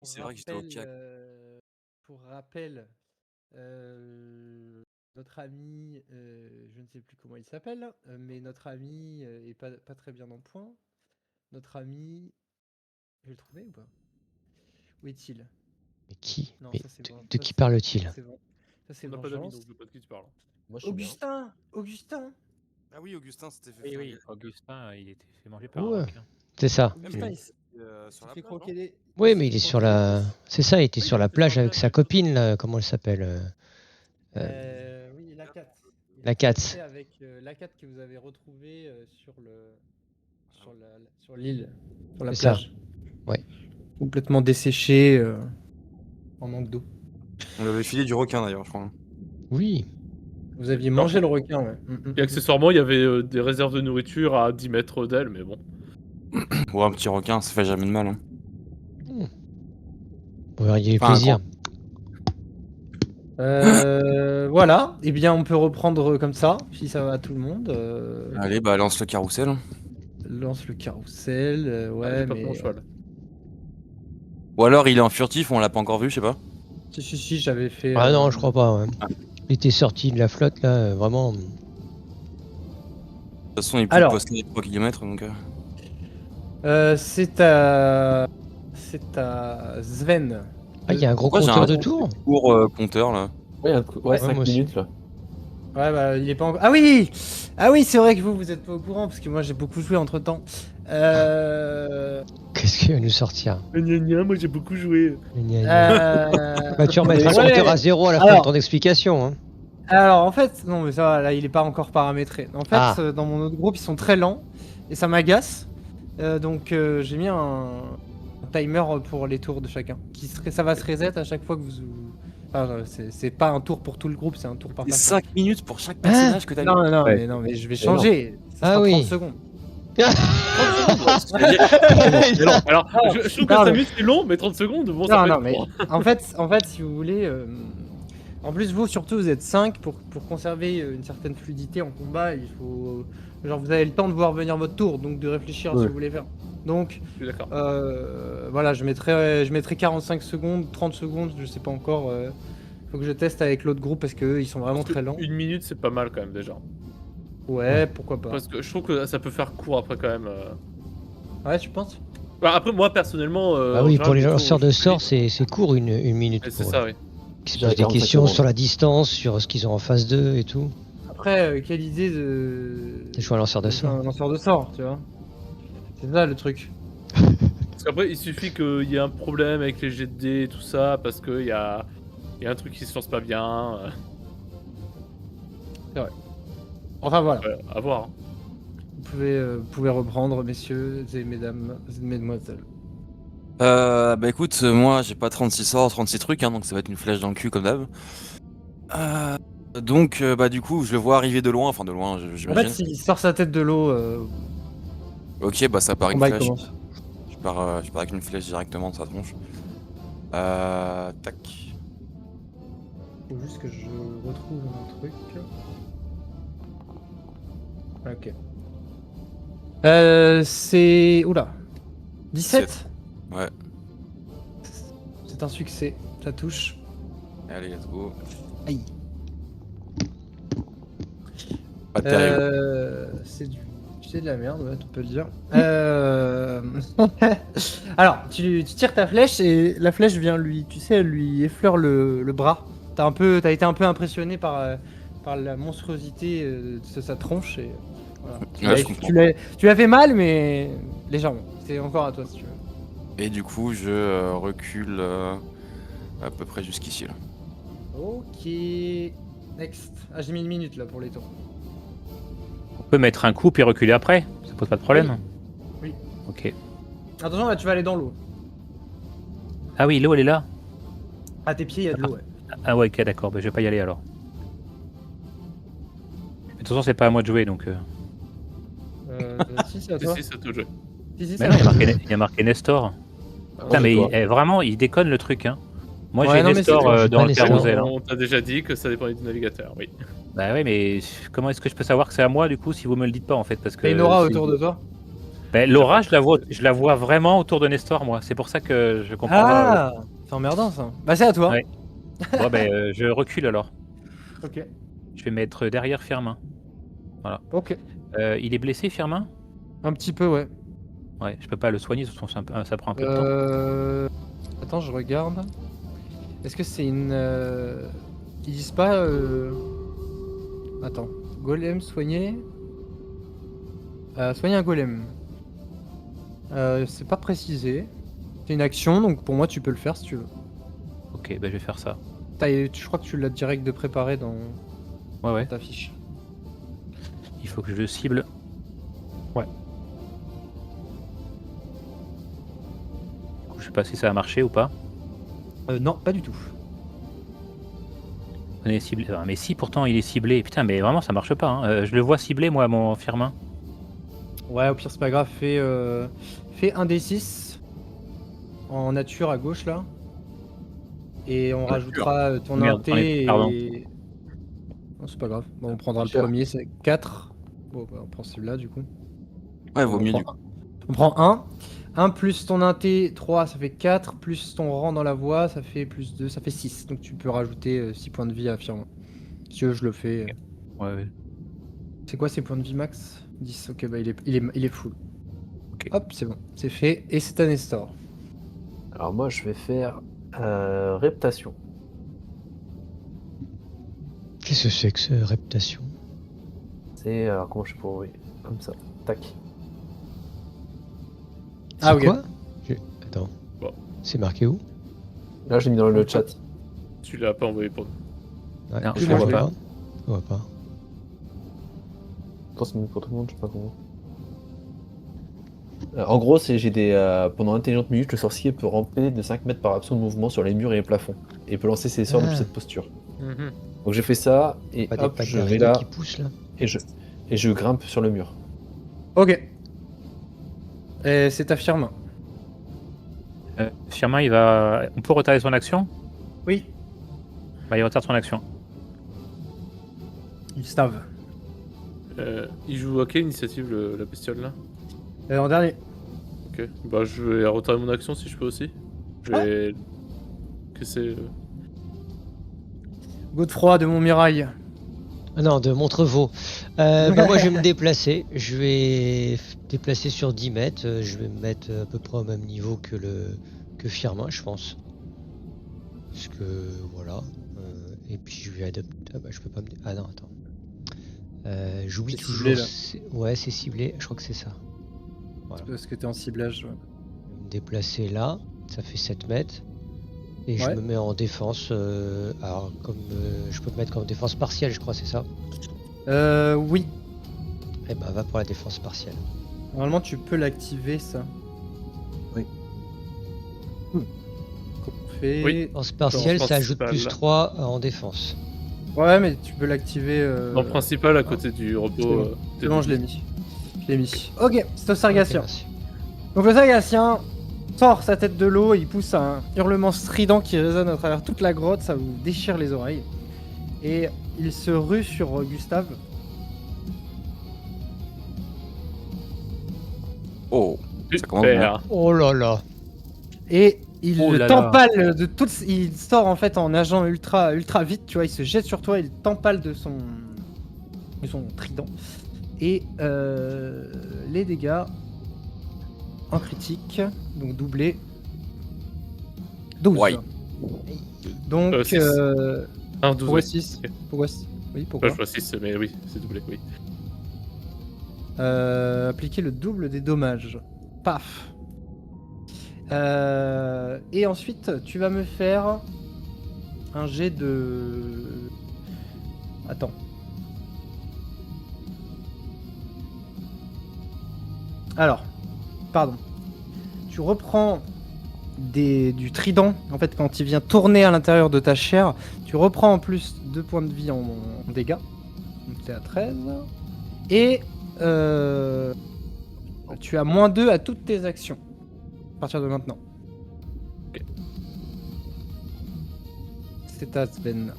C'est vrai que j'étais au CAC. Pour rappel, notre ami, je ne sais plus comment il s'appelle, mais notre ami est pas très bien en point. Notre ami, je vais le trouver ou pas? Où est-il? Mais qui? Non, Mais ça c'est bon. de qui parle-t-il? Ça c'est On n'a pas d'amis, vengeance. donc je sais pas de qui tu parles. Moi, je suis bien. Augustin. Ah oui, Augustin s'était fait Oui, faire. oui, Augustin, il était fait manger par un Ouais, requin. c'est ça. Augustin, il Sur s'est la fait plage, non croquer les. Oui, mais il s'est est fait sur croquer les la. pouces. C'est ça, il était Oui, sur il la était sur plage la avec plage sa avec l'autre. copine, là, comment elle s'appelle Oui, la 4. La 4. C'est avec la 4 que vous avez retrouvée sur l'île, sur la C'est ça. plage. Ouais. Complètement desséchée, en manque d'eau. On lui avait filé du requin d'ailleurs, je crois. Oui. Vous aviez mangé le requin, ouais. Et accessoirement, il y avait des réserves de nourriture à 10 mètres d'elle, mais bon. Ouais, un petit requin, ça fait jamais de mal. Hein. Vous verriez Enfin, un plaisir. Voilà, et bien on peut reprendre comme ça, si ça va à tout le monde. Allez, bah lance le carrousel. Lance le carrousel, ouais, J'ai pas pris mais. mon cheval. Ou alors il est en furtif, on l'a pas encore vu, je sais pas. Si, j'avais fait. Ah non, je crois pas. Ouais. Ah. Il était sorti de la flotte, là, vraiment. De toute façon, il peut Alors. poster 3 km donc. C'est à Sven. Ah, il y a un gros Pourquoi j'ai compteur un de tours. court compteur là. Ouais, 5 moi aussi. minutes là. Ouais, bah, il est pas encore. Ah oui! Ah oui, c'est vrai que vous êtes pas au courant, parce que moi j'ai beaucoup joué entre temps. Qu'est-ce qu'il va nous sortir? Moi j'ai beaucoup joué. Bah, tu remettras le Ouais. compteur à 0 à la fin de ton explication. Hein. Alors en fait, non mais ça va, là il est pas encore paramétré. En fait, Ah. dans mon autre groupe ils sont très lents et ça m'agace. Donc j'ai mis un timer pour les tours de chacun. Ça va se reset à chaque fois que vous. Enfin, c'est pas un tour pour tout le groupe, c'est un tour par Et personne. 5 minutes pour chaque personnage que t'as mis. Non, mais je vais changer. Ça sera 30 secondes. Alors, je trouve que 5 minutes c'est long, mais 30 secondes, bon, ça peut être mais court. en fait, si vous voulez, en plus vous surtout vous êtes 5 pour conserver une certaine fluidité en combat, il faut genre vous avez le temps de voir venir votre tour, donc de réfléchir à ce que vous voulez faire. Donc Je suis d'accord. voilà, je mettrai 45 secondes, 30 secondes, je sais pas encore. Faut que je teste avec l'autre groupe parce que ils sont vraiment très lents. 1 minute c'est pas mal quand même déjà. Ouais, pourquoi pas. Parce que je trouve que ça peut faire court après quand même. Ouais, tu penses? Bah, après moi personnellement. Ah oui, pour les lanceurs de sorts, c'est court une minute. C'est pour ça, eux. oui. Qui se posent des questions sur la distance, sur ce qu'ils ont en face d'eux et tout. Après, quelle idée de. C'est jouer un lanceur de sorts. Un lanceur de sorts, tu vois. C'est ça le truc. Parce qu'après il suffit qu'il y ait un problème avec les jets de dés et tout ça, parce qu'il y a un truc qui se lance pas bien. C'est vrai. Enfin voilà. Ouais, à voir. Hein. Vous pouvez reprendre, messieurs et mesdames et mesdemoiselles. Bah écoute, moi j'ai pas 36 sorts, 36 trucs, hein, donc ça va être une flèche dans le cul comme d'hab. Donc bah du coup je le vois arriver de loin, En j'imagine. fait, s'il sort sa tête de l'eau, Ok, bah ça part une combat il flèche. commence. Je pars avec une flèche directement de sa tronche. Tac. Faut juste que je retrouve mon truc. Ok. C'est. Oula. 17. Ouais. C'est un succès. Ça touche. Allez, let's go. Aïe. Pas terrible. C'est de la merde, ouais, tu peux le dire. Alors, tu tires ta flèche et la flèche vient lui, tu sais, elle lui effleure le bras. T'as été un peu impressionné par la monstruosité de sa tronche et voilà. Ouais, je comprends. Tu l'as fait mal, mais légèrement. C'est encore à toi si tu veux. Et du coup, je recule à peu près jusqu'ici là. Ok. Next. Ah, j'ai mis 1 minute là pour les tours. On peut mettre un coup puis reculer après, ça pose pas de problème. Oui. Ok. Attention, là tu vas aller dans l'eau. Ah oui, l'eau elle est là. À tes pieds, il y a de l'eau, ouais. Ah ouais, ok, d'accord, bah, je vais pas y aller alors. Mais de toute façon, c'est pas à moi de jouer donc. Si, c'est à toi. Si, ça te joue. Si, Mais c'est non, à toi. il y a marqué Nestor. Putain, mais vraiment, il déconne le truc, hein. Moi Ouais, j'ai non, mais Nestor c'est- dans le Nestor. carrousel. Hein. On t'a déjà dit que ça dépendait du navigateur, oui. Bah ouais, mais comment est-ce que je peux savoir que c'est à moi du coup si vous me le dites pas en fait parce que. T'as une aura si- autour de toi. Ben, Laura, je la vois vraiment autour de Nestor, moi. C'est pour ça que je comprends pas. Ah, c'est emmerdant ça. Bah c'est à toi. Ouais. Bon, ben, je recule alors. Ok. Je vais mettre derrière Firmin. Ok. Il est blessé, Firmin? Un petit peu, ouais. Ouais, je peux pas le soigner, de toute façon, ça prend un peu de temps. Attends, je regarde. Est-ce que c'est une. Ils disent pas. Attends. Golem soigné. Soigner un golem. C'est pas précisé. C'est une action, donc pour moi tu peux le faire si tu veux. Ok, ben, je vais faire ça. Je crois que tu l'as direct de préparé dans Ouais. ta fiche. Il faut que je cible. Ouais. Du coup, je sais pas si ça a marché ou pas. Non, pas du tout. On est ciblé. Ah, mais si, pourtant il est ciblé. Putain, mais vraiment ça marche pas. Hein. Je le vois ciblé, moi, mon Firmin. Ouais, au pire, c'est pas grave. Fais un D6 en nature à gauche là. Et on rajoutera ton Merde, inté pardon. et. Non, c'est pas grave. Bon, on prendra le Cher. premier, c'est 4. Bon, bah, on prend celui-là du coup. Ouais, vaut mieux on du prend, on prend 1. 1 plus ton inté, 3, ça fait 4. Plus ton rang dans la voie, ça fait plus 2, ça fait 6. Donc tu peux rajouter 6 points de vie à Firmin. Si tu veux, je le fais. Ouais. C'est quoi ses points de vie max? 10. Ok, bah il est full. Ok. Hop, c'est bon. C'est fait. Et c'est à Nestor. Alors moi, je vais faire Reptation. Qu'est-ce que c'est que ce reptation? C'est... Alors comment je fais pour... Oui, comme ça. Tac. Ah, C'est ok. quoi Attends. Bon. C'est marqué où? Là, j'ai mis dans le chat. Tu l'as pas envoyé pour nous. Ouais, Non, je moi, le je vois l'ai. pas. Je vois pas. Attends, c'est mis pour tout le monde, je sais pas comment. En gros, j'ai des... pendant intelligente minute, le sorcier peut ramper de 5 mètres par action de mouvement sur les murs et les plafonds. Et peut lancer ses sorts Ah. depuis cette posture. Mhm. Donc j'ai fait ça, et Pas des hop, pattes je vais d'araignée là, qui poussent là. et je grimpe sur le mur. Ok. Et c'est à Firmin. Firmin, il va. On peut retarder son action? Oui. Bah, il retarde son action. Gustave. Il joue à quelle initiative la bestiole là? En dernier. Ok. Bah je vais retarder mon action si je peux aussi. Je vais. Que c'est. Godefroy de Montmirail. Ah non, de Montrevaux. Bah moi je vais me déplacer. Je vais déplacer sur 10 mètres. Je vais me mettre à peu près au même niveau que Firmin, je pense. Parce que voilà. Et puis je vais adapter. Ah bah je peux pas me. Ah non, attends. J'oublie C'est toujours. ciblé, là. Ouais, c'est ciblé. Je crois que c'est ça. Parce que t'es en ciblage. Ouais. Je vais me déplacer là. Ça fait 7 mètres. Et je Ouais. me mets en défense. Alors, comme je peux me mettre comme défense partielle, je crois, c'est ça. Oui. Eh ben, va pour la défense partielle. Normalement, tu peux l'activer, ça. Oui. Comment on fait Oui. Défense partielle, Défense ça ajoute principale. plus 3 en défense. Ouais, mais tu peux l'activer. Dans le principal à côté du robot. c'est bon. C'est bon, je l'ai mis. Je l'ai mis. Ok, c'est au Sargassien. Ok, merci. Donc le Sargassien sort sa tête de l'eau, il pousse un hurlement strident qui résonne à travers toute la grotte, ça vous déchire les oreilles. Et il se rue sur Gustave. Oh, ça commence bien. Super. Oh là là. Et il Oh le là là. t'empale de toute. Il sort en fait en nageant ultra vite, tu vois, il se jette sur toi, il t'empale de son trident. Et les dégâts en critique, donc doublé. 12. Ouais. Donc, Six. 1, 12. pourquoi Oui. 6 Ok. Pourquoi Oui, pourquoi Je vois 6, mais oui, c'est doublé, oui. Appliquer le double des dommages. Paf. Et ensuite, tu vas me faire un jet de... Attends. Alors, pardon. Tu reprends du trident, en fait, quand il vient tourner à l'intérieur de ta chair, tu reprends en plus 2 points de vie en dégâts. Donc t'es à 13. Et tu as -2 à toutes tes actions. À partir de maintenant. Ok. C'est à Sven.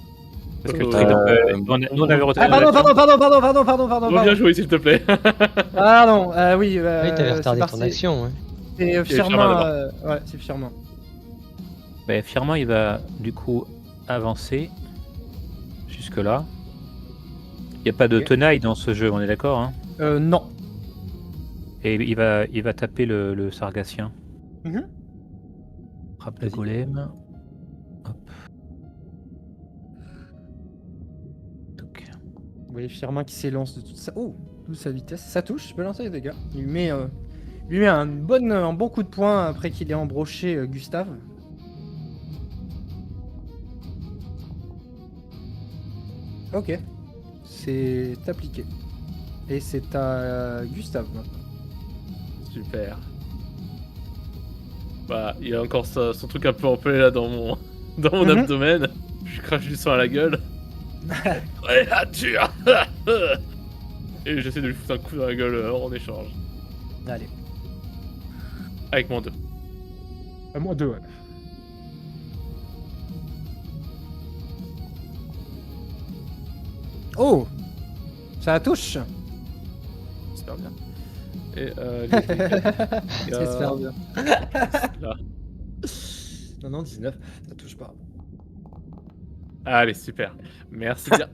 Parce que le Euh, trident, nous, on avait Ah, retrouvé Reviens l'action. jouer s'il te plaît. Pardon, oui. Oui, t'avais retardé c'est ton parti. action. Ouais. C'est Firmin Firmin. Ouais, c'est Firmin. Ben, Firmin, il va du coup avancer jusque-là. Il n'y a pas de Ok. tenaille dans ce jeu, on est d'accord, hein? Non. Et il va taper le Sargassien. Mhm. Frappe le Vas-y. golem. Hop. Donc, Vous voyez Firmin qui s'élance de toute sa... Oh, toute sa vitesse. Ça touche, je peux lancer les dégâts. Il lui met un bon coup de poing après qu'il ait embroché Gustave. Ok. C'est appliqué. Et c'est à Gustave maintenant. Super. Bah, il y a encore son truc un peu empelé là dans mon Mhm. abdomen. Je crache du sang à la gueule. Créature. Et j'essaie de lui foutre un coup dans la gueule en échange. Allez. Avec mon 2. À moi deux, ouais. Oh, ça touche. Super bien. Et les J'espère bien. là. Non, 19, ça touche pas. Allez, super. Merci bien.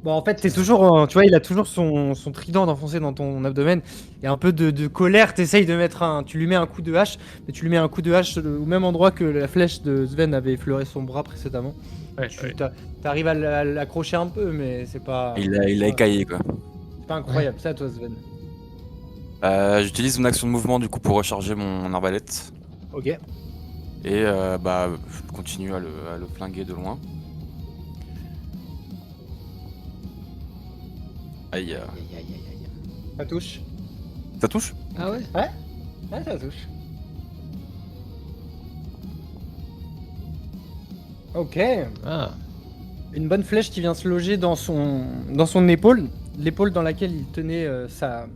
Bon, en fait, t'es toujours, tu vois, il a toujours son trident enfoncé dans ton abdomen. Il y a un peu de colère, t'essayes de mettre tu lui mets un coup de hache, mais tu lui mets un coup de hache au même endroit que la flèche de Sven avait effleuré son bras précédemment. Ouais, Tu ouais. t'arrives à l'accrocher un peu, mais c'est pas... Il a écaillé quoi. C'est pas incroyable, ça, toi, Sven. J'utilise mon action de mouvement du coup pour recharger mon arbalète. Ok. Et bah, je continue à le flinguer de loin. Aïe. Aïe, aïe, aïe, aïe. Ça touche. Ça touche? Ah ouais? Ouais, ça touche. Ok. Ah. Une bonne flèche qui vient se loger dans son épaule, l'épaule dans laquelle il tenait sa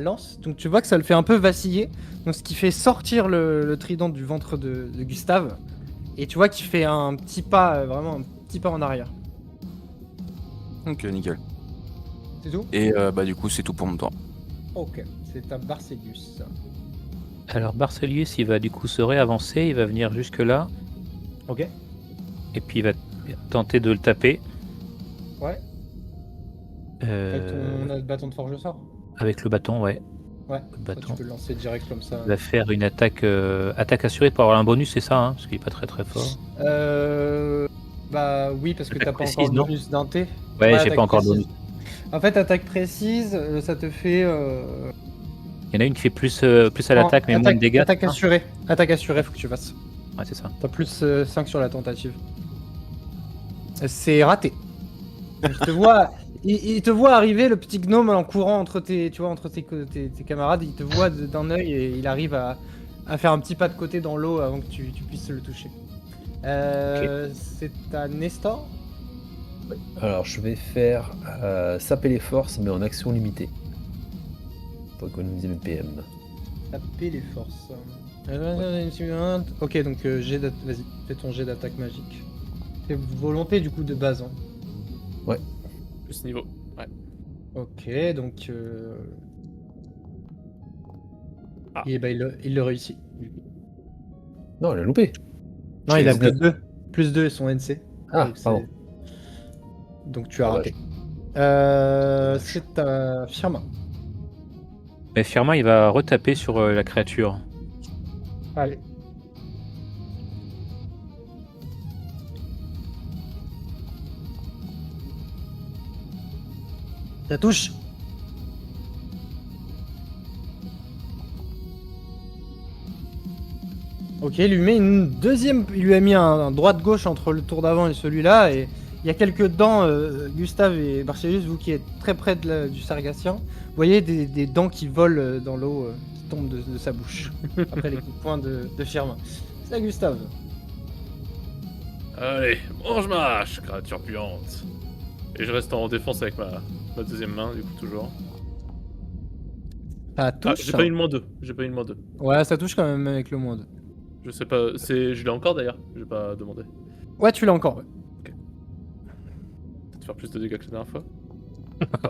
lance. Donc tu vois que ça le fait un peu vaciller. Donc ce qui fait sortir le trident du ventre de Gustave. Et tu vois qu'il fait un petit pas, vraiment un petit pas en arrière. Ok, nickel. C'est tout? Et bah du coup c'est tout pour mon tour. Ok, c'est à Barcelius. alors, Barcelius, il va du coup se réavancer, il va venir jusque-là, Ok. et puis il va tenter de le taper. Ouais. Euh, On a le bâton de forge au sort. avec le bâton, ouais. Ouais. Le Ça, bâton. tu peux le lancer direct comme ça. Il va faire une attaque assurée pour avoir un bonus, c'est ça, hein, parce qu'il est pas très très fort. Bah oui, parce que Attaque t'as pas précise, encore le non bonus d'un T. Ouais, j'ai attaque pas encore de précise. bonus. En fait, attaque précise, ça te fait. Il y en a une qui fait plus à l'attaque, mais moins de dégâts. Attaque hein. assurée. Attaque assurée, faut que tu fasses. Ouais, c'est ça. T'as plus 5 sur la tentative. C'est raté. Il te voit arriver, le petit gnome en courant entre tes camarades. Il te voit d'un œil et il arrive à faire un petit pas de côté dans l'eau avant que tu puisses le toucher. C'est à Nestor. Alors, je vais faire saper les forces, mais en action limitée. Pour économiser mes PM. Taper les forces. Ok, donc vas-y, fais ton jet d'attaque magique. C'est volonté du coup de base. Hein. Plus niveau. Ouais. Ok, donc. Ah. Et bah, il le réussit. Non, elle a loupé. Non, il a plus 19. 2. Plus 2 et son NC. Ah, Donc, c'est- pardon. Donc tu as Dommage. raté. C'est à Firmin. Mais Firmin, il va retaper sur la créature. Allez. Ça touche. Ok, il lui met une deuxième. Il lui a mis un droite-gauche entre le tour d'avant et celui-là. Et il y a quelques dents, Gustave et Barcelius, vous qui êtes très près du Sargassien, vous voyez des dents qui volent dans l'eau, qui tombent de sa bouche. Après les coups de poing de Firmin. C'est à Gustave. Allez, mange ma hache, créature puante. Et je reste en défense avec ma deuxième main, du coup, toujours. Ça Ah, touche. j'ai pas eu le moins 2. J'ai pas eu le moins 2. Ouais, ça touche quand même avec le moins 2. Je sais pas, je l'ai encore d'ailleurs, j'ai pas demandé. Ouais, tu l'as encore. Ouais. de faire plus de dégâts que la dernière fois.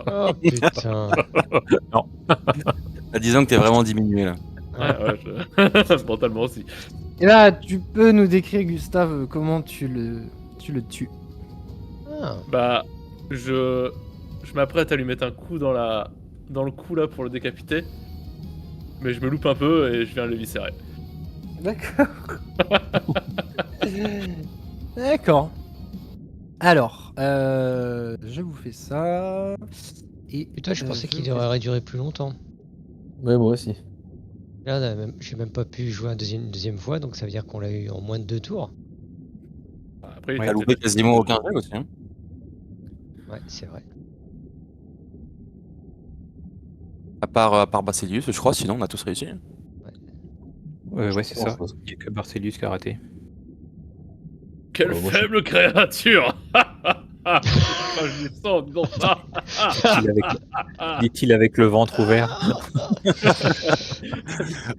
Oh putain. Bah, disons que t'es vraiment diminué là. Ouais, mentalement aussi. Et là, tu peux nous décrire, Gustave, comment tu le tues. Ah, Bah, je m'apprête à lui mettre un coup dans le cou là pour le décapiter. Mais je me loupe un peu et je viens le viscérer. D'accord. D'accord. Alors, je vous fais ça. Et putain, je pensais qu'il vous fais aurait duré plus longtemps. Ouais, moi aussi. Là, j'ai même pas pu jouer une deuxième fois, donc ça veut dire qu'on l'a eu en moins de 2 tours. Après, il T'as était loupé peut-être- quasiment aucun jet aussi. Hein. Ouais, c'est vrai. À part Basilius, je crois, sinon on a tous réussi. Ouais, c'est ça. Grand-chose. Il y a que Barcelius qui a raté. Quelle moi, faible créature. Je dis ça en disant ça. Dit-il avec, dit-il avec le ventre ouvert.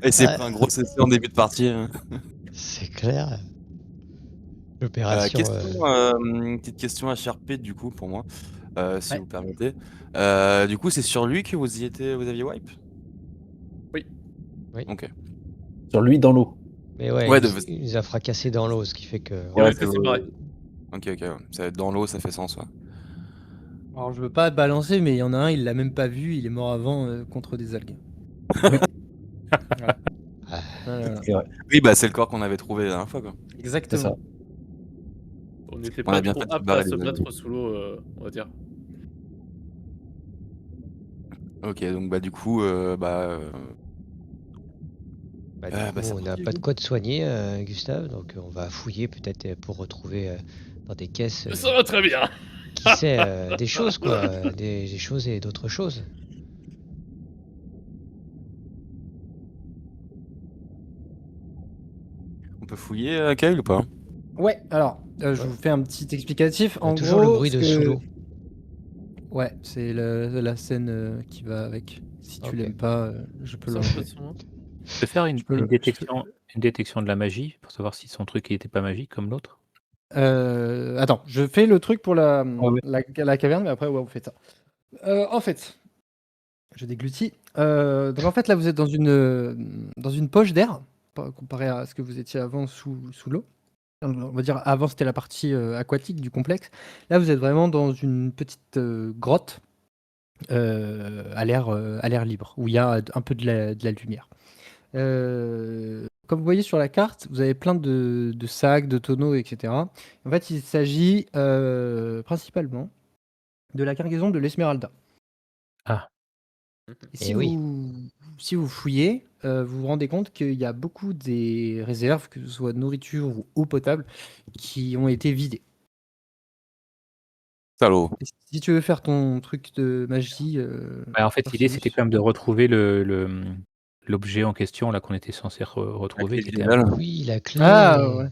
Et c'est Ouais. pas un gros essai en début de partie. Hein. C'est clair. L'opération. Petite question HRP du coup pour moi, si Ouais. vous permettez. Du coup, c'est sur lui que vous aviez wipe? Oui. Oui. Ok. Sur lui dans l'eau. Mais ouais, Ouais, il nous a fracassé dans l'eau, ce qui fait que. Et ouais, c'est c'est pareil. Ok, ok. Ouais. Ça va être dans l'eau, ça fait sens. Ouais. Alors, je veux pas balancer, mais il y en a un, il l'a même pas vu, il est mort avant contre des algues. Voilà. Ah, Voilà. C'est vrai. Oui, bah c'est le corps qu'on avait trouvé la dernière fois. Quoi. C'est ça. Exactement. On n'était On pas a bien trop fait de se apte barrer à se les battre sous l'eau, on va dire. Ok, donc bah du coup, bah, du coup, c'est on n'a parti, pas de vous. quoi te soigner, Gustave, donc on va fouiller peut-être pour retrouver dans des caisses, Ça va très bien. qui sait, des choses, quoi. Des choses et d'autres choses. On peut fouiller Kyle ou pas? Ouais, alors, je Ouais. vous fais un petit explicatif. On a En toujours le gros, bruit ce de sous que- l'eau. Ouais, c'est la scène qui va avec. Si tu Ok. l'aimes pas, je peux Ça, l'enlever. peut-être son nom. Je peux faire une, Je peux le- une détection de la magie pour savoir si son truc n'était pas magique comme l'autre. Attends, je fais le truc pour la, Ouais. la caverne, mais après, ouais, vous faites ça. En fait, je déglutis. Donc en fait, là, vous êtes dans une poche d'air, comparé à ce que vous étiez avant sous l'eau. On va dire, avant, c'était la partie aquatique du complexe. Là, vous êtes vraiment dans une petite grotte à l'air libre, où il y a un peu de la lumière. Comme vous voyez sur la carte, vous avez plein de sacs, de tonneaux, etc. En fait, il s'agit principalement de la cargaison de l'Esmeralda. Ah. Et si, Eh oui. si vous fouillez, vous vous rendez compte qu'il y a beaucoup des réserves, que ce soit de nourriture ou eau potable, qui ont été vidées. Salaud. Et si tu veux faire ton truc de magie, En fait, l'idée, Marcellus, c'était quand même de retrouver l'objet en question là qu'on était censé retrouver, qui était, Génial. Oui, la clé. Ah ouais.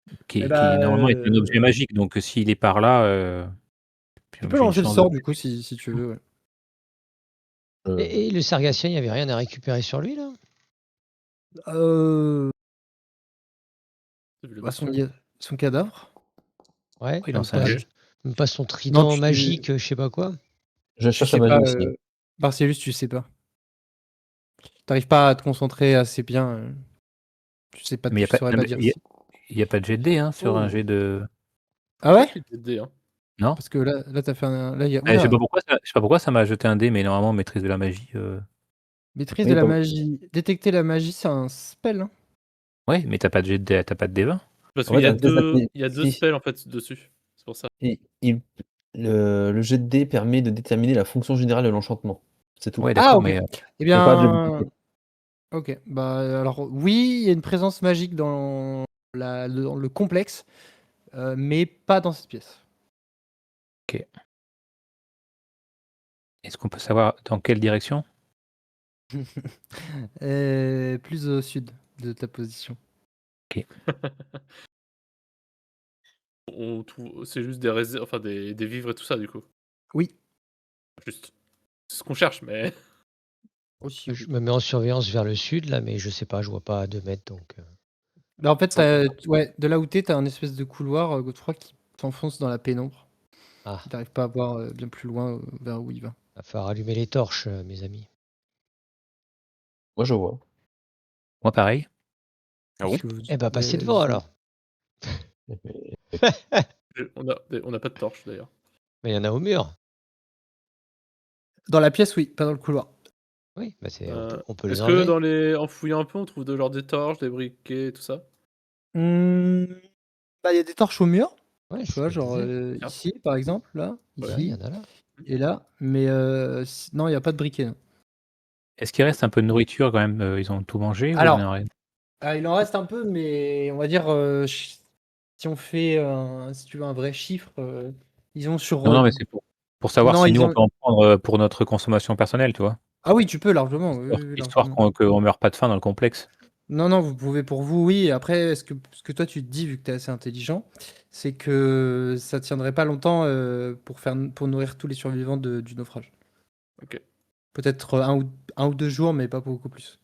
Eh qui ben, normalement est un objet magique. Donc s'il est par là, tu peux j'ai une lancer le chance sort de- du coup si tu veux. Ouais. Et le Sargassien, il n'y avait rien à récupérer sur lui, là? Vu le Bah, bestiole. son cadavre. Ouais, Oui, même non, c'est un pas, jet. même pas son trident tu- magique, je sais pas quoi. Je Tu cherche la sais magie pas, aussi. Marcellus, tu sais pas. T'arrives pas à te concentrer assez bien. Tu sais pas, Mais il tu saurais pas dire si. n'y a pas de jet de dés hein, sur un Oh. jet de. Ah ouais? Il était dé, hein. Non. Parce que là t'as fait un. Là, il y a... Je sais Oula, pas pourquoi ça m'a jeté un dé, mais normalement maîtrise de la magie. maîtrise Oui, de la pas- magie. Détecter la magie, c'est un spell. Hein. Ouais, mais t'as pas de jet de dé, t'as pas de D20. Parce En qu'il fait, y a un test deux, il y a deux si. spells en fait dessus. C'est pour ça. Et le jet de dés permet de déterminer la fonction générale de l'enchantement. C'est tout. Ouais, Ah, d'accord, ok. mais Eh Mais pas de bien. l'habilité. Ok. Bah, alors, oui, il y a une présence magique dans le complexe, mais pas dans cette pièce. est-ce qu'on peut savoir dans quelle direction? Plus au sud de ta position. C'est juste des réserves, enfin des vivres et tout ça du coup. Oui. Juste. C'est ce qu'on cherche, mais. Aussi. Je me mets en surveillance vers le sud, là, mais je sais pas, je vois pas à 2 mètres, donc. Bah, en fait, ouais, de là où t'es, t'as un espèce de couloir, Godefroy, qui t'enfonce dans la pénombre. Ah, Il n'arrive pas à voir bien plus loin vers où il va. va falloir allumer les torches, mes amis. Moi, je vois. Moi, pareil. Ah bon? Est-ce que vous- Eh ben, passez mais devant je- alors. On a pas de torche d'ailleurs. Mais il y en a au mur. Dans la pièce, oui, pas dans le couloir. Oui, bah on peut les Est-ce que enlever. en fouillant un peu, on trouve genre des torches, des briquets, tout ça? Hmm, Bah, il y a des torches au mur, Ouais, tu c'est ce vois, que je genre disais. Tiens. ici, par exemple, là, Ouais. Ouais, il y ici, en a là. et là. Mais non, il n'y a pas de briquet. Non. Est-ce qu'il reste un peu de nourriture quand même? Ils ont tout mangé ou il Alors, en reste? il en reste un peu, mais on va dire, si on fait, si tu veux, un vrai chiffre, ils ont sur. Non, non, mais c'est pour savoir Non, si ils nous, on ont. peut en prendre pour notre consommation personnelle, tu vois. Ah oui, tu peux largement. Oui, oui, Histoire largement. qu'on meure pas de faim dans le complexe. Non, non, vous pouvez pour vous, oui. Après, ce que toi tu te dis, vu que tu es assez intelligent, c'est que ça tiendrait pas longtemps pour nourrir tous les survivants du naufrage. Ok. Peut-être un ou deux jours, mais pas beaucoup plus.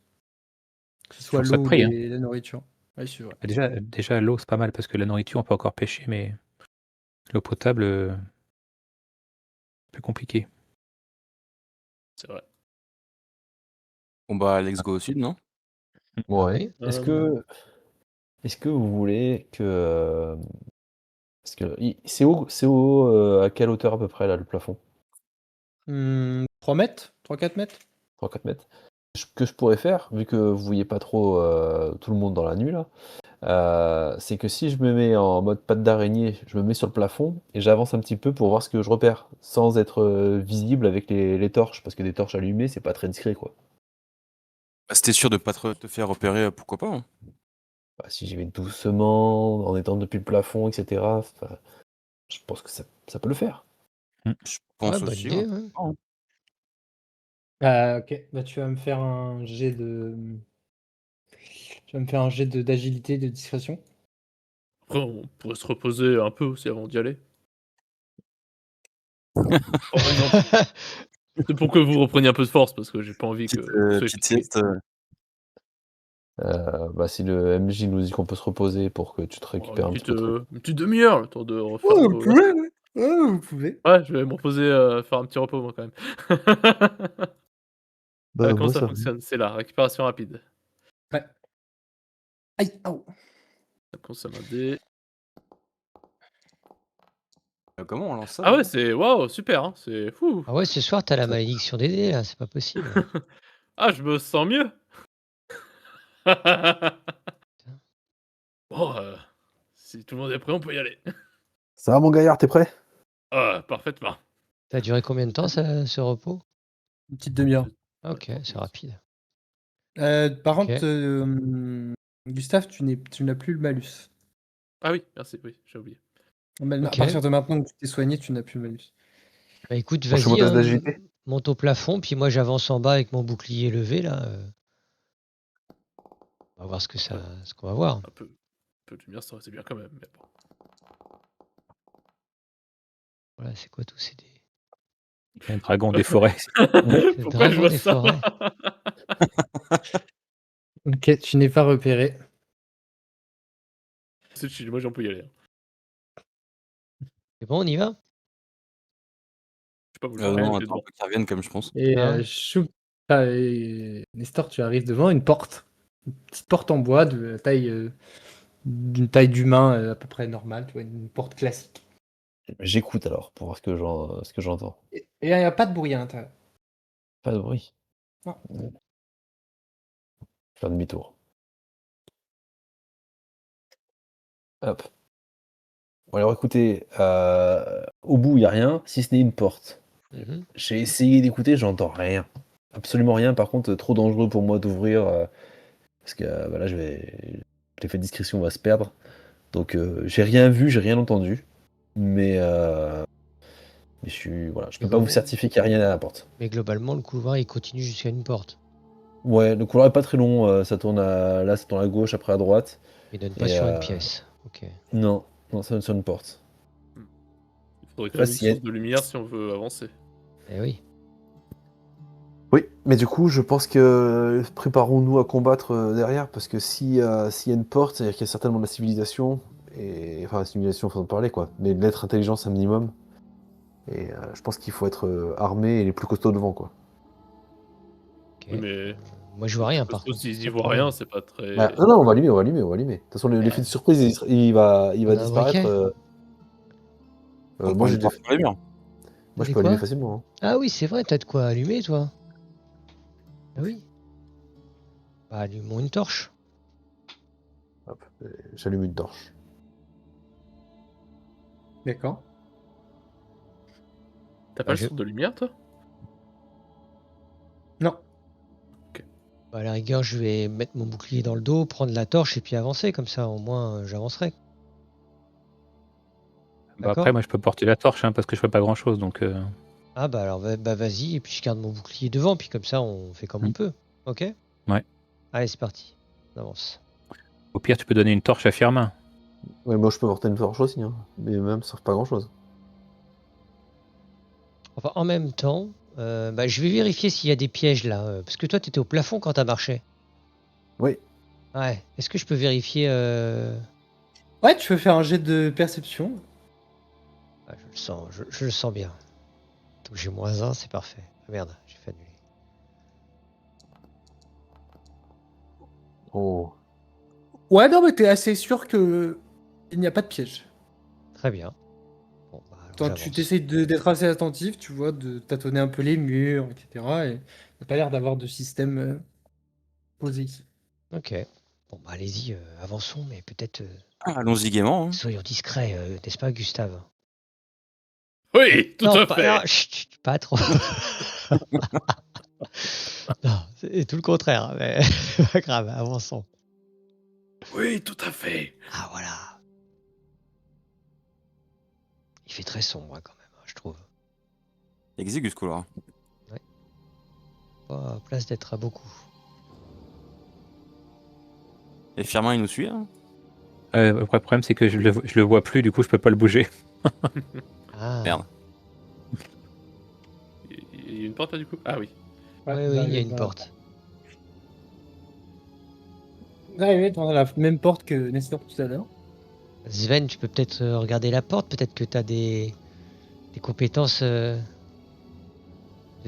Que ce soit Toujours ça de l'eau ou prix, hein. la nourriture. Oui, c'est vrai. Déjà l'eau, c'est pas mal parce que la nourriture, on peut encore pêcher, mais l'eau potable, plus compliqué. C'est vrai. Bon bah, let's go au sud, non? Ouais. Oui. Est-ce que vous voulez que. Parce que c'est haut à quelle hauteur à peu près là le plafond? 3 mètres? 3-4 mètres? 3-4 mètres. Ce que je pourrais faire, vu que vous voyez pas trop tout le monde dans la nuit là, c'est que si je me mets en mode patte d'araignée, je me mets sur le plafond et j'avance un petit peu pour voir ce que je repère, sans être visible avec les torches, parce que des torches allumées, c'est pas très discret quoi. Bah, si t'es sûr de pas te faire repérer, pourquoi pas, hein. Bah, si j'y vais doucement, en étant depuis le plafond, etc., enfin, je pense que ça peut le faire. Je Ouais, pense bonne aussi, idée. ouais. Ouais. Ok, bah, tu vas me faire un jet de. Tu vas me faire un jet d'agilité, de discrétion. Après, on pourrait se reposer un peu aussi avant d'y aller. Par exemple. C'est pour que vous repreniez un peu de force, parce que j'ai pas envie que vous soyez Petite fatigués. sieste. Bah, si le MJ nous dit qu'on peut se reposer pour que tu te Oh, récupères un petit peu de trucs. une petite demi-heure, le temps de refaire Oh, vous vos pouvez, ouais. Ouais, vous pouvez. ouais, je vais me reposer, faire un petit repos moi quand même. Bah, Comment moi, ça ça va. fonctionne? C'est la récupération rapide. Ouais. Aïe, au. Ça consomme un dé. Comment on lance ça Ah ouais, déjà? c'est waouh, super, hein, c'est fou! Ah ouais, ce soir, t'as la malédiction des dés, là, c'est pas possible. Ah, je me sens mieux! Bon, si tout le monde est prêt, on peut y aller. Ça va, mon gaillard, t'es prêt? Ah, parfaitement. Ça a duré combien de temps, ce repos? Une petite demi-heure. Ah, ok, c'est rapide. Par Ok. contre, Gustave, tu n'as plus le malus. Ah oui, merci, oui, j'ai oublié. À Ok. partir de maintenant que tu t'es soigné, tu n'as plus le malus. Bah écoute, Bon, je fais mon vas-y, test hein, d'agilité. monte au plafond, puis moi j'avance en bas avec mon bouclier levé, là. On va voir ce qu'on va voir. Un peu de lumière, ça aurait été bien quand même, mais bon. Voilà, c'est quoi tous ces dés? Un dragon des forêts. Le Pourquoi je dragon vois des ça? forêts. Ok, tu n'es pas repéré. C'est chill, moi, on peut y aller, hein. C'est bon, on y va? Je sais pas, vous le verrez, Non, j'étais attends un devant. peu qu'ils reviennent comme je pense. Et Ah ouais? Nestor, tu arrives devant une porte. Une petite porte en bois d'une taille d'humain à peu près normale, tu vois, une porte classique. J'écoute alors pour voir ce que j'entends. Et il n'y a pas de bruit à l'intérieur. Pas de bruit. Non. Faire demi-tour. Hop. Bon, alors écoutez, au bout, il n'y a rien, si ce n'est une porte. Mhm. J'ai essayé d'écouter, j'entends rien. Absolument rien. Par contre, trop dangereux pour moi d'ouvrir. Parce que là, l'effet de discrétion va se perdre. Donc, j'ai rien vu, j'ai rien entendu. Mais voilà, je peux Mais pas vous bon. certifier qu'il n'y a rien à la porte. Mais globalement, le couloir, il continue jusqu'à une porte. Ouais, le couloir est pas très long. Ça tourne là, ça tourne à gauche, après à droite. Il donne pas Et sur une pièce. Ok. non, ça donne sur une porte. Il faudrait quand Après, même une s'il y a- source de lumière si on veut avancer. Eh oui. Oui, mais du coup, je pense que préparons-nous à combattre derrière, parce que s'il y a une porte, c'est-à-dire qu'il y a certainement de la civilisation, et enfin la civilisation, faut en parler quoi, mais de l'être intelligence un minimum. Et je pense qu'il faut être armé et les plus costauds devant, quoi. Ok. Oui, mais Moi, je vois rien par surtout contre. s'ils c'est n'y ça le voient problème. rien, c'est pas très. Bah, non, on va allumer, on va allumer, on va allumer. De toute façon, l'effet de surprise, il va On a un disparaître. briquet On Moi, prend j'ai une porte sur les murs. moi, je T'as peux allumer quoi? facilement, hein. Ah oui, c'est vrai, t'as de quoi allumer, toi. Ah oui. Bah, allumons une torche. Hop, j'allume une torche. D'accord. T'as pas Bah, le je- sort de lumière, toi? Non. Bah, à la rigueur, je vais mettre mon bouclier dans le dos, prendre la torche et puis avancer, comme ça, au moins, j'avancerai. Bah, D'accord? après, moi, je peux porter la torche hein, parce que je fais pas grand-chose. Donc, Ah bah alors, bah vas-y, et puis je garde mon bouclier devant, puis comme ça, on fait comme on peut. Ok? Ouais. Allez, c'est parti. On avance. au pire, tu peux donner une torche à Firmin. Ouais, moi, je peux porter une torche aussi, hein. Mais même, ça fait pas grand-chose. Enfin, en même temps, bah, je vais vérifier s'il y a des pièges là. Parce que toi, t'étais au plafond quand t'as marché. Oui. Ouais. Est-ce que je peux vérifier Ouais, tu peux faire un jet de perception. ah, je le sens, je le sens bien. Donc j'ai -1, c'est parfait. Ah merde, j'ai fait annuler. Oh. Ouais, non, mais t'es assez sûr que il n'y a pas de piège. Très bien. Bon, bah alors Toi, tu j'avance. t'essayes d'être assez attentif, tu vois, de tâtonner un peu les murs, etc. Et t'as pas l'air d'avoir de système posé ici. Ok. Bon, bah allez-y, avançons, mais peut-être Ah, allons-y gaiement. Hein. soyons discrets, n'est-ce pas, Gustave? Oui, tout Non, à pas, fait. non, chut, chut, pas trop. Non, c'est tout le contraire, mais c'est pas grave, avançons. Oui, tout à fait. Ah voilà. Il fait très sombre hein, quand même, je trouve. Exigus couloir. Pas place d'être à beaucoup. Et Firmin, il nous suit. Hein. Après, le problème, c'est que je le vois plus, du coup, je peux pas le bouger. Ah. Merde. Il y a une porte là, du coup? Ah oui. Oui, vous oui, il y a arrivez une dans- porte. Vous arrivez devant la même porte que Nestor tout à l'heure. Sven, tu peux peut-être regarder la porte, peut-être que tu as des compétences de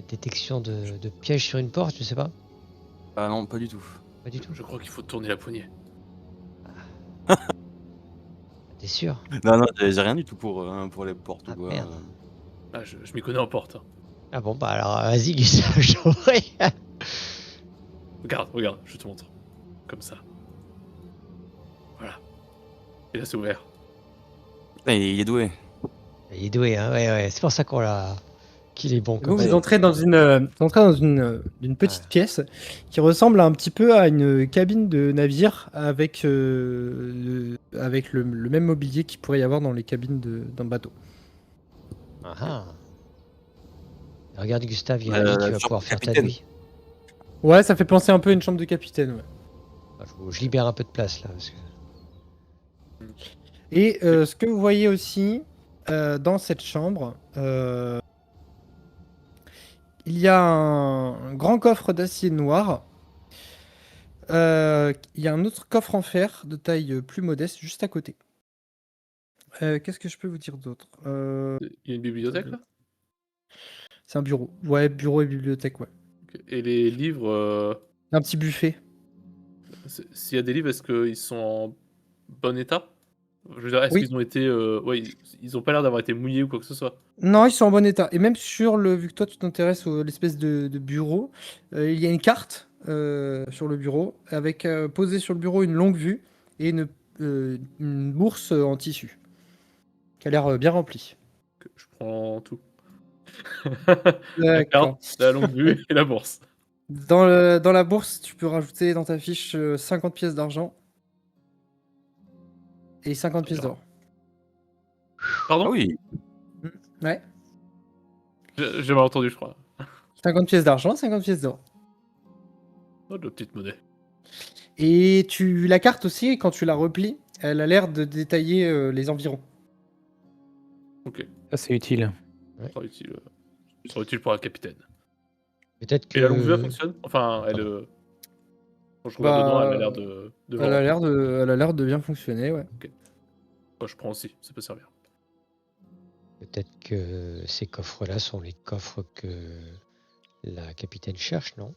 détection de pièges sur une porte, je sais pas. Ah non, pas du tout. Pas du tout. Je crois qu'il faut tourner la poignée. T'es sûr? Non, non, j'ai rien du tout pour les portes Ah ou quoi. merde. Ah, je m'y connais en porte. Hein. Ah bon, bah alors vas-y, Gustave, j'en prie. Regarde, regarde, je te montre. Comme ça. Voilà. Et là, c'est ouvert. Putain, il est doué. Il est doué, hein, ouais, ouais. C'est pour ça qu'il est bon Vous, comme vous ça. entrez dans une petite Ouais. pièce qui ressemble un petit peu à une cabine de navire avec le même mobilier qu'il pourrait y avoir dans les cabines d'un bateau. Ah ah. Regarde, Gustave, il y a un lit, tu vas chambre pouvoir du faire ta capitaine. douille. Ouais, ça fait penser un peu à une chambre de capitaine. Ouais. Ah, je libère un peu de place là. Parce que... Et ce que vous voyez aussi dans cette chambre, il y a un grand coffre d'acier noir. Il y a un autre coffre en fer de taille plus modeste juste à côté. Qu'est-ce que je peux vous dire d'autre Il y a une bibliothèque là? C'est un bureau. Ouais, bureau et bibliothèque, ouais. Ok. Et les livres, Un petit buffet. s'il y a des livres, est-ce qu'ils sont en bon état? Je veux dire, est-ce Oui. qu'ils ont été. Ouais, ils ont pas l'air d'avoir été mouillés ou quoi que ce soit. Non, ils sont en bon état. Et même sur vu que toi tu t'intéresses à l'espèce de bureau, il y a une carte sur le bureau avec posée sur le bureau une longue vue et une bourse en tissu qui a l'air bien remplie. Que je prends tout. La carte, D'accord. la longue vue et la bourse. Dans la bourse, tu peux rajouter dans ta fiche 50 pièces d'argent et 50 pièces d'or. Pardon? Ah oui. Ouais. J'ai mal entendu, je crois. 50 pièces d'argent, 50 pièces d'or. Oh, de la petite monnaie. Et la carte aussi, quand tu la replies, elle a l'air de détailler les environs. Ok, Ça, c'est utile. ça sera utile pour la capitaine. Peut-être que. Et la longue vue, elle fonctionne? Enfin, elle. Pardon. Quand je regarde Bah, dedans, elle a l'air de voir. Elle a l'air de bien fonctionner, ouais. Moi, je prends aussi, ça peut servir. Peut-être que ces coffres-là sont les coffres que la capitaine cherche, non?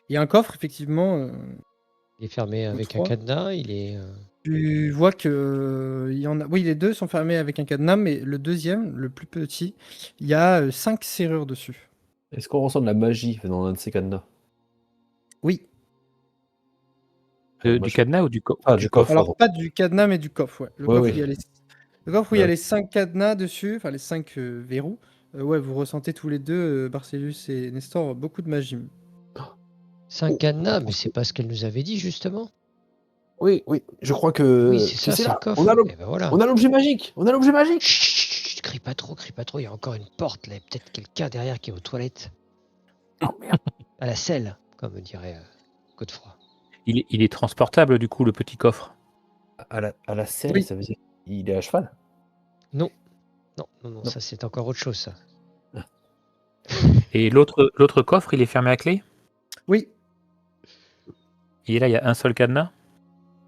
Il y a un coffre, effectivement. Il est fermé avec un trois. cadenas, il est... Tu vois que il y en a. Oui, les deux sont fermés avec un cadenas, mais le deuxième, le plus petit, il y a 5 serrures dessus. Est-ce qu'on ressent de la magie venant d'un de ces cadenas? Oui. Moi, Du je- cadenas ou du, co- Ah, du du coffre? coffre, Alors, pardon. pas du cadenas, mais du coffre, ouais. Le Ouais, coffre, oui. il y a les... Le coffre où il y a Ouais. les 5 cadenas dessus, enfin les 5 verrous. Ouais, vous ressentez tous les deux, Barcellus et Nestor, beaucoup de magie. 5 cadenas, mais c'est pas ce qu'elle nous avait dit, justement. Oui, oui, je crois Oui, que c'est ça, c'est le là. coffre. Et ben voilà. On a l'objet magique. On a l'objet magique. Chut, crie pas trop, il y a encore une porte, là, et peut-être quelqu'un derrière qui est aux toilettes. Oh merde. À la selle, comme dirait Godefroy. Il est transportable, du coup, le petit coffre. À la selle, Oui. ça veut dire il est à cheval. Non, Non. ça c'est encore autre chose, ça. Et l'autre coffre, il est fermé à clé? Oui, Et là, il y a un seul cadenas?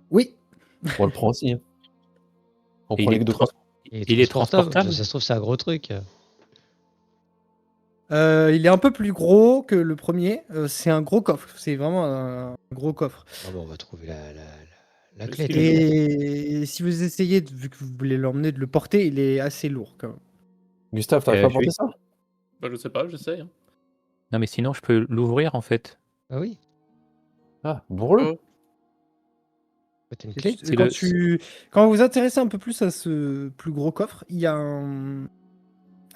oui. On le prend aussi. Hein. On Et prend il les est deux trans- coffres. il est transportable? Ça se trouve, c'est un gros truc. Il est un peu plus gros que le premier. C'est un gros coffre. C'est vraiment un gros coffre. Ah bon, on va trouver la Mais clé. si, t'as vu. Et si vous essayez, vu que vous voulez l'emmener, de le porter, il est assez lourd quand même. Gustave, t'arrives pas à je vais- porter ça? Bah, je sais pas, j'essaye. Hein. Non, mais sinon, je peux l'ouvrir, en fait. Ah oui, Ah, bourre-le. Oh. t'as une Et clé. tu- C'est quand, le- quand vous vous intéressez un peu plus à ce plus gros coffre, il y a un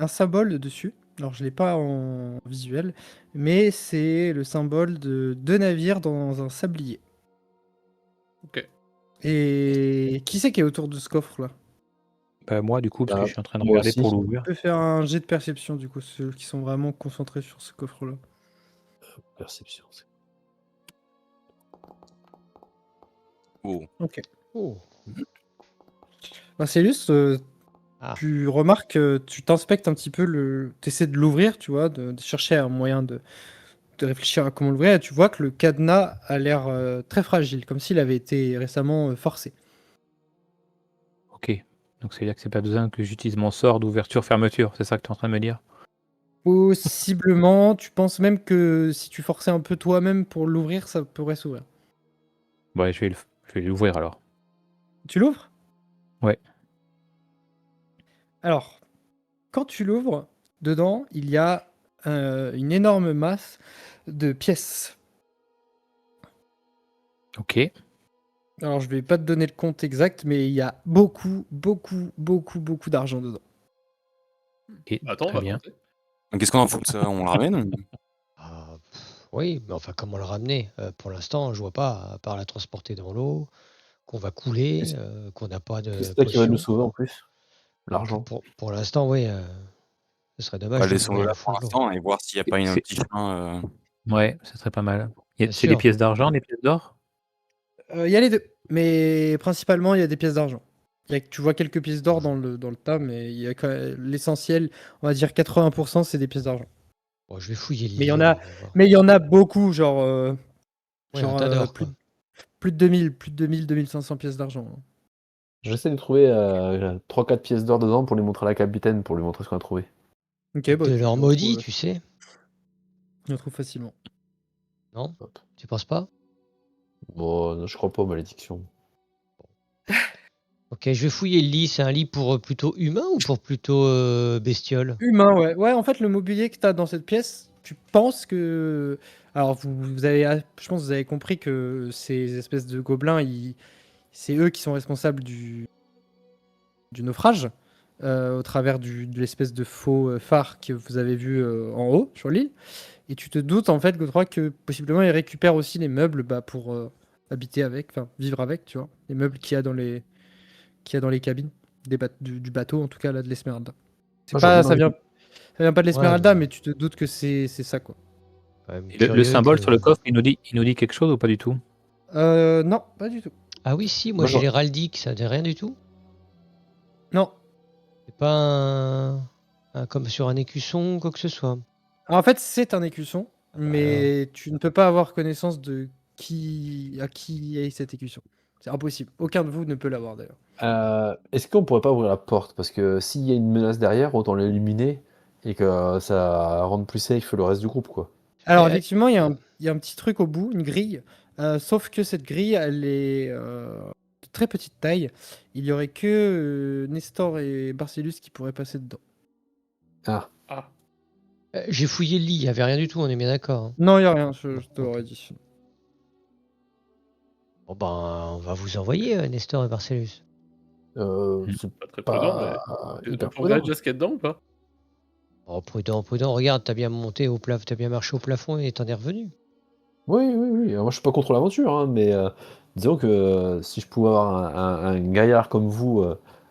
symbole dessus. Alors, je ne l'ai pas en visuel, mais c'est le symbole de deux navires dans un sablier. Ok. Et qui c'est qui est autour de ce coffre-là? Bah, moi, du coup, parce Bah, que je suis en train de moi regarder aussi. pour On l'ouvrir. peut faire un jet de perception, du coup, ceux qui sont vraiment concentrés sur ce coffre-là. Perception. Oh. Ok. Oh, Marcellus, Ah. tu remarques, tu t'inspectes un petit peu tu essaies de l'ouvrir, tu vois, de chercher un moyen de réfléchir à comment l'ouvrir, et tu vois que le cadenas a l'air très fragile, comme s'il avait été récemment forcé. Ok. Donc, c'est-à-dire que c'est pas besoin que j'utilise mon sort d'ouverture-fermeture. C'est ça que tu es en train de me dire? Possiblement, tu penses même que si tu forçais un peu toi-même pour l'ouvrir, ça pourrait s'ouvrir. Ouais, je vais l'ouvrir alors. Tu l'ouvres? Ouais. Alors, quand tu l'ouvres, dedans, il y a une énorme masse de pièces. Ok. Alors, je vais pas te donner le compte exact, mais il y a beaucoup, beaucoup, beaucoup, beaucoup d'argent dedans. Et Attends, on très va bien. compter. Donc, qu'est-ce qu'on en fout de ça? On le ramène ou... Ah, oui, mais enfin, comment le ramener? Pour l'instant, je vois pas, à part la transporter dans l'eau, qu'on va couler, qu'on n'a pas de C'est ça qui va nous potion. sauver en plus. Donc, L'argent. pour l'instant, oui, ce serait dommage Bah, de laissons-le mourir là au fond pour de l'eau. l'instant et voir s'il n'y a pas un C'est- petit chemin. Ouais, ça serait pas mal. Bien C'est des sûr. pièces d'argent, des pièces d'or? Il y a les deux, mais principalement, il y a des pièces d'argent. Tu vois quelques pièces d'or dans le tas, mais il y a l'essentiel, on va dire 80%, c'est des pièces d'argent. Bon, je vais fouiller le Mais il y en lit, a- on va voir. Mais il y en a beaucoup, genre, Ouais, un tas d'or, quoi. plus de 2000, 2500 pièces d'argent. J'essaie de trouver 3-4 pièces d'or dedans pour les montrer à la capitaine, pour lui montrer ce qu'on a trouvé. Ok, bah, De tu l'or le maudit, retrouves- tu sais. tu le trouves facilement. Non? Hop. Tu penses pas? Bon, non, je crois pas aux malédictions. Ok, je vais fouiller le lit. C'est un lit pour plutôt humain ou pour plutôt bestiole? Humain, ouais. Ouais, en fait, le mobilier que tu as dans cette pièce, tu penses que. Alors, vous avez, je pense que vous avez compris que ces espèces de gobelins, c'est eux qui sont responsables du naufrage, au travers de l'espèce de faux phare que vous avez vu en haut, sur l'île. Et tu te doutes, en fait, Godefroy, que possiblement, ils récupèrent aussi les meubles pour habiter avec, enfin, vivre avec, tu vois. Les meubles qu'il y a dans les cabines du bateau, en tout cas, là, de l'Esmeralda. C'est Moi, pas, j'en ai ça vient pas de l'Esmeralda, Ouais, mais tu te doutes que c'est ça, quoi. Quand même Et le curieux symbole que- sur le coffre, il nous dit quelque chose ou pas du tout? Non, pas du tout. Ah oui, si, moi Moi, j'ai j'en- l'héraldique, ça n'est rien du tout. Non. C'est pas comme sur un écusson ou quoi que ce soit. Alors, en fait, c'est un écusson, mais tu ne peux pas avoir connaissance de à qui est cette écusson. C'est impossible. Aucun de vous ne peut l'avoir, d'ailleurs. Est-ce qu'on pourrait pas ouvrir la porte? Parce que s'il y a une menace derrière, autant l'illuminer et que ça rende plus safe le reste du groupe, quoi. Alors, Euh, effectivement, il y a un petit truc au bout, une grille. Sauf que cette grille, elle est de très petite taille. Il y aurait que Nestor et Barcellus qui pourraient passer dedans. Ah, Ah, J'ai fouillé le lit, il y avait rien du tout, on est bien d'accord, hein. Non, il n'y a rien, je te l'aurais dit. Bon ben, on va vous envoyer Nestor et Marcellus. c'est pas très prudent, mais. hyper On regarde prudent. déjà ce qu'il y a dedans ou pas? Oh, prudent, prudent. Regarde, t'as bien monté au plafond, t'as bien marché au plafond et t'en es revenu. Oui, oui, oui. Moi, je suis pas contre l'aventure, hein, mais disons que si je pouvais avoir un gaillard comme vous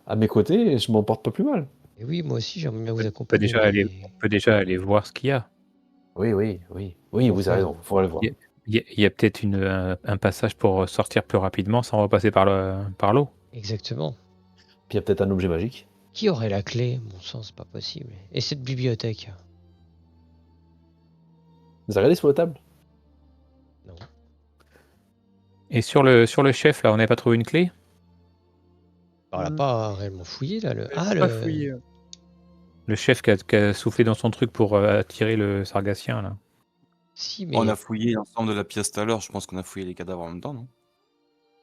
à mes côtés, je m'en porte pas plus mal. Et oui, moi aussi, j'aimerais bien vous On peut accompagner. déjà aller, on peut déjà aller voir ce qu'il y a. Oui, oui, oui. Oui, Bon, vous avez raison, faut aller voir. Il y a peut-être un passage pour sortir plus rapidement sans repasser par l'eau. Exactement. Puis il y a peut-être un objet magique. Qui aurait la clé? Bon sang, c'est pas possible. Et cette bibliothèque? Vous avez regardé sur la table? Non. Et sur le chef, là, on n'avait pas trouvé une clé? On l'a pas réellement fouillé là. Pas fouillé. Le chef qui a soufflé dans son truc pour attirer le sargassien, là. Si, mais On a fouillé l'ensemble de la pièce tout à l'heure, je pense qu'on a fouillé les cadavres en même temps, non?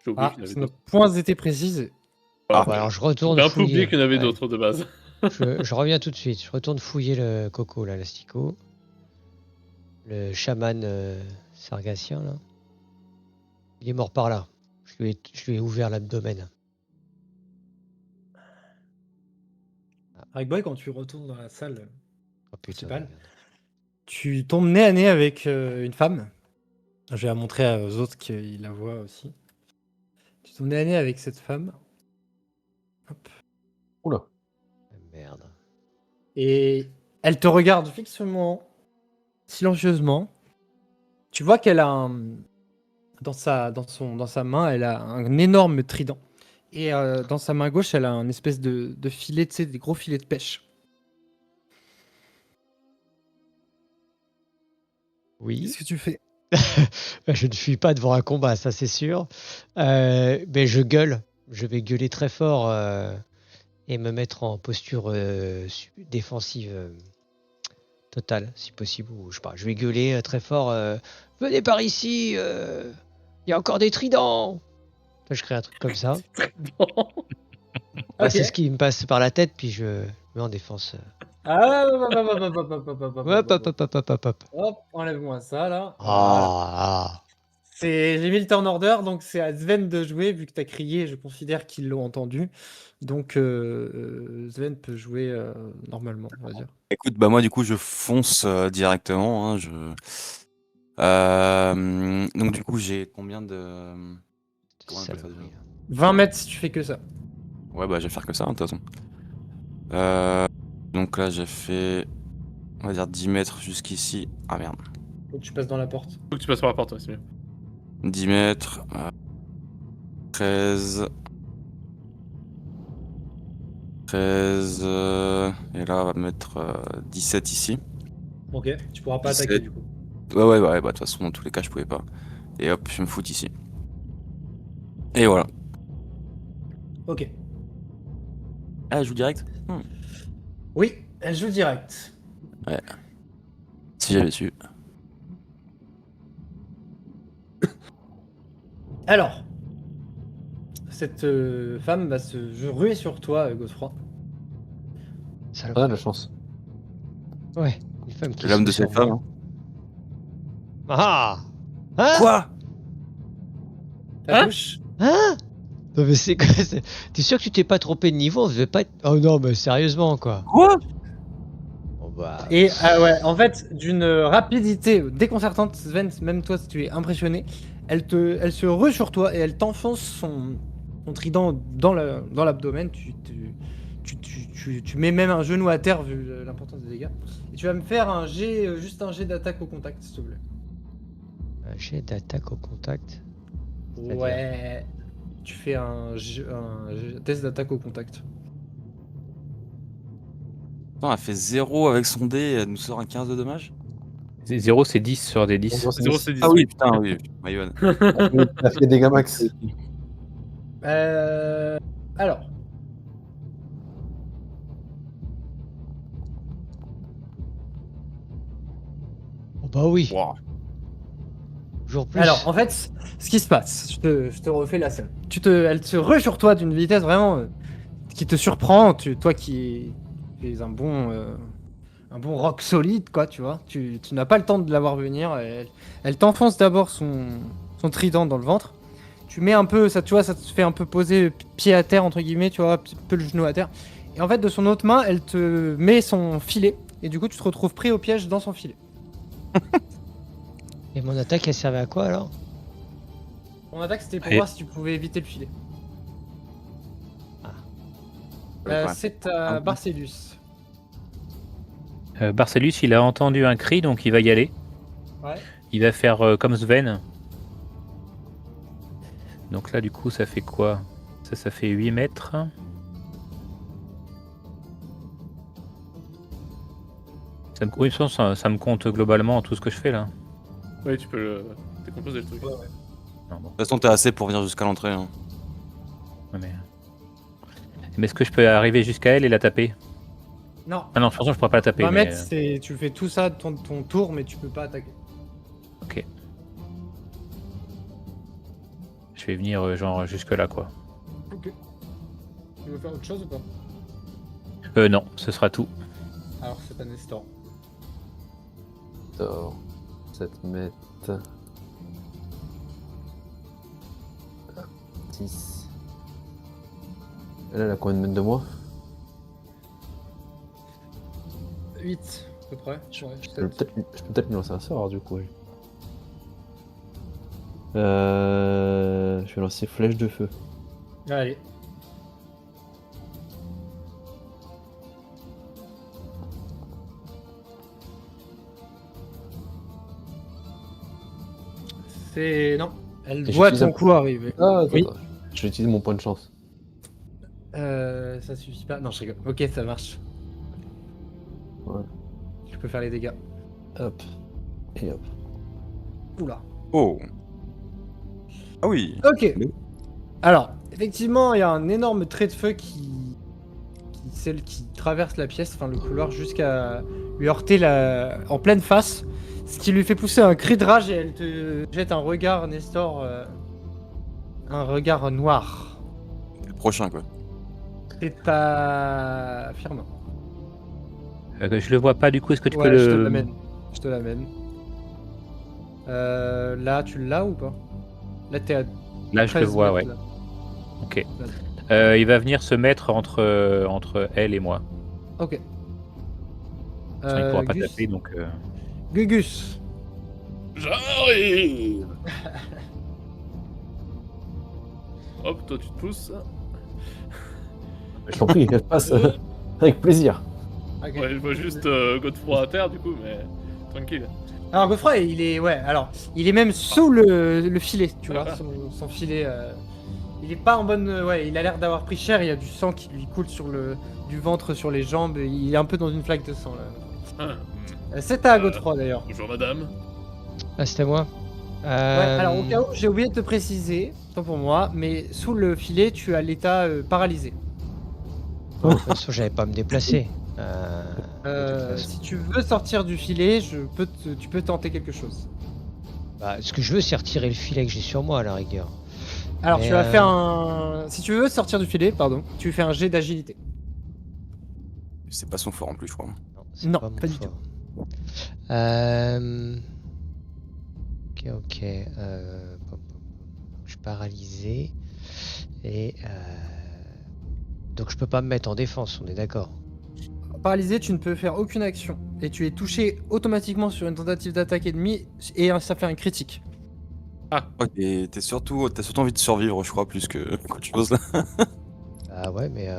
J'ai oublié Ah, qu'il y en avait nos d'autres. points étaient précisés. Bon, alors je retourne J'ai un peu oublié fouiller. qu'il y en avait Ouais. d'autres de base. Je reviens tout de suite. Je retourne fouiller le coco là, l'asticot. Le chaman sargassien là. Il est mort par là. Je lui ai ouvert l'abdomen. Boy, quand tu retournes dans la salle, Oh putain. Principal. merde. tu tombes nez à nez avec une femme. Je vais la montrer aux autres qui la voient aussi. Tu tombes nez à nez avec cette femme. Hop. Oula. Merde. Et elle te regarde fixement, silencieusement. Tu vois qu'elle a dans sa main, elle a un énorme trident. Et dans sa main gauche, elle a un espèce de filet, tu sais, des gros filets de pêche. Oui. Qu'est-ce que tu fais? Je ne fuis pas devant un combat, ça c'est sûr. Mais je gueule. Je vais gueuler très fort et me mettre en posture défensive totale, si possible. Ou je sais pas. Je vais gueuler très fort. Venez par ici. Il y a encore des tridents. Enfin, je crée un truc comme ça. Bon. Bah, Ok. c'est ce qui me passe par la tête, puis je me mets en défense. Ah, hop, Hop. hop, enlève-moi ça là. Voilà. Ah, J'ai mis le turn order, donc c'est à Sven de jouer, vu que tu as crié, je considère qu'ils l'ont entendu. Donc Sven peut jouer normalement, on va dire. Écoute, bah moi du coup je fonce directement, hein, donc du coup j'ai combien de... Comment on appelle ça déjà? 20 mètres si tu fais que ça. Ouais bah je vais faire que ça, hein, de toute façon. Donc là j'ai fait, on va dire 10 mètres jusqu'ici. Ah merde. Faut que tu passes dans la porte. Faut que tu passes par la porte, ouais, c'est mieux. 10 mètres, 13, et là on va mettre 17 ici. Ok, tu pourras pas 17. attaquer du coup. Ouais, bah de toute façon dans tous les cas je pouvais pas. Et hop, je me fous ici. Et voilà. Ok. Ah, je joue direct? Oui, elle joue direct. Si j'avais su. Alors, cette femme va se ruer sur toi, Godefroy. salope. On a de la chance. Ouais, une femme qui C'est l'âme se de met sur cette femme. moi. Hein. Ah Hein Quoi? Ta Hein touche. Hein Non mais c'est quoi T'es sûr que tu t'es pas trompé de niveau? On devait pas être... Oh non mais sérieusement quoi. Quoi? Bon bah... Et ouais, en fait, d'une rapidité déconcertante, Sven, même toi, si tu es impressionné, elle se rue sur toi et elle t'enfonce son trident dans l'abdomen. Tu mets même un genou à terre vu l'importance des dégâts. Et tu vas me faire juste un jet d'attaque au contact, s'il te plaît. Un jet d'attaque au contact. C'est-à-dire Ouais. Tu fais un test d'attaque au contact. Non, elle fait 0 avec son dé, elle nous sort un 15 de dommages. 0, c'est 10 sur des 10. 0, c'est 10. Ah oui, putain, oui, Maïwan. Elle a fait des dégâts max. Alors. Oh bah oui, Wow. toujours plus. Alors, en fait, ce qui se passe, je te refais la scène. Elle se rue sur toi d'une vitesse vraiment qui te surprend. Toi qui es un bon rock solide, quoi, tu vois. Tu n'as pas le temps de la voir venir. Elle t'enfonce d'abord son trident dans le ventre. Tu mets un peu, ça, tu vois, ça te fait un peu poser pied à terre, entre guillemets, tu vois, un peu le genou à terre. Et en fait, de son autre main, elle te met son filet. Et du coup, tu te retrouves pris au piège dans son filet. Et mon attaque, elle servait à quoi alors? Mon attaque, c'était pour Et- voir si tu pouvais éviter le filet. Ouais. C'est à Barcellus. Barcellus, il a entendu un cri, donc il va y aller. Ouais. Il va faire comme Sven. Donc là, du coup, ça fait quoi? Ça fait 8 mètres. Oui, je pense que ça me compte globalement tout ce que je fais là. Oui, tu peux décomposer le truc. Non, bon. De toute façon, t'es assez pour venir jusqu'à l'entrée. Hein. Ouais, mais est-ce que je peux arriver jusqu'à elle et la taper? Non. Ah non, de toute façon, je pourrais pas la taper. 20 mais, mètres, tu fais tout ça ton tour, mais tu peux pas attaquer. Ok. Je vais venir genre jusque là quoi. Ok. Tu veux faire autre chose ou pas? Non, ce sera tout. Alors, c'est un Nestor. 7 mètres. 6. Elle, elle a combien de mètres de moi? 8, à peu près. Je Ouais, peux peut-être. peut-être lui lancer un sort du coup. Oui. Je vais lancer flèche de feu. Allez. Non. Elle Et voit j'utilise ton un- coup arriver. Ah, attends, Oui. attends. Je vais utiliser mon point de chance. Ça suffit pas. Non, je rigole. Ok, ça marche. Ouais. Je peux faire les dégâts. Hop. Et hop. Oula. Oh. Ah oui. Ok. Oui. Alors, effectivement, il y a un énorme trait de feu celle qui traverse la pièce, enfin le couloir, jusqu'à lui heurter en pleine face, ce qui lui fait pousser un cri de rage et elle te jette un regard, Nestor, un regard noir. C'est le prochain, quoi. C'est ta firme. Je le vois pas du coup, est-ce que tu Ouais, peux je te le. l'amène. Je te l'amène. Là, tu l'as ou pas? Là, t'es à Là, je le 13 vois, ouais. mètres, là. Ok. Vas-y. Il va venir se mettre entre elle et moi. Ok. Il ne pourra pas Gus. taper, donc. Gugus. J'arrive. Hop, toi tu te pousses. Je t'en prie, passe. Avec plaisir. Ok. Ouais, je vois juste Godefroy à terre du coup, mais tranquille. Alors Godefroy, il est il est même sous le filet, tu vois, son filet. Il est pas en bonne, ouais, il a l'air d'avoir pris cher. Il y a du sang qui lui coule du ventre sur les jambes. Il est un peu dans une flaque de sang là. C'est à Godefroy d'ailleurs. Bonjour madame. Ah, c'est à moi. Ouais. Alors au cas où, j'ai oublié de te préciser, tant pour moi, mais sous le filet, tu as l'état paralysé. De toute façon, j'avais pas à me déplacer. De toute façon. Si tu veux sortir du filet, tu peux tenter quelque chose. Bah, ce que je veux, c'est retirer le filet que j'ai sur moi à la rigueur. Alors Mais, tu vas faire un. Si tu veux sortir du filet, pardon, tu fais un jet d'agilité. C'est pas son fort en plus, je crois. c'est Non, mon pas du fort. tout. Ok. Pom, pom. Je suis paralysé. Et. Donc je peux pas me mettre en défense, on est d'accord. Paralysé, tu ne peux faire aucune action. Et tu es touché automatiquement sur une tentative d'attaque ennemie et ça fait un critique. Ouais, t'as surtout envie de survivre, je crois, plus que qu'autre chose là. Ah ouais, mais.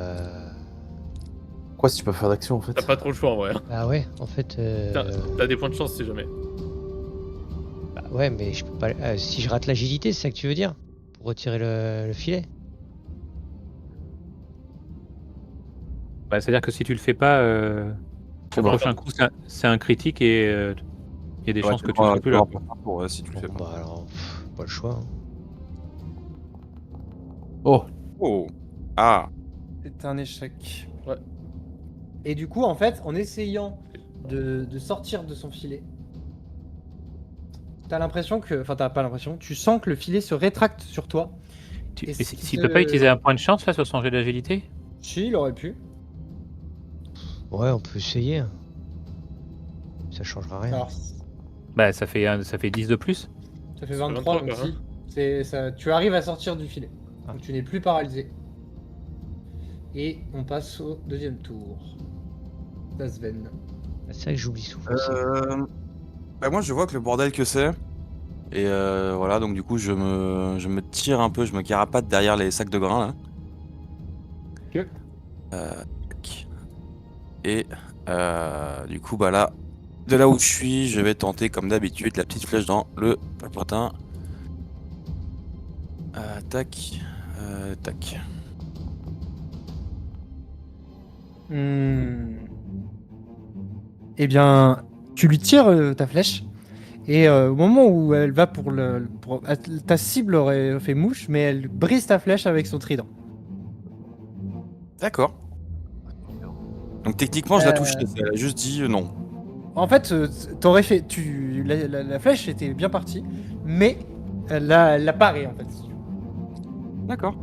Quoi, si tu peux faire d'action en fait? T'as pas trop le choix en vrai. Hein. Ah ouais, en fait. T'as des points de chance si jamais. Bah ouais, mais je peux pas. Si je rate l'agilité, c'est ça que tu veux dire? Pour retirer le filet? Bah, c'est-à-dire que si tu le fais pas, le prochain coup, c'est un critique et il y a des chances que tu ne seras plus là. Pour, si tu le fais Bon, pas. bah alors, pas le choix. Hein. Oh, Oh. Ah. C'est un échec. Ouais. Et du coup, en fait, en essayant de sortir de son filet, t'as l'impression que... Enfin, t'as pas l'impression. Tu sens que le filet se rétracte sur toi. Et Mais ce qui s'il se- peut pas utiliser un point de chance là sur son jet d'agilité? Si, il aurait pu. Ouais, on peut essayer. Ça changera rien. Alors, Bah ça fait 10 de plus. ça fait Ça fait 23, 23, donc quoi, si. Tu arrives à sortir du filet. Ah. Donc tu n'es plus paralysé. Et on passe au deuxième tour. Sven. C'est vrai que j'oublie souvent. Bah moi je vois que le bordel que c'est. Et voilà, donc du coup je me tire un peu, je me carapate derrière les sacs de grains là. Ok. Tac. Et du coup bah là, de là où je suis, je vais tenter comme d'habitude la petite flèche dans le poitin. Tac. Tac. Eh bien, tu lui tires ta flèche. Et au moment où elle va ta cible aurait fait mouche, mais elle brise ta flèche avec son trident. D'accord. Donc techniquement je la touche, elle a juste dit non. En fait, t'aurais fait. La flèche était bien partie, mais elle l'a paré en fait. D'accord.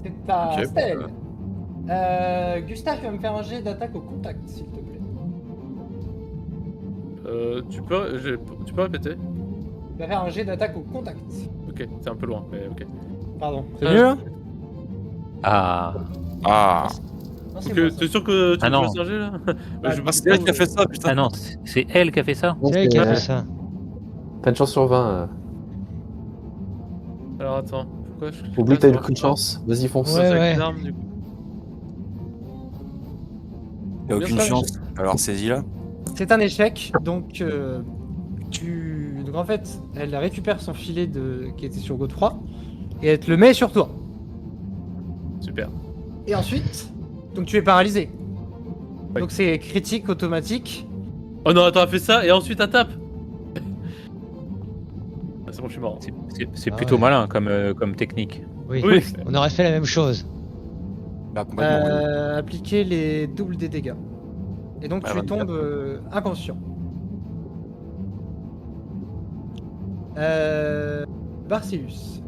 C'est ta Ok, stèle. Gustave, tu vas me faire un jet d'attaque au contact, s'il te plaît. Tu peux répéter? Tu vas faire un jet d'attaque au contact. Ok, c'est un peu loin, mais ok. Pardon. C'est Ah, mieux là Ah. Ah. Non, c'est Ok, moi, ça. t'es sûr que tu Ah veux non. faire un jet là? Ah, Je- C'est elle qui a fait ça, putain. Ah non, c'est elle qui a fait ça. C'est elle qui a Ouais. fait ça. T'as une chance sur 20. Alors attends, pourquoi je clique Oublie là, que t'as ça une coup de marche pas? chance. Vas-y, fonce. Ouais, C'est avec ouais. une arme, du coup. Y'a aucune Bien, chance. Alors saisis-la. C'est un échec, donc en fait, elle récupère son filet qui était sur Godefroy et elle te le met sur toi. Super. Et ensuite, donc tu es paralysé. Oui. Donc c'est critique automatique. Oh non, attends, elle fait ça et ensuite elle tape. Ah, c'est bon, je suis mort. C'est Ah plutôt ouais. malin comme technique. Oui. Oui. On aurait fait la même chose. Bah complètement. oui. Appliquer les doubles des dégâts. Et donc Bah, tu 24. tombes inconscient. Barcellus.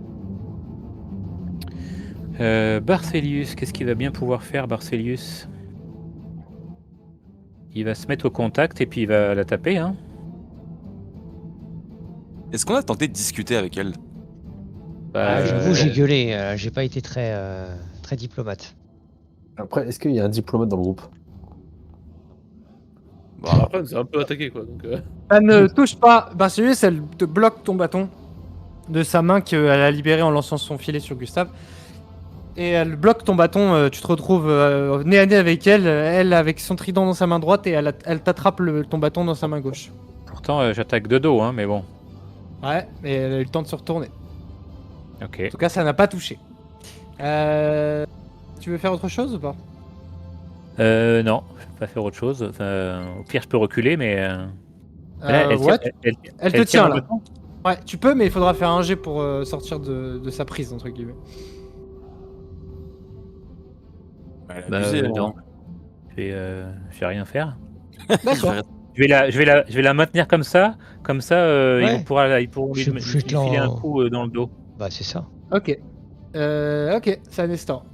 Barcelius, qu'est-ce qu'il va bien pouvoir faire, Barcelius? Il va se mettre au contact et puis il va la taper, hein. Est-ce qu'on a tenté de discuter avec elle? Ah, j'avoue, j'ai gueulé. J'ai pas été très diplomate. Après, est-ce qu'il y a un diplomate dans le groupe? Bah, Après, on nous a un peu attaqué quoi. Donc, Elle ne touche pas Barcellus, elle te bloque ton bâton de sa main qu'elle a libéré en lançant son filet sur Gustave. Et elle bloque ton bâton, tu te retrouves nez à nez avec elle, elle avec son trident dans sa main droite et elle t'attrape ton bâton dans sa main gauche. Pourtant, j'attaque de dos, hein, mais bon. Ouais, et elle a eu le temps de se retourner. Ok. En tout cas, ça n'a pas touché. Tu veux faire autre chose ou pas? Non, je peux pas faire autre chose. Enfin, au pire, je peux reculer, mais. Là, Ouais, elle te tient mon là. bâton. Ouais, tu peux, mais il faudra faire un jet pour sortir de sa prise, entre guillemets. elle a Bah, abusé, non. hein. Je vais rien faire. D'accord. Je vais la maintenir comme ça. Comme ça, Ouais. ils pourront lui Je lui te filer un l'en- coup dans le dos. Bah, c'est ça. Ok. Ok, c'est à Nestor.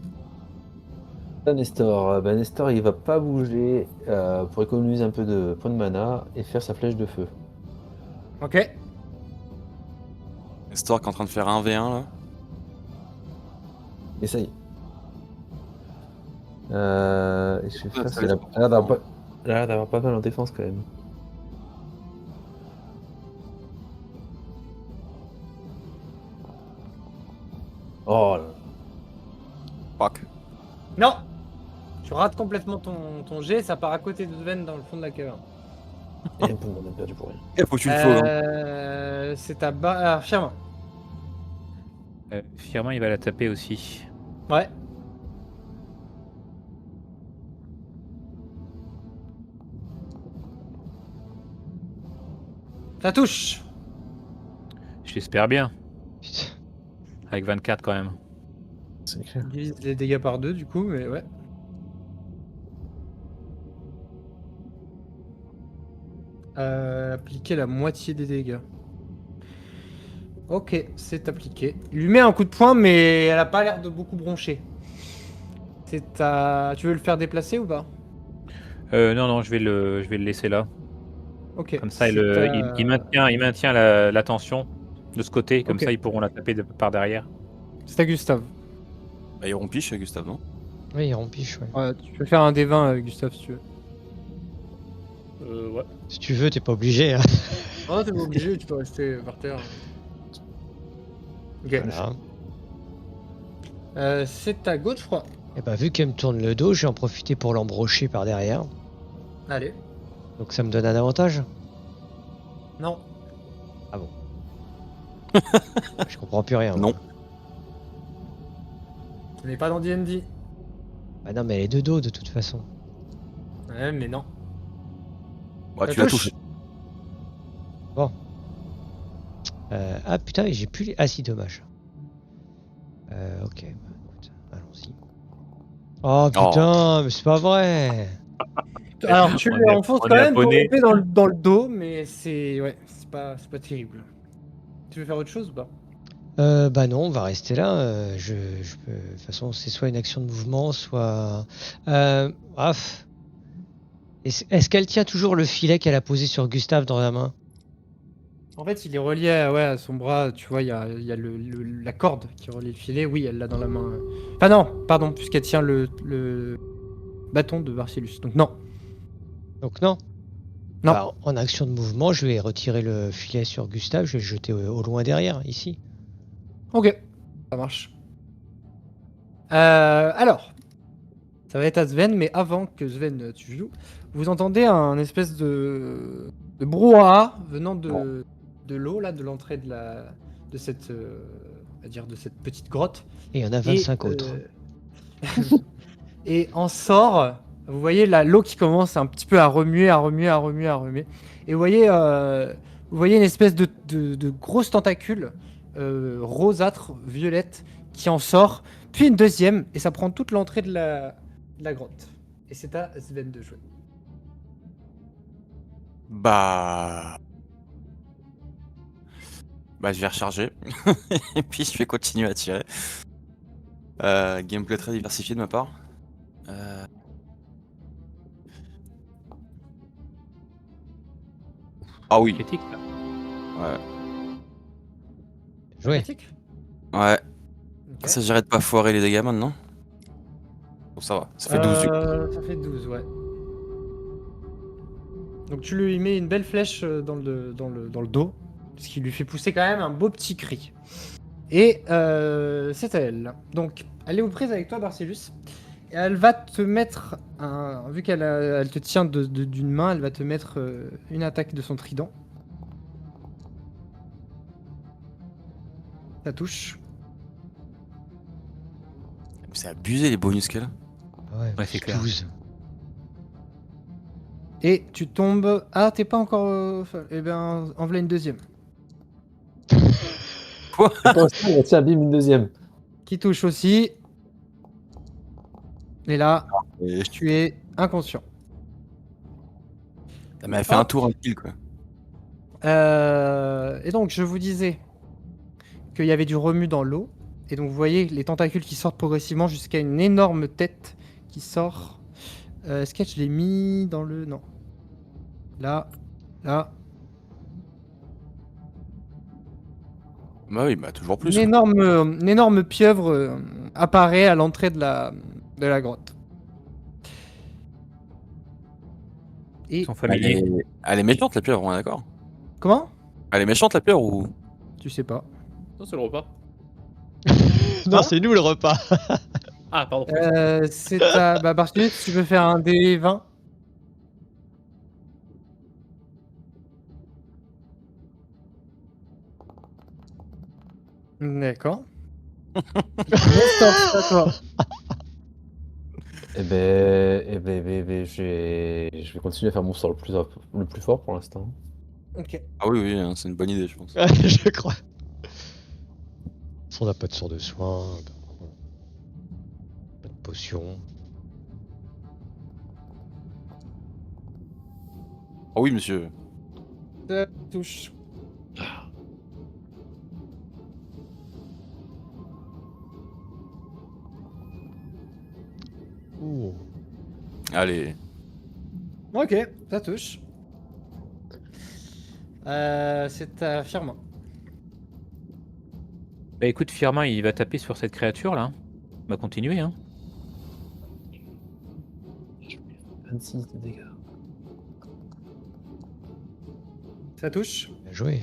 Nestor. Bah, Nestor, il va pas bouger pour économiser un peu de points de mana et faire sa flèche de feu. Ok. Nestor qui est en train de faire un V1 là. Essaye. Je sais pas, ça elle va a être elle a l'air d'avoir pas mal en défense quand même. Oh là. Fuck. Non. Tu rates complètement ton jet, ça part à côté de Sven dans le fond de la caverne. Et boum, on a perdu pour rien. Il faut que tu le fous. C'est à Firmin. Firmin, il va la taper aussi. Ouais. Ça touche. Je l'espère bien. Putain. Avec 24 quand même. C'est écrit. On divise les dégâts par 2 du coup, mais ouais. Appliquer la moitié des dégâts. Ok, c'est appliqué. Il lui met un coup de poing, mais elle a pas l'air de beaucoup broncher. C'est ta... Tu veux le faire déplacer ou pas? Non, je vais le laisser là. Ok. Comme ça, c'est il maintient la tension de ce côté. Comme Ok. ça, ils pourront la taper par derrière. C'est à Gustave. Bah, il rompiche, Gustave, non? Oui, il rempiche, ouais. Ouais, tu peux faire un D20, Gustave, si tu veux. Ouais. Si tu veux, t'es pas obligé. Hein. Oh, t'es pas obligé, tu peux rester par terre. Ok. Voilà. C'est à gauche, je crois. Et bah, vu qu'elle me tourne le dos, je vais en profiter pour l'embrocher par derrière. Allez. Donc ça me donne un avantage. Non. Je comprends plus rien. Non. moi. On n'est pas dans D&D. Bah non, mais elle est de dos de toute façon. Ouais, mais non. Bah, Ça tu la touche. touches. Ah putain, j'ai plus les... Ah si, dommage. Ok, bah, écoute, allons-y. Oh putain, mais c'est pas vrai. Alors, tu On lui est- enfonces on quand est même ton abonné. épée dans le dos, mais c'est... Ouais, c'est pas terrible. Tu veux faire autre chose ou pas? Bah non, on va rester là. Je peux... De toute façon, c'est soit une action de mouvement, soit... Bref. Est-ce qu'elle tient toujours le filet qu'elle a posé sur Gustave dans la main? En fait, il est relié à son bras, tu vois, il y a la corde qui relie le filet. Oui, elle l'a dans la main. Enfin non, pardon, puisqu'elle tient le bâton de Barcellus. Donc non. Donc non. Non. Bah, en action de mouvement, je vais retirer le filet sur Gustave, je vais le jeter au loin derrière, ici. Ok, ça marche. Alors, ça va être à Sven, mais avant que Sven tu joues, vous entendez un espèce de brouhaha venant de l'eau, là, de l'entrée de cette, on va dire, de cette petite grotte. Et il y en a 25 autres. Et en sort, vous voyez l'eau qui commence un petit peu à remuer. Et vous voyez une espèce de grosse tentacule rosâtre, violette, qui en sort, puis une deuxième, et ça prend toute l'entrée de la grotte. Et c'est à Sven de jouer. Bah, je vais recharger. Et puis, je vais continuer à tirer. Gameplay très diversifié de ma part. Ah oui, Critique, là. ouais. Joué. Critique. Ouais, Ok. ça j'arrête pas foirer les dégâts maintenant. Bon, ça va, ça fait 12 du coup. Ça fait 12, ouais. Donc tu lui mets une belle flèche dans le dos, ce qui lui fait pousser quand même un beau petit cri. Et c'est à elle. Donc elle est aux prises avec toi, Barcellus. Et elle va te mettre, vu elle te tient d'une main, elle va te mettre une attaque de son trident. Ça touche. C'est abusé les bonus qu'elle a. Ouais, c'est clair. 12. Et tu tombes... Ah, t'es pas encore... Eh ben, en voilà une deuxième. Tiens, bim, une deuxième. Qui touche aussi. Et là, Et tu es inconscient. elle m'a fait un tour un kill quoi. Et donc, je vous disais qu'il y avait du remue dans l'eau. Et donc, vous voyez les tentacules qui sortent progressivement jusqu'à une énorme tête qui sort. Est-ce que je l'ai mis dans le... Non. Là. Bah oui, bah toujours plus. Une énorme pieuvre apparaît à l'entrée de la grotte. Et... Ils sont Elle familiers. elle est méchante la pieuvre, on est d'accord? Comment? Elle est méchante la pieuvre ou? Tu sais pas. Non, c'est le repas. Non, c'est nous le repas. Ah, pardon. C'est à... Bah, Barcellus, tu veux faire un D20? D'accord. C'est à toi. Eh ben, je vais continuer à faire mon sort le plus fort pour l'instant. Ok. Ah oui, hein, c'est une bonne idée je pense. Je crois. On n'a pas de sort de soin. potion. Oh oui, monsieur. Ça touche. Ouh. Allez. Ok, ça touche. C'est à Firmin. Bah écoute, Firmin, il va taper sur cette créature là. On va continuer, hein. 26 de dégâts. Ça touche. Bien joué.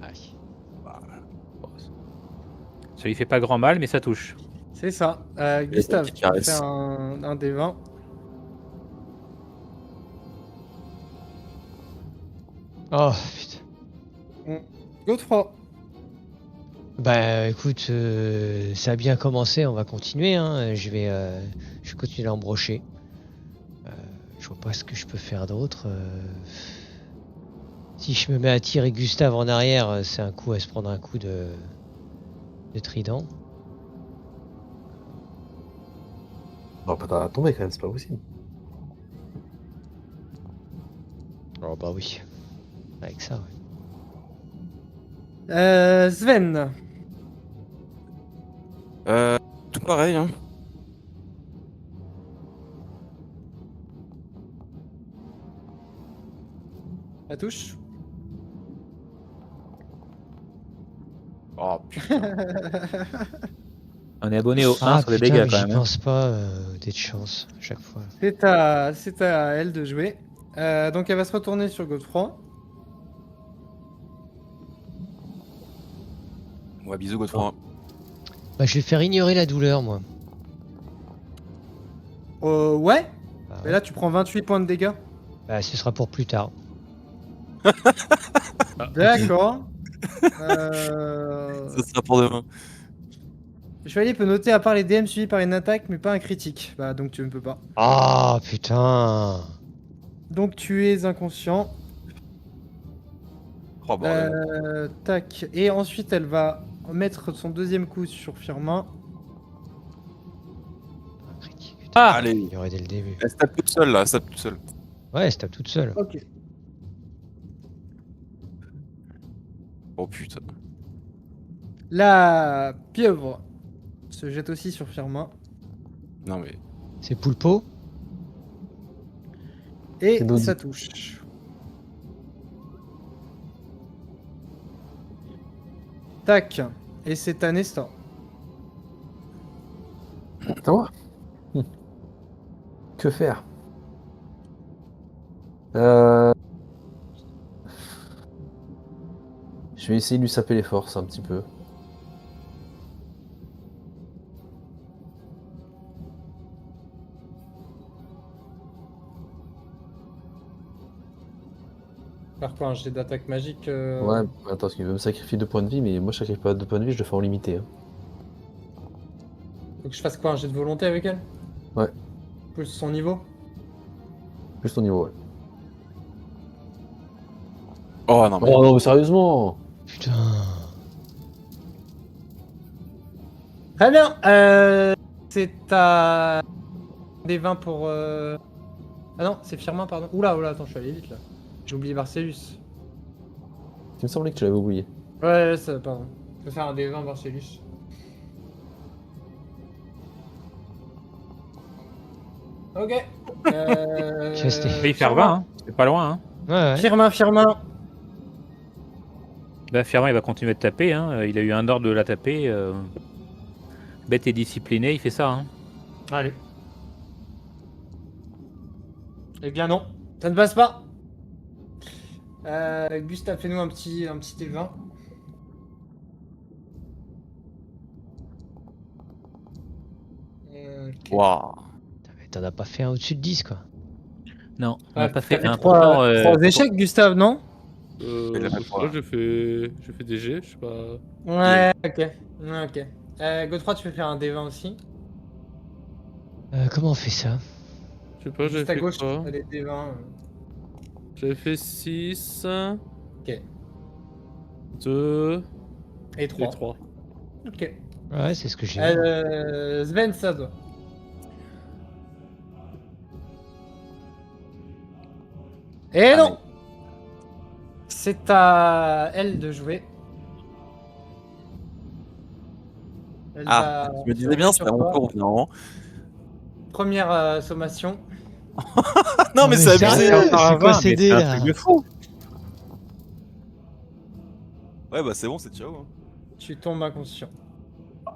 Aïe. Ça lui fait pas grand mal, mais ça touche. C'est ça. Gustave, petite tu caresse. fais un des 20. Oh putain. Godefroy. Bah écoute, ça a bien commencé, on va continuer. Hein. Je vais continuer à l'embrocher. Je vois pas ce que je peux faire d'autre. Si je me mets à tirer Gustave en arrière, c'est un coup à se prendre un coup de trident. On va pas tomber quand même, c'est pas possible. Oh bah oui. Avec ça, ouais. Sven. Tout pareil, hein. Ça touche. Oh putain. On est abonné au 1 Ah sur les putain, dégâts mais quand j'y même. Hein. pense pas, des de chance à chaque fois. C'est à elle de jouer. Donc elle va se retourner sur Godefroy. Ouais, bisous, Godefroy. Bah je vais faire ignorer la douleur, moi. Ouais. Bah, Mais là tu prends 28 points de dégâts. bah, ce sera pour plus tard. D'accord. Ça sera pour demain. Le chevalier peut noter à part les DM suivis par une attaque, mais pas un critique. Bah donc tu ne peux pas. Ah putain. Donc tu es inconscient. Oh bordel. Tac. Et ensuite elle va mettre son deuxième coup sur Firmin. Un critique, putain. Ah Allez. Il y aurait dès le début. Elle se tape toute seule là, elle se tape toute seule. Ouais, elle se tape toute seule. Ok. Oh putain. La pieuvre se jette aussi sur Firmin. Non mais. C'est Poulpo. Et C'est Dodi. ça touche. Tac. Et c'est à Nestor. C'est à moi. Que faire? Je vais essayer de lui saper les forces un petit peu. Faire quoi, un jet d'attaque magique Ouais, attends, parce qu'il veut me sacrifier 2 points de vie, mais moi je sacrifie pas 2 points de vie, je le fais en limité. Hein. Faut que je fasse quoi, un jet de volonté avec elle? Ouais. Plus son niveau? Plus ton niveau, ouais. Oh non mais. Oh non, mais sérieusement! Putain. Très bien. C'est à des 20 pour. Ah non, c'est Firmin, pardon. Oula, attends, je suis allé vite là. J'ai oublié Marcellus. Il me semblait que tu l'avais oublié. Ouais, ça, pardon. Je vais faire un des 20 Marcellus. Ok. Chesté. Il va y faire 20, hein. C'est pas loin. Hein. Ouais, ouais. Firmin. Bah Firmin, il va continuer de taper. Hein. Il a eu un ordre de la taper. Bête et discipliné, il fait ça. Hein. Allez. Eh bien non, ça ne passe pas. Gustave, fais-nous un petit des 20. Ok. Waouh. Putain, mais t'en as pas fait un au-dessus de 10, quoi. Non, on Ouais, n'a pas fait un. trois Pourtant, échecs, Gustave, non? Il a fait quoi, Moi, j'ai fait des G, je sais pas. Ouais, ok. Ouais, ok. Godefroy, tu peux faire un D20 aussi. Comment on fait ça? Je sais pas, j'avais Juste à fait gauche, quoi? t'as des D20. J'avais fait 6, Ok. 2, Et 3. Les 3. Ok. Ouais, c'est ce que j'ai. Sven, ça doit. Et non. C'est à elle de jouer. Elle Ah, va je me disais jouer bien, sur c'était à mon toi. tour finalement. Première sommation. Non, mais c'est abusé. sérieux, Par un c'est quoi 20, ces mais dés c'est un là? truc de fou. Ouais, bah c'est bon, c'est ciao. Hein. Tu tombes inconscient.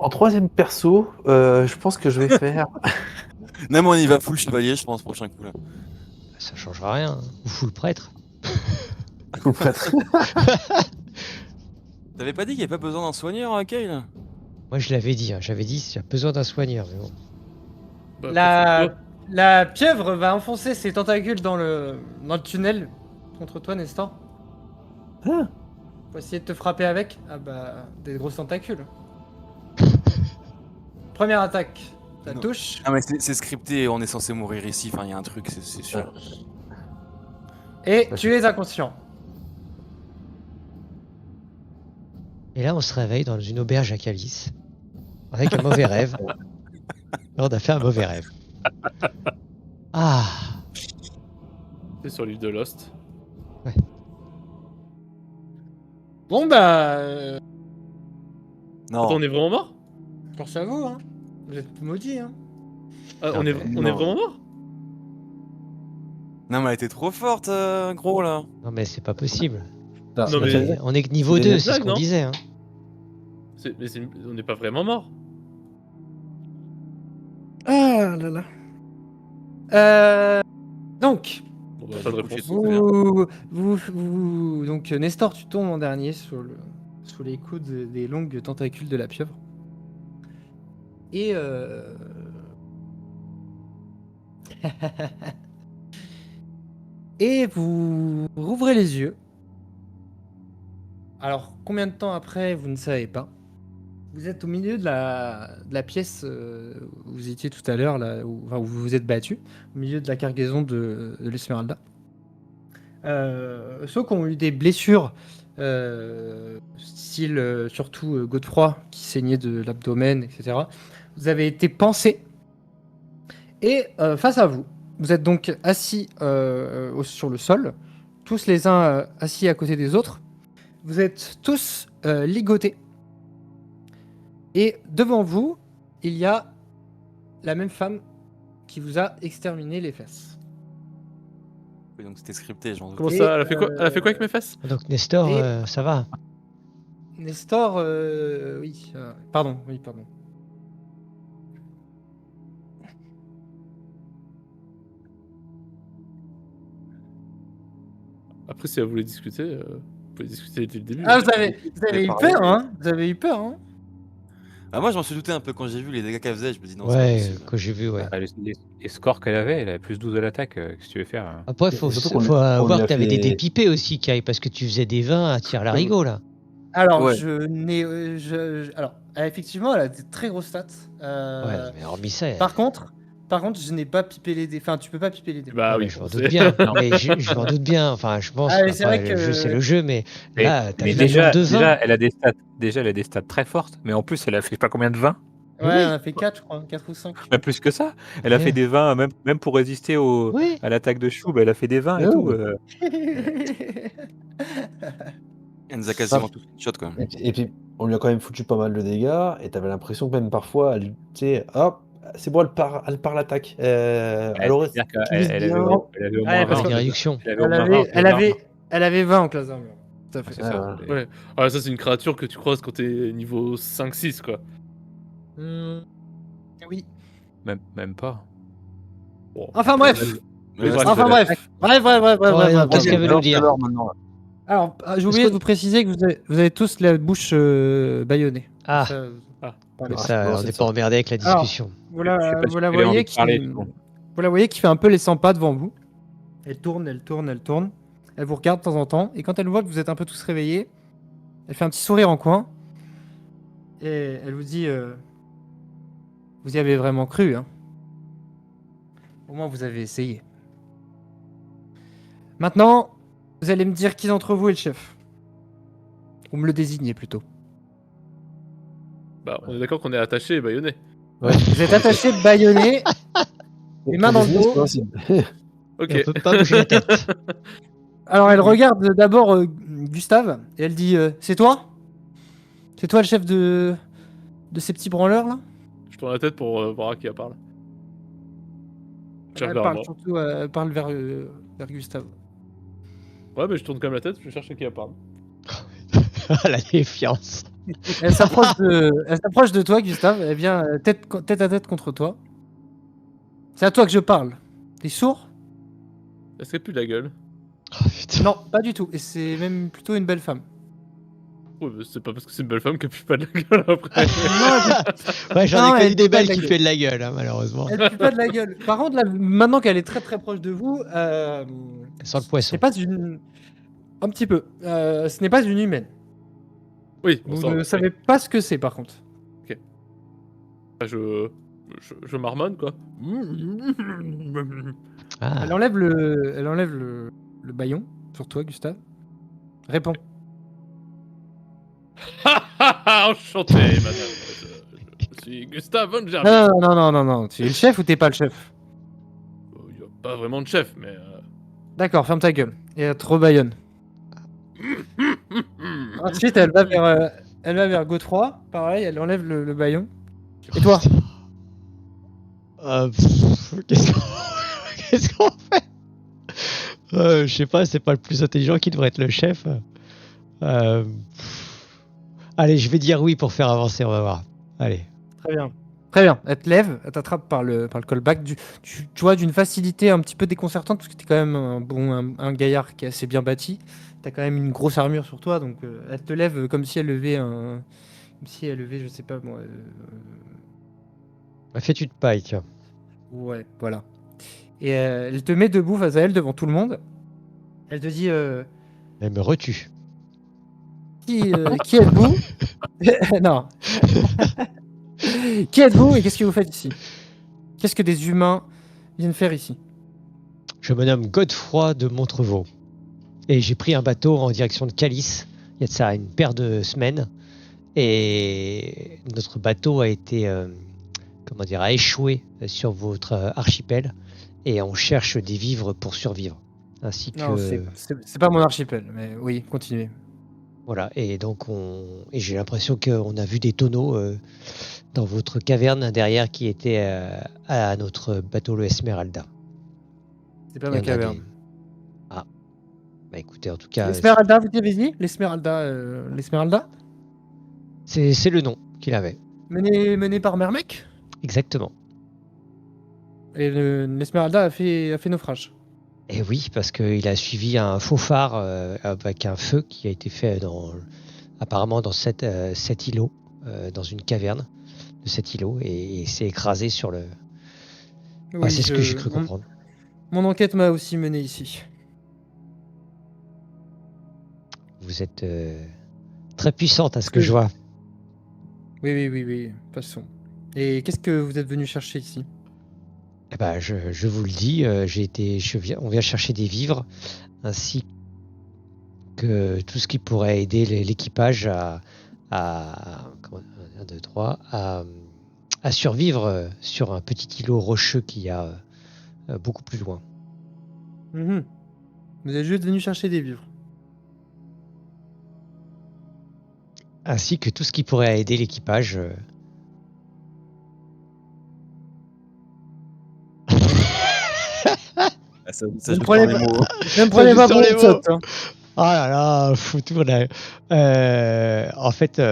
En troisième perso, je pense que je vais faire. Non, mais on y va full chevalier, je pense, prochain coup là. Ça changera rien. Ou fous le prêtre. Coup prêtre. T'avais pas dit qu'il y avait pas besoin d'un soigneur, Kyle? Moi je l'avais dit, hein. J'avais dit s'il y a besoin d'un soigneur. Mais bon. Bah, La pieuvre va enfoncer ses tentacules dans le tunnel contre toi, Nestor. Ah. Pour essayer de te frapper avec. Ah bah, des grosses tentacules. Première attaque. Ça Non. touche. Ah, mais c'est scripté, on est censé mourir ici, enfin, il y a un truc, c'est sûr. Et tu es inconscient. Et là on se réveille dans une auberge à Calice. Avec un mauvais rêve. Là, on a fait un mauvais rêve. Ah. c'est sur l'île de Lost. Bon bah, Non. Attends, on est vraiment mort? force à vous, hein. Vous êtes maudits, hein. Ah, Non, on est mais on est non. vraiment mort? Non, mais elle était trop forte, gros là. Non mais c'est pas possible. Non, Non, mais- On est que niveau C'est 2, des c'est ce blagues, qu'on non disait. Hein. On n'est pas vraiment mort. Ah là là. Donc, Bon, bah, pas de réponse. donc Nestor, tu tombes en dernier sous les coups des longues tentacules de la pieuvre. Et et vous rouvrez les yeux. Alors, combien de temps après, vous ne savez pas. Vous êtes au milieu de la pièce où vous étiez tout à l'heure, là, où vous vous êtes battu, au milieu de la cargaison de l'Esmeralda. Ceux qui ont eu des blessures, style surtout Godefroy, qui saignait de l'abdomen, etc. Vous avez été pansés. Et face à vous, vous êtes donc assis sur le sol, tous les uns assis à côté des autres. Vous êtes tous ligotés. Et devant vous, il y a la même femme qui vous a exterminé les fesses. Oui, donc c'était scripté, j'en doute. Comment Et, ça? Elle a fait quoi? Elle a fait quoi avec mes fesses? Donc Nestor, Et- ça va. Nestor, oui. Pardon. Après, si elle voulait discuter, vous pouvez discuter dès le début. Ah, vous avez eu parlé. peur, hein? Vous avez eu peur, hein? Ah, moi, je m'en suis douté un peu quand j'ai vu les dégâts qu'elle faisait, je me dis non, c'est Ouais, pas possible. quand j'ai vu, ouais. Ah, les scores qu'elle avait, elle avait plus 12 à l'attaque. Qu'est-ce que tu veux faire hein. Après, faut Et surtout qu'on lui- voir on lui que a t'avais des fait- dépipés aussi, Kai, parce que tu faisais des vins à tir larigot, là. Alors, Ouais. alors, effectivement, elle a des très grosses stats. Ouais, non, mais hormis ça. Par contre, je n'ai pas pipé les dés. Enfin, tu peux pas piper les dés. Bah non, oui, mais je m'en on doute sait. bien. Mais je m'en doute bien. Enfin, je pense. Ah, mais c'est après, vrai le que- jeu, c'est le jeu, mais Mais- là, t'as Mais vu le déjà, nombre de vins. déjà, elle a des stats très fortes, mais en plus, elle a fait je sais pas combien de vins. Ouais, oui. on a fait 4, je crois. 4 ou 5. Même plus que ça. Elle a Ouais. fait des vins, même pour résister Oui. à l'attaque de Choub, elle a fait des vins et Oh. tout. Elle nous a quasiment tous une shot, quoi. Et puis, on lui a quand même foutu pas mal de dégâts, et t'avais l'impression que même parfois, tu sais, hop, c'est bon, elle part l'attaque. Elle aurait C'est-à-dire utilise qu'elle avait, bien. elle avait au Ouais, moins parce 20. que- Des réductions. Elle avait au Elle moins 20 avait, en elle, classe avait, d'armes. elle avait 20 en classe d'armure. Tout à Ouais, fait. c'est ça. Ouais. Ouais. Ah, ça, c'est une créature que tu croises quand t'es niveau 5-6, quoi. Oui. Même pas. Bon. Enfin bref. Mais bref. Enfin bref. Bref. Ouais, non, qu'est-ce qu'elle veut nous dire? Alors, maintenant, là. Alors, j'ai oublié de vous préciser que vous avez tous la bouche bâillonnée. Ah, Ça, Ah. voilà. ça, bon, on c'est n'est ça. pas emmerdé avec la Alors, discussion. Vous Je sais la, pas si vous la elle a envie voyez de parler, qui, du coup. vous la voyez qui fait un peu les 100 pas devant vous. Elle tourne. Elle vous regarde de temps en temps. Et quand elle voit que vous êtes un peu tous réveillés, elle fait un petit sourire en coin. Et elle vous dit vous y avez vraiment cru, hein. Au moins, vous avez essayé. Maintenant, vous allez me dire qui d'entre vous est le chef. Ou me le désignez plutôt. Bah, on est d'accord qu'on est attaché et baïonné. Vous êtes attaché, bâillonné, les mains dans le Pour dos. désigner, Ok. Et on peut pas bouger la tête. Alors elle regarde d'abord Gustave et elle dit c'est toi? C'est toi le chef de ces petits branleurs là? Je tourne la tête pour voir à qui elle parle. Je cherche Elle vers parle moi. surtout elle parle vers Gustave. Ouais, mais je tourne quand même la tête, je cherche à qui elle parle. La défiance. Elle s'approche de toi Gustave, elle vient tête à tête contre toi. C'est à toi que je parle. T'es sourd? Est-ce qu'elle pue de la gueule? Oh, putain. Non, pas du tout. Et c'est même plutôt une belle femme. Ouais, mais c'est pas parce que c'est une belle femme qu'elle pue pas de la gueule après. Ouais, j'en Non, ai elle connu des pue pas belles de la qui gueule. fait de la gueule, hein, malheureusement. Elle pue pas de la gueule. Par contre, là, maintenant qu'elle est très très proche de vous, Elle sent le poisson. c'est pas une... Un petit peu. Ce n'est pas une humaine. Oui, Vous ça va, ne oui. savez pas ce que c'est par contre. Bah, je marmonne quoi. Ah. Elle enlève le bâillon sur toi, Gustave. Réponds. Enchanté, madame. Je suis Gustave von Gerby. Non. Tu es le chef ou t'es pas le chef? Il y a pas vraiment de chef, mais. D'accord, ferme ta gueule. Et elle te rebaillonne. Ensuite, elle va vers Godefroy. Pareil, elle enlève le bâillon. Et toi? Qu'est-ce qu'on fait? Je sais pas, c'est pas le plus intelligent qui devrait être le chef. Allez, je vais dire oui pour faire avancer, on va voir. Allez. Très bien. Très bien. Elle te lève, elle t'attrape par le callback. Tu vois, d'une facilité un petit peu déconcertante, parce que t'es quand même un gaillard qui est assez bien bâti. T'as quand même une grosse armure sur toi, donc elle te lève comme si elle levait je sais pas moi. Fais-tu de paille, tiens. Ouais, voilà. Et elle te met debout face à elle devant tout le monde. Elle te dit Elle me retue. qui êtes-vous? Non. Qui êtes-vous et qu'est-ce que vous faites ici? Qu'est-ce que des humains viennent faire ici? Je me nomme Godefroy de Montrevaux. Et j'ai pris un bateau en direction de Calice, il y a de ça une paire de semaines. Et notre bateau a été, a échoué sur votre archipel. Et on cherche des vivres pour survivre. Ainsi que... Non, c'est pas mon archipel, mais oui, continuez. Voilà, et donc et j'ai l'impression qu'on a vu des tonneaux dans votre caverne derrière qui était à notre bateau le Esmeralda. C'est pas Il y ma en a caverne. des- Ah, bah écoutez, en tout cas, L'Esmeralda, vous avez dit? L'Esmeralda? c'est le nom qu'il avait. Mené par Mermec? Exactement. Et l'Esmeralda a fait naufrage. Et oui, parce qu'il a suivi un faux phare avec un feu qui a été fait apparemment dans cet îlot, dans une caverne de cet îlot, et s'est écrasé sur le... Oui, c'est ce que j'ai cru comprendre. Mon enquête m'a aussi mené ici. Vous êtes très puissante à ce que je vois. Oui, passons. Et qu'est-ce que vous êtes venu chercher ici? Eh ben, je vous le dis, on vient chercher des vivres, ainsi que tout ce qui pourrait aider l'équipage à survivre sur un petit îlot rocheux qu'il y a beaucoup plus loin. Mhm. Vous êtes juste venu chercher des vivres. Ainsi que tout ce qui pourrait aider l'équipage. Ça, Ne je prenez prends les mots. Ne me prenez pas sur pour les une mots. sotte, hein. Ah là là, foutour là. En fait,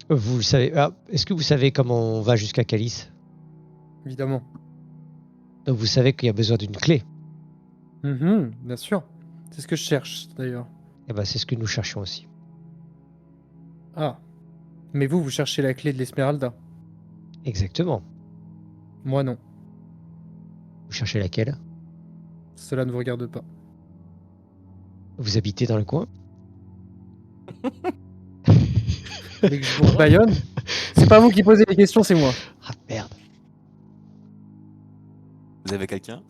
vous le savez. Est-ce que vous savez comment on va jusqu'à Calice? Évidemment. Donc vous savez qu'il y a besoin d'une clé. Mhm, bien sûr. C'est ce que je cherche, d'ailleurs. Et ben, c'est ce que nous cherchions aussi. Ah. Mais vous cherchez la clé de l'Esmeralda. Exactement. Moi, non. Vous cherchez laquelle? Cela ne vous regarde pas. Vous habitez dans le coin? Vous voulez que je vous baillonne? C'est pas vous qui posez les questions, c'est moi. Ah merde. Vous avez quelqu'un?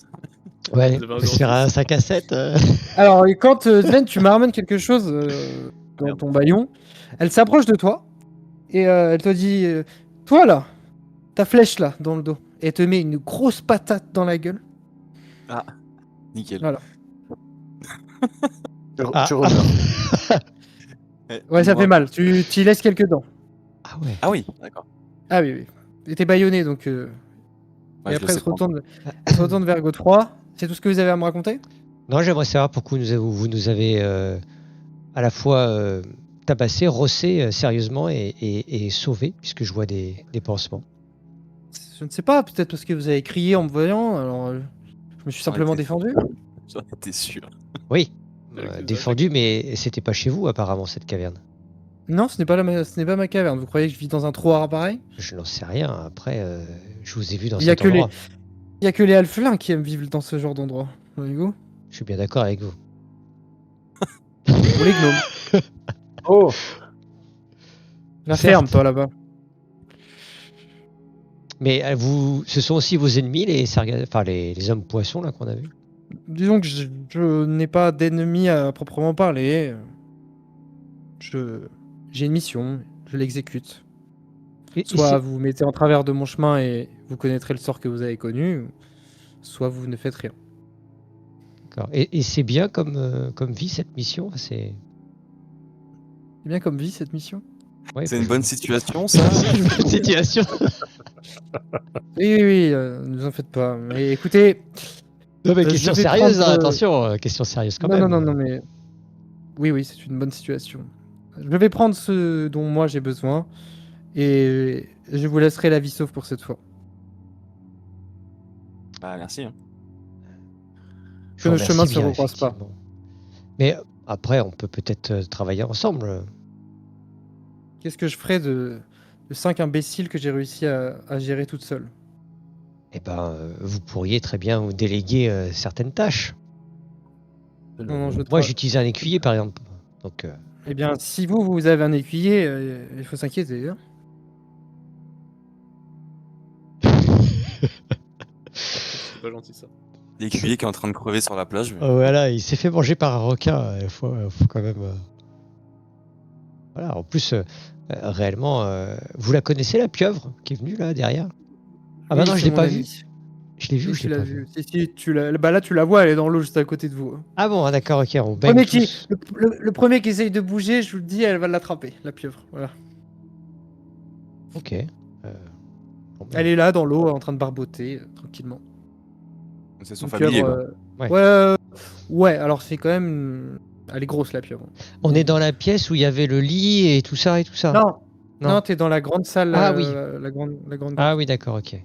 Ouais, Vous avez un on peut se faire un 5 à 7. Alors, et quand Sven, tu marmonnes quelque chose dans ton baillon, elle s'approche de toi Et elle te dit toi là, ta flèche là dans le dos. Et elle te met une grosse patate dans la gueule. Nickel. Voilà. Ah. Tu reviens. Ouais, ça fait mal. Tu y laisses quelques dents. Ah ouais. Ah oui, d'accord. Ah oui, oui. Et t'es bâillonné donc. Ouais, Et je le après, sais pas. elle se retourne vers Godefroy. C'est tout ce que vous avez à me raconter? Non, j'aimerais savoir pourquoi vous nous avez à la fois tabassé, rossé sérieusement et sauvé, puisque je vois des pansements. Je ne sais pas, peut-être parce que vous avez crié en me voyant, alors je me suis simplement Ouais, défendu. J'en étais sûr. Oui, Avec défendu, mais c'était pas chez vous apparemment cette caverne. Non, ce n'est pas ma caverne. Vous croyez que je vis dans un trou à pareil? Je n'en sais rien. Après, je vous ai vu dans Il y a cet que les- endroit. Il y a que les alphelins qui aiment vivre dans ce genre d'endroit. Voyez-vous? Je suis bien d'accord avec vous. Ou les gnomes. Oh, La Certes. ferme, toi, là-bas. Mais ce sont aussi vos ennemis, les hommes poissons là qu'on a vus. Disons que je n'ai pas d'ennemis à proprement parler. J'ai une mission, je l'exécute. Et Soit vous vous mettez en travers de mon chemin et vous connaîtrez le sort que vous avez connu, soit vous ne faites rien. et c'est bien comme vie cette mission. C'est C'est bien comme vie cette mission? ouais, C'est une bonne situation, ça. une bonne situation. Oui, ne vous en faites pas. Mais écoutez, Non mais Je question vais sérieuse, prendre, hein, attention, question sérieuse quand même. non, mais oui, c'est une bonne situation. Je vais prendre ce dont moi j'ai besoin et je vous laisserai la vie sauve pour cette fois. Bah, merci. Hein. Je Que vous nos chemins remercie se bien, recroisent pas. effectivement. Mais après, on peut peut-être travailler ensemble. Qu'est-ce que je ferais de 5 imbéciles que j'ai réussi à gérer toute seule? Eh ben, vous pourriez très bien vous déléguer certaines tâches. Non, Moi, j'utilise un écuyer, par exemple. Donc, Eh bien, si vous avez un écuyer, il faut s'inquiéter. Hein. C'est pas gentil ça. L'écuyer qui est en train de crever sur la plage. Mais... voilà, il s'est fait manger par un requin. Il faut quand même. Voilà. En plus, réellement, vous la connaissez la pieuvre qui est venue là derrière? Ah bah Oui, non, je c'est l'ai mon pas ami. vue. Je l'ai vue ou Si, je tu l'ai l'as pas vu. vue? Si, bah là, tu la vois, elle est dans l'eau juste à côté de vous. Hein. Ah bon, ah, d'accord, ok, on Le baigne premier, tous. le premier qui essaye de bouger, je vous le dis, elle va l'attraper, la pieuvre. Voilà. Ok. Bon, bah, Elle est là dans l'eau en train de barboter tranquillement. C'est son Une familier, pieuvre, quoi. Ouais. ouais, alors c'est quand même. Elle est grosse la pieuvre. On est dans la pièce où il y avait le lit et tout ça et tout ça. Non, Non. non, t'es dans la grande salle. Ah oui. La grande. Ah oui, d'accord, ok.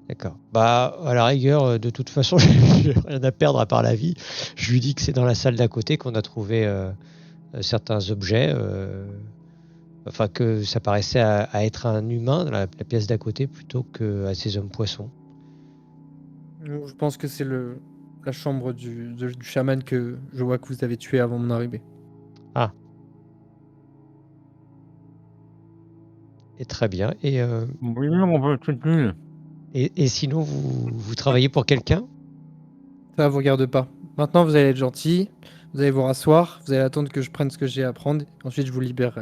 D'accord. Bah, à la rigueur, de toute façon, j'ai rien à perdre à part la vie. Je lui dis que c'est dans la salle d'à côté qu'on a trouvé certains objets. Enfin, que ça paraissait à être un humain dans la pièce d'à côté plutôt qu'à ces hommes poissons. Je pense que c'est la chambre du chaman que je vois que vous avez tué avant mon arrivée. Et très bien. Et, Oui, on va tout nul. et sinon, vous travaillez pour quelqu'un? Ça vous regarde pas. Maintenant, vous allez être gentil. Vous allez vous rasseoir. Vous allez attendre que je prenne ce que j'ai à prendre. Ensuite, je vous libérerai.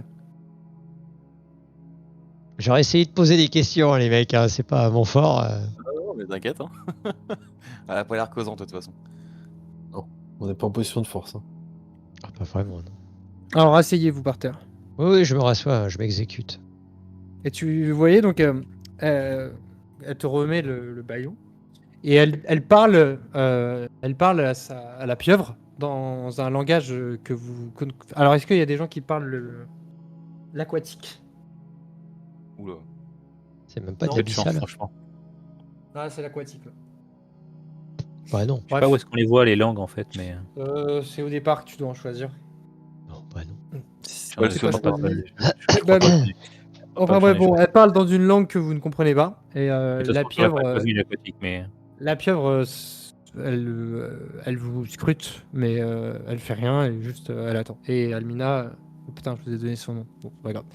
J'aurais essayé de poser des questions, les mecs. Hein, c'est pas mon fort. Non, mais t'inquiète. Hein. Elle a pas l'air causante, de toute façon. on n'est pas en position de force. Hein. Ah, pas vraiment, non. Alors, asseyez-vous par terre. Oui, je me rassois, je m'exécute. Et tu voyais donc, elle te remet le bâillon et elle parle à la pieuvre dans un langage que vous. Alors, est-ce qu'il y a des gens qui parlent l'aquatique? Oula. C'est même pas Non, de Quelle chance, l'abyssal. franchement. Ah, c'est l'aquatique. Là. Bah non. Je sais pas où est-ce qu'on les voit, les langues, en fait, mais... C'est au départ que tu dois en choisir. Non, bah non. C'est Ouais, pas c'est pas choisi. je Bah, crois non. pas. Enfin Pas bref, bon, elle parle dans une langue que vous ne comprenez pas. Et De toute la façon, j'aurais pieuvre, pas choisi une aquatique, mais... la pieuvre, elle vous scrute, mais elle fait rien, et juste elle attend. Et Almina, oh putain, je vous ai donné son nom. Bon, pas grave.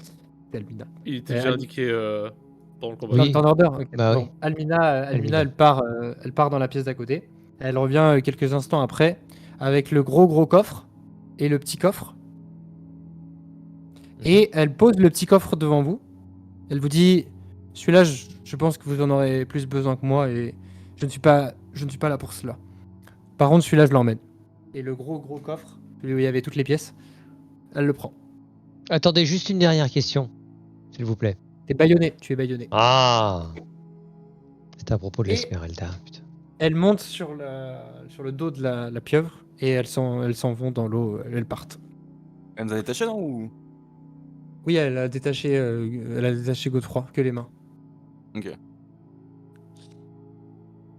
C'est Almina. Il était Elle- déjà indiqué dans le combat. Oui. Dans order. Ok. Bah Bon, oui. Almina, Almina. elle part dans la pièce d'à côté. Elle revient quelques instants après avec le gros coffre et le petit coffre. Et elle pose le petit coffre devant vous. Elle vous dit, celui-là, je pense que vous en aurez plus besoin que moi et je ne suis pas là pour cela. Par contre, celui-là, je l'emmène. Et le gros coffre, celui où il y avait toutes les pièces, elle le prend. Attendez, juste une dernière question, s'il vous plaît. T'es baïonné, tu es baïonné. Ah, c'était à propos de Et- l'Esmeralda. Putain. Elle monte sur le dos de la pieuvre et elles s'en vont dans l'eau, elles partent. Elle nous a détaché, non ou... Oui, elle a détaché Godefroy, que les mains. Ok.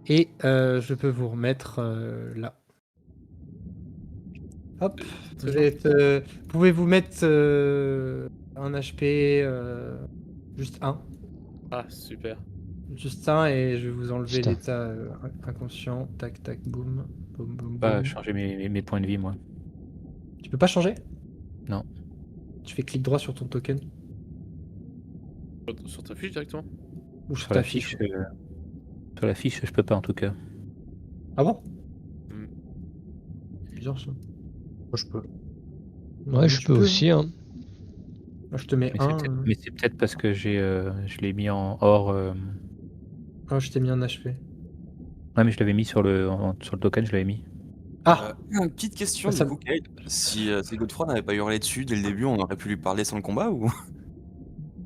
Et je peux vous remettre là. Hop. Pouvez-vous mettre un HP, juste un. Ah, super. Juste un, et je vais vous enlever Putain. l'état inconscient. Tac, tac, boum. Boum, boum, Pas boum. changer mes points de vie, moi. Tu peux pas changer? Non. Tu fais clic droit sur ton token Sur ta fiche directement. ou sur Sur ta la fiche? fiche, sur la fiche, je peux pas en tout cas. Ah bon? Hmm. C'est bizarre ça. Moi, je peux. Ouais, je peux aussi. Hein. Moi, je te mets Mais un. c'est peut-être parce que je l'ai mis en hors. Ah, je t'ai mis un HP. Ouais, mais je l'avais mis sur sur le token, je l'avais mis. Ah! Une petite question, Ça du coup, Kyle. Si Godefroy n'avait pas hurlé dessus dès le début, on aurait pu lui parler sans le combat ou...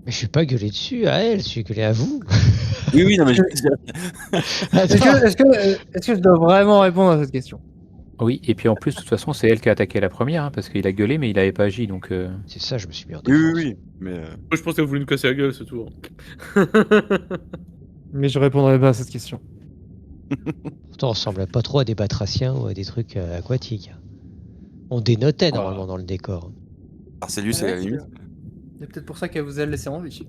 Mais je suis pas gueulé dessus à elle, je suis gueulé à vous. Oui, oui, non, mais je veux dire... Est-ce que je dois vraiment répondre à cette question? Oui, et puis en plus, de toute façon, c'est elle qui a attaqué la première, hein, parce qu'il a gueulé, mais il avait pas agi, donc. C'est ça, je me suis mis en Oui, oui, défense. oui, mais... Moi, je pense qu'elle voulait nous casser la gueule, c'est tout. Hein. Mais je répondrai pas à cette question. Pourtant, on ressemble pas trop à des batraciens ou à des trucs aquatiques. On dénotait normalement dans le décor. Arcelius, c'est la limite. C'est peut-être pour ça qu'elle vous a laissé en vie.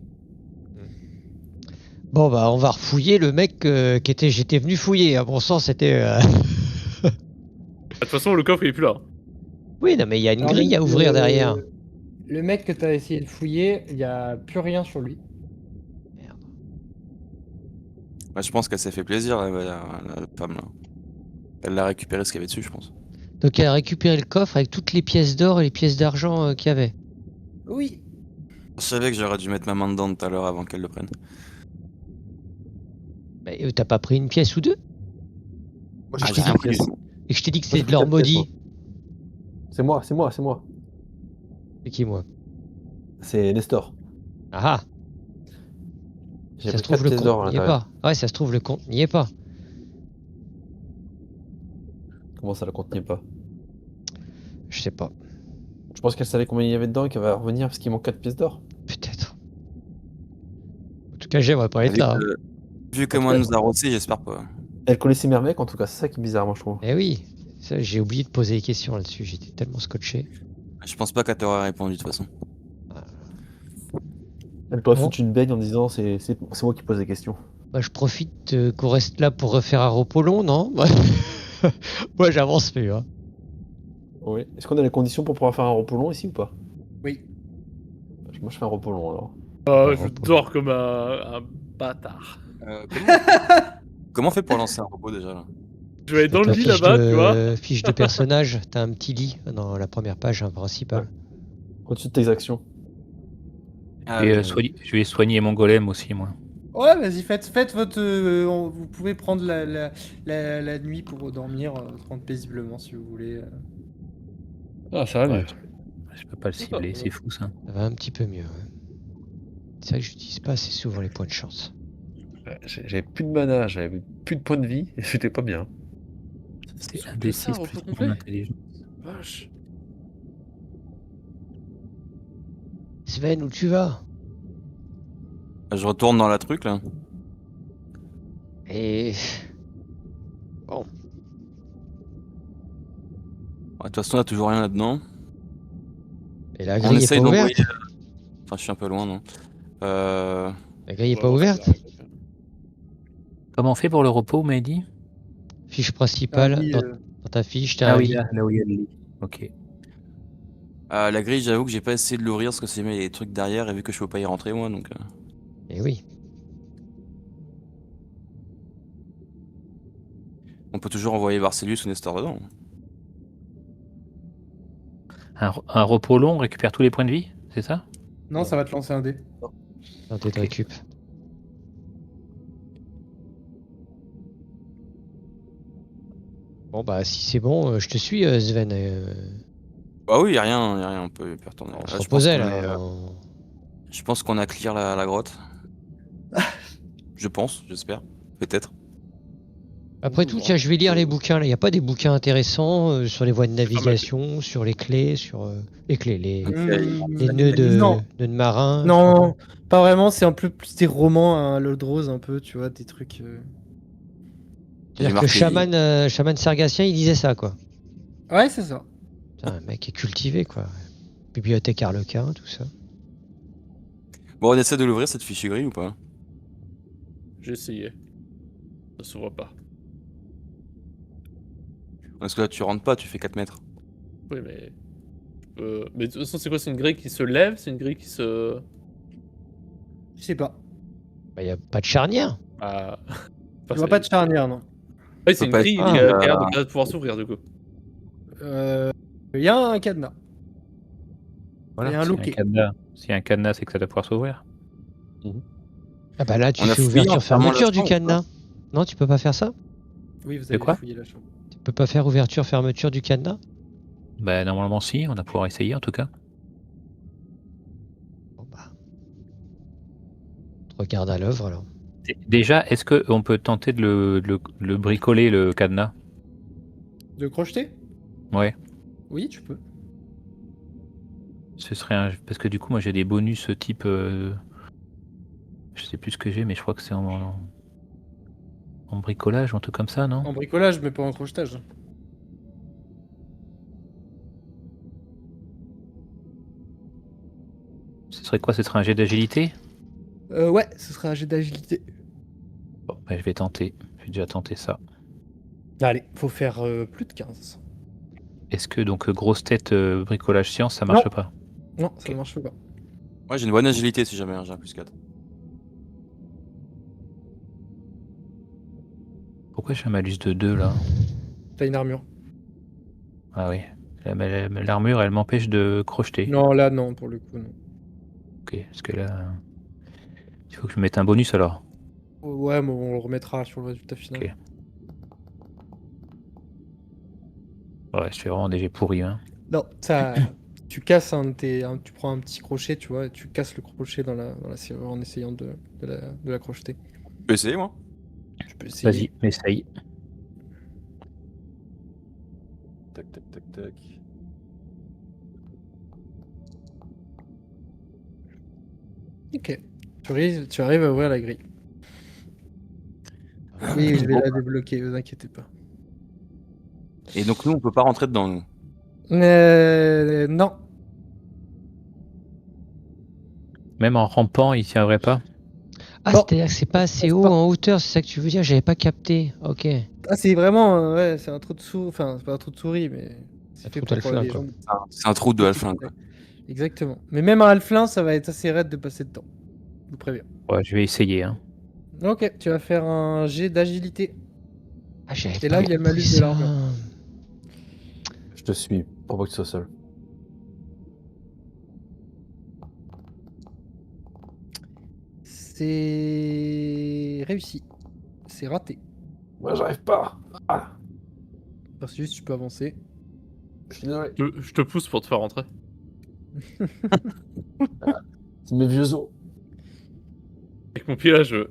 Bon bah on va refouiller le mec j'étais venu fouiller. À mon sens c'était. De toute façon, le coffre il est plus là. Oui non mais il y a une Alors, grille à ouvrir derrière. Le mec que t'as essayé de fouiller, il y a plus rien sur lui. Merde. Ouais, je pense qu'elle s'est fait plaisir, la femme, là. Elle l'a récupéré ce qu'il y avait dessus, je pense. Donc elle a récupéré le coffre avec toutes les pièces d'or et les pièces d'argent qu'il y avait. Oui. Je savais que j'aurais dû mettre ma main dedans tout à l'heure avant qu'elle le prenne. Bah, t'as pas pris une pièce ou deux? Moi, Ah, j'ai j'ai pris rien une pris. pièce. Et je t'ai dit que Moi, j'ai c'était de pris l'or 4 pièces, maudit. C'est moi, c'est moi, c'est moi. C'est qui moi? C'est Nestor. Ah J'ai ça se pris 4 trouve le pièces d'or à compte n'y est l'intérieur. pas. Ouais ça se trouve le compte n'y est pas. Comment ça, le contenait pas? Je sais pas. Je pense qu'elle savait combien il y avait dedans et qu'elle va revenir parce qu'il manque 4 pièces d'or. Peut-être. En tout cas j'aimerais pas être Vu là. Hein. Vu comment elle nous a rossé, j'espère pas. Elle connaissait mes mecs en tout cas, c'est ça qui est bizarre, moi je trouve. Eh oui. Ça, j'ai oublié de poser des questions là-dessus. J'étais tellement scotché. Je pense pas qu'elle t'aurait répondu, de toute façon. Elle t'aurait Bon. foutu une baigne en disant c'est moi qui pose des questions. Bah, je profite qu'on reste là pour refaire un repos long, non? Moi, j'avance plus. Hein. Oui. Est-ce qu'on a les conditions pour pouvoir faire un repos long ici ou pas? Oui. Moi je fais un repos long alors. Oh, Bah, je repos. dors comme un bâtard. Comment on fait pour lancer un robot, déjà, là? Je vais aller dans Ta le lit fiche là-bas, de- tu vois. Fiche de personnage, t'as un petit lit dans la première page principale. Au-dessus de tes actions. Ah, Et oui. je vais soigner mon golem aussi, moi. Ouais, vas-y, faites votre. Vous pouvez prendre la nuit pour dormir, prendre paisiblement si vous voulez. Ah, ça va Ouais, je peux pas le cibler, c'est fou ça. Ça va un petit peu mieux. Ouais. C'est vrai que j'utilise pas assez souvent les points de chance. J'avais plus de mana, j'avais plus de points de vie et c'était pas bien. C'est un que des ça, 6 repos plus complet. mon intelligence. Vache. Sven, où tu vas? Je retourne dans la truc, là. Et. Ouais, de toute façon, il n'y a toujours rien là-dedans. Et la On grille est essaye pas d'envoyer... ouverte? Enfin, je suis un peu loin, non. La grille est On pas va voir ouverte? si ça arrive. Comment on fait pour le repos, vous m'avez dit? Fiche principale, Ah oui, dans ta fiche, t'as Ah un oui, lit. là où il y a le lit. Ok. la grille, j'avoue que j'ai pas essayé de l'ouvrir parce que c'est mis les trucs derrière et vu que je peux pas y rentrer, moi, donc... Et oui. On peut toujours envoyer Varcelius ou Nestor dedans. Un repos long, on récupère tous les points de vie, c'est ça? Non, ça va te lancer un dé. Un dé de récup. Bon bah si c'est bon, je te suis Sven. Bah oui, y a rien, on peut retourner. On Là, se je pense reposait qu'on là. est, je pense qu'on a clear la grotte. Je pense, j'espère. Peut-être. Après tout, tiens, je vais lire les bouquins là. Y a pas des bouquins intéressants sur les voies de mal. navigation, sur les clés, sur les clés, les nœuds Non, nœuds de marin. non, pas vraiment. C'est un peu plus des romans, hein, Lodrose, un peu, tu vois, des trucs. J'ai C'est-à-dire que marqué- chaman sargassien, il disait ça quoi. Ouais, c'est ça. Putain, un mec est cultivé quoi. Bibliothèque Harlequin, tout ça. Bon, on essaie de l'ouvrir cette fichue gris ou pas? J'ai essayé. Ça s'ouvre pas. Parce que là, tu rentres pas, tu fais 4 mètres. Oui, mais. Mais de toute façon, c'est quoi? C'est une grille qui se lève? C'est une grille qui se. Je sais pas. Bah y a pas de charnière. Ah. Je vois pas de charnière, non. Oui, c'est une pas grille être- qui a Ah. l'air de pouvoir s'ouvrir du coup. Il y a un cadenas. Voilà, Et un s'il y a loquet. cadenas- S'il y a un cadenas, c'est que ça doit pouvoir s'ouvrir. Ah bah là tu On a fais fouillé ouverture entièrement la fermeture du chambre, cadenas. Non, tu peux pas faire ça? Oui, vous De avez quoi fouillé la chambre. Tu peux pas faire ouverture fermeture du cadenas? Bah normalement si, on va pouvoir essayer en tout cas. Bon bah. On te regarde à l'œuvre alors. Déjà, est-ce qu'on peut tenter de le bricoler, le cadenas? De crocheter? Ouais. Oui, tu peux. Ce serait parce que du coup, moi j'ai des bonus type. Je sais plus ce que j'ai, mais je crois que c'est en bricolage ou un truc comme ça, non? En bricolage, mais pas en crochetage. Ce serait quoi? Ce serait un jet d'agilité? Ouais, ce sera un jet d'agilité. Bon, bah, je vais tenter. Je vais déjà tenter ça. Allez, faut faire plus de 15. Est-ce que donc grosse tête bricolage science, ça marche Non. pas? Non, ça Ok. ne marche pas. Ouais, j'ai une bonne agilité si jamais, hein, j'ai un plus 4. Pourquoi j'ai un malus de 2 là? T'as une armure. Ah oui. L'armure, elle m'empêche de crocheter. Non, là, non, pour le coup, non. Ok, parce que là. Il faut que je mette un bonus alors. Ouais, mais on le remettra sur le résultat final. Ok. Ouais, je fais vraiment des jets pourris. Hein. Non, ça. Tu casses tu prends un petit crochet, tu vois, et tu casses le crochet dans la serrure en essayant de la crocheter. Tu peux essayer, moi? Tu peux essayer. Vas-y, essaye. Tac, tac, tac, tac. Ok. Tu arrives à ouvrir la grille. Oui, je vais la débloquer, vous inquiétez pas. Et donc, nous, on peut pas rentrer dedans, nous. Non. Même en rampant, il tiendrait pas. Ah, Bon. c'est-à-dire que c'est pas assez haut en hauteur, c'est ça que tu veux dire? J'avais pas capté. Ok. Ah, c'est vraiment. Ouais, c'est un trou de souris. Enfin, c'est pas un trou de souris, mais. C'est Un fait trou pour d'alflin, les quoi. jambes. C'est un trou de Halfling, quoi. Exactement. Mais même un halflin, ça va être assez raide de passer dedans. Je vous préviens. Ouais, je vais essayer. Hein. Ok, tu vas faire un jet d'agilité. Ah, j'avais Et là, pas il y a le compris malus de ça. l'armure. Je te suis, pour pas que tu sois seul. C'est réussi. C'est raté. Moi, j'arrive pas. Ah, Parce que juste, tu peux avancer. je suis désolé. Je te pousse pour te faire rentrer. C'est mes vieux os. Avec mon pied là, je.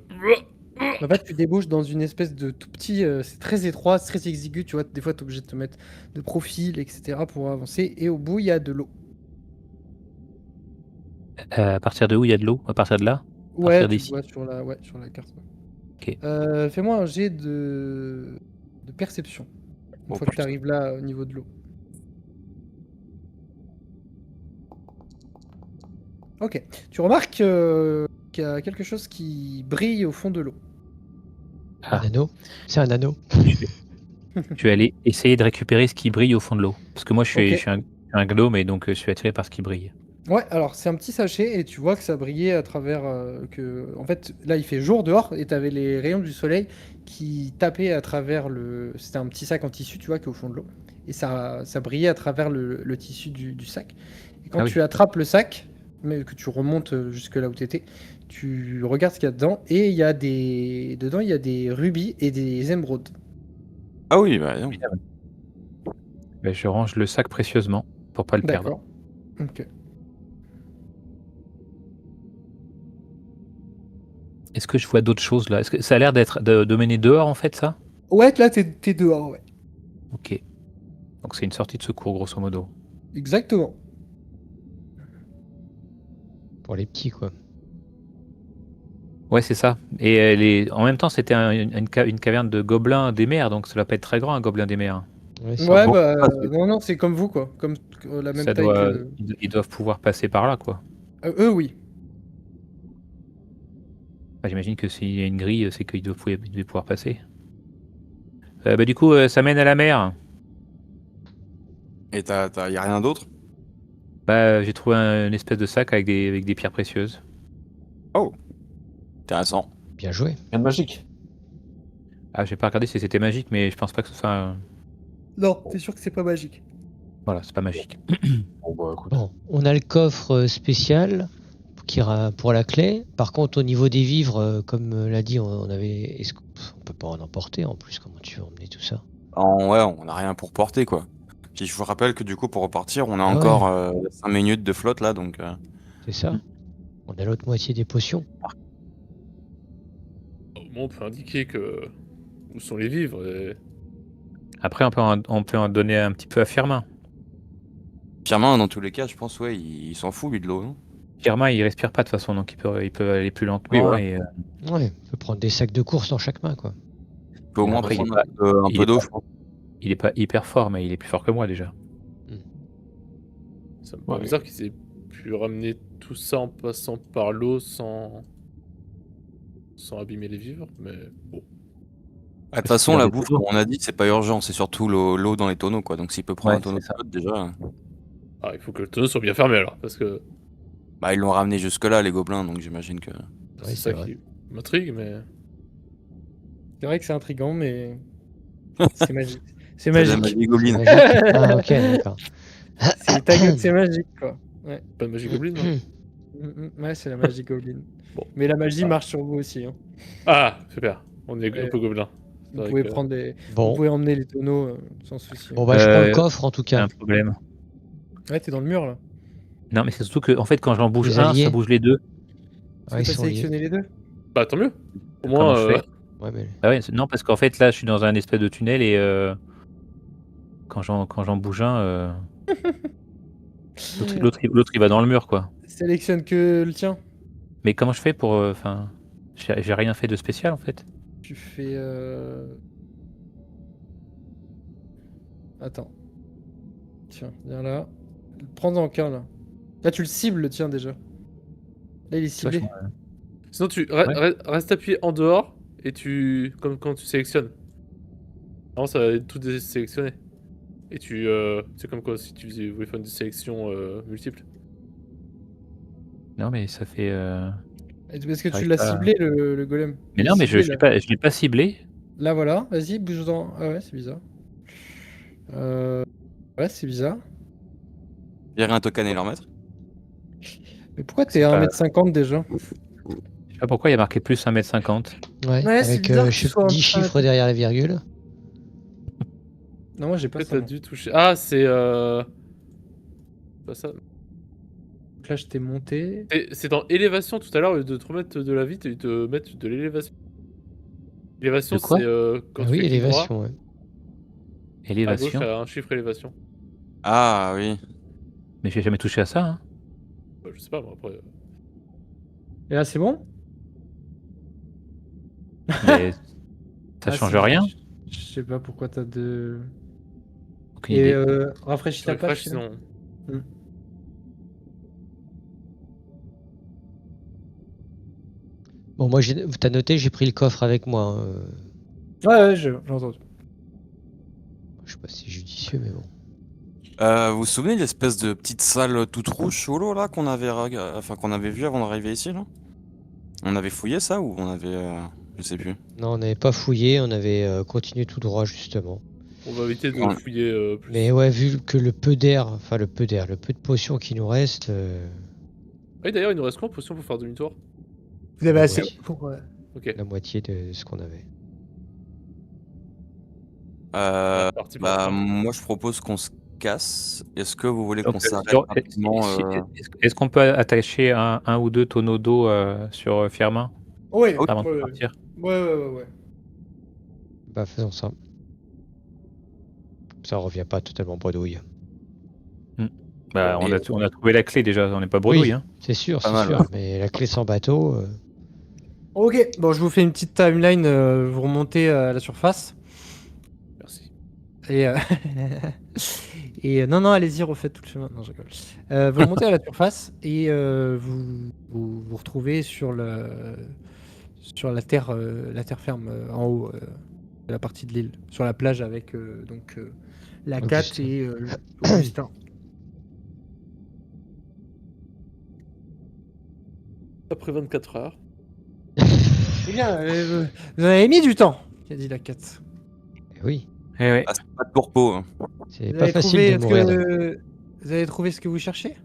En fait, tu débouches dans une espèce de tout petit. C'est très étroit, c'est très exigu. Tu vois, des fois, tu es obligé de te mettre de profil, etc. pour avancer. Et au bout, il y a de l'eau. À partir de où il y a de l'eau? À partir de là? Ouais, tu d'ici. vois sur la carte. Ok. Fais-moi un jet de perception. Une Oh, fois que tu putain. arrives là, au niveau de l'eau. Ok. Tu remarques qu'il y a quelque chose qui brille au fond de l'eau. Un anneau? C'est un anneau. Je vais aller essayer de récupérer ce qui brille au fond de l'eau. Parce que moi, je suis, Ok. je suis un gnome et donc je suis attiré par ce qui brille. Ouais, alors c'est un petit sachet et tu vois que ça brillait à travers En fait, là il fait jour dehors et t'avais les rayons du soleil qui tapaient à travers le... C'était un petit sac en tissu, tu vois, qui est au fond de l'eau. Et ça brillait à travers le tissu du sac. Et quand Ah oui. tu attrapes le sac, mais que tu remontes jusque là où tu étais, tu regardes ce qu'il y a dedans, et il y a dedans, il y a des rubis et des émeraudes. Ah oui, bah non. Ben, je range le sac précieusement pour pas le perdre. D'accord. Ok. Est-ce que je vois d'autres choses là? Est-ce que ça a l'air de mener dehors en fait ça? Ouais, là, t'es dehors, ouais. Ok. Donc c'est une sortie de secours grosso modo. Exactement. Pour les petits, quoi. Ouais, c'est ça. Et en même temps, c'était une caverne de gobelins des mers, donc ça doit pas être très grand un gobelin des mers. Ouais, c'est Ouais, bon. bah, c'est- non, c'est comme vous, quoi. Comme la même Ça taille doit, que... ils doivent pouvoir passer par là, quoi. Eux, oui. Enfin, j'imagine que s'il y a une grille, c'est qu'ils devaient pouvoir passer. Bah, du coup, ça mène à la mer. Et y a rien d'autre? Bah, j'ai trouvé une espèce de sac avec des pierres précieuses. Intéressant. Bien joué. Rien de magique. Ah, j'ai pas regardé si c'était magique, mais je pense pas que ce soit. Non, t'es sûr que c'est pas magique. Voilà, c'est pas magique. Bon, bah écoute. Bon, on a le coffre spécial pour la clé. Par contre, au niveau des vivres, comme l'a dit, on peut pas en emporter en plus. Comment tu veux emmener tout ça? Ouais, on a rien pour porter, quoi. Puis je vous rappelle que du coup, pour repartir, on a Ah encore 5 minutes de flotte là, donc. C'est ça. On a l'autre moitié des potions. Au moins, on peut indiquer où sont les vivres. Et... Après, on peut en donner un petit peu à Firmin. Firmin, dans tous les cas, je pense, ouais, il s'en fout, lui, de l'eau, non? Firmin, il respire pas de toute façon, donc il peut aller plus lentement. Oui, voilà. Et, Ouais, on peut prendre des sacs de course dans chaque main, quoi. Il peut au moins Après, prendre il est un il peu est d'eau, pas- je pense. il est pas hyper fort, mais il est plus fort que moi déjà. Ça me paraît bizarre qu'ils aient pu ramener tout ça en passant par l'eau sans abîmer les vivres, mais bon. De toute façon, la Des bouffe, tonneaux. comme on a dit, c'est pas urgent, c'est surtout l'eau dans les tonneaux, quoi. Donc s'il peut prendre Ouais, un tonneau de c'est ça. flotte, déjà. Ah, il faut que le tonneau soit bien fermé alors, parce que Bah, ils l'ont ramené jusque-là, les gobelins, donc j'imagine que. c'est Ouais, ça c'est vrai. qui m'intrigue, mais... C'est vrai que c'est intriguant, mais c'est magique. C'est C'est de la magique. magie C'est gobeline. magique. Ah, ok, d'accord. C'est magique, quoi. Pas de magie gobeline, non? Ouais, c'est la magie gobeline. Bon. Mais la magie marche sur vous aussi. Hein. Ah, super. On est un Ouais. peu gobelin. Vous vrai pouvez que- prendre vous Bon, pouvez emmener les tonneaux sans souci. bon bah, je prends le Euh, coffre en tout C'est cas. un problème. Ouais, t'es dans le mur là. Non, mais c'est surtout que, en fait, quand j'en bouge Les un, alliés. ça bouge les deux. Est-ce Ouais, que ils t'as sont liés. sélectionné les deux? Bah, tant mieux. Au Comment moins, je fais Ouais, mais... Ah ouais, non, parce qu'en fait, là, je suis dans un espèce de tunnel et quand j'en bouge un, l'autre, il va dans le mur, quoi. Sélectionne que le tien. Mais comment je fais pour. Enfin, j'ai rien fait de spécial, en fait. Tu fais. Attends. Tiens, viens là. Prends-en qu'un là. Là, tu le cibles le tien déjà. Là, il est ciblé. sinon, tu Ouais. restes appuyé en dehors et comme quand tu sélectionnes. Non, ça va être tout désélectionné. Et c'est comme quoi si tu voulais faire une sélection multiple. Non, mais ça fait. Est-ce que tu J'arrive l'as pas. ciblé le golem? Mais Il est non, mais ciblé, là. je l'ai pas ciblé. Là, voilà. Vas-y, bouge-en. Ah ouais, c'est bizarre. Ouais, c'est bizarre. Virer un token et leur mettre. Mais pourquoi C'est t'es à pas- 1m50 déjà? Je sais pas pourquoi il y a marqué plus 1m50. Ouais, Ouais, c'est avec bizarre que ce soit 10 un- chiffres derrière la virgule. Non, moi j'ai pas Peut-être ça. t'as moi. dû toucher. Ah, c'est. Pas ça. Donc là, je t'ai monté. C'est dans élévation tout à l'heure, au lieu de te remettre de la vie, ils te mettent de l'élévation. Élévation, De quoi c'est quand Ah tu oui, fais clic droit, élévation, ouais. à gauche, Élévation. il y a un chiffre élévation. Ah oui. Mais j'ai jamais touché à ça. Hein. Je sais pas, moi, après. Et là, c'est bon? Mais ça Ah, change si, rien. Je sais pas pourquoi t'as de. Aucune Et idée. rafraîchis Tu ta page. refresh, sinon. Bon, moi, t'as noté, j'ai pris le coffre avec moi. Hein. Ouais, j'ai entendu. Je sais pas si c'est judicieux, mais bon. Vous vous souvenez de l'espèce de petite salle toute rouge sous l'eau là qu'on avait vu avant d'arriver ici là? On avait fouillé ça ou on avait je sais plus. Non, on n'avait pas fouillé, on avait continué tout droit, justement. On va éviter de Ouais. fouiller plus. Mais ouais, vu que le peu de potions qui nous reste, Oui, d'ailleurs, il nous reste combien de potions pour faire demi-tour? Vous avez Ah assez oui. pour. Ok. La moitié de ce qu'on avait. Parti pour la Bah, fin. moi, je propose qu'on se casse. Est-ce que vous voulez Donc, qu'on s'arrête sur- rapidement est-ce qu'on peut attacher un ou deux tonneaux d'eau sur Firmin Ouais, Ah oui. avant de ouais, partir? ouais. Bah faisons ça. Ça revient pas totalement bredouille. Bah, Et- on a trouvé la clé déjà, on n'est pas bredouille. Oui, Hein. c'est sûr, Pas c'est mal, sûr. ouais. Mais la clé sans bateau. Ok, bon, je vous fais une petite timeline. Vous remontez à la surface. Merci. Et, non, allez-y, refaites tout le chemin. Non, je rigole. Vous remontez à la surface et vous retrouvez sur la terre ferme en haut de la partie de l'île, sur la plage avec la Cat Augustin. et Augustin. Après 24 heures. Eh bien, vous en avez mis du temps, qu'a dit la Cat. Oui, Eh ouais. Ah, c'est pas de pourpeau. Hein. c'est Vous pas avez facile trouvé de mourir. vous avez trouvé ce que vous cherchez?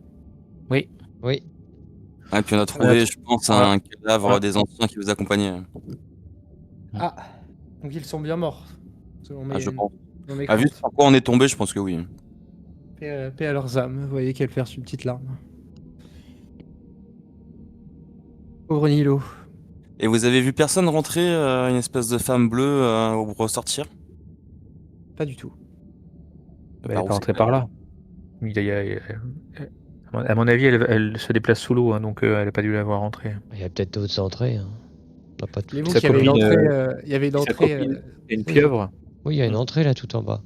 Oui, Et puis on a trouvé, je pense, Voilà. un cadavre Voilà. des anciens qui vous accompagnaient. Ah, donc ils sont bien morts. Selon Ah, je mes, pense. dans mes Ah, vu craintes. sur quoi on est tombé, je pense que oui. Paix à leurs âmes. Vous voyez qu'elle verse une petite larme. Pauvre Nilo. Et vous avez vu personne rentrer, une espèce de femme bleue au ressortir? Pas du tout. Elle est Par pas où rentrée c'est par là. À mon avis, elle se déplace sous l'eau, hein, donc elle n'a pas dû la voir rentrer. il y a peut-être d'autres entrées. Hein. On n'a pas tout. Mais vous, Sa qu'il y avait une copine, entrée. Il y avait une Sa entrée. copine, et une pieuvre. Oui, il y a une entrée là tout en bas.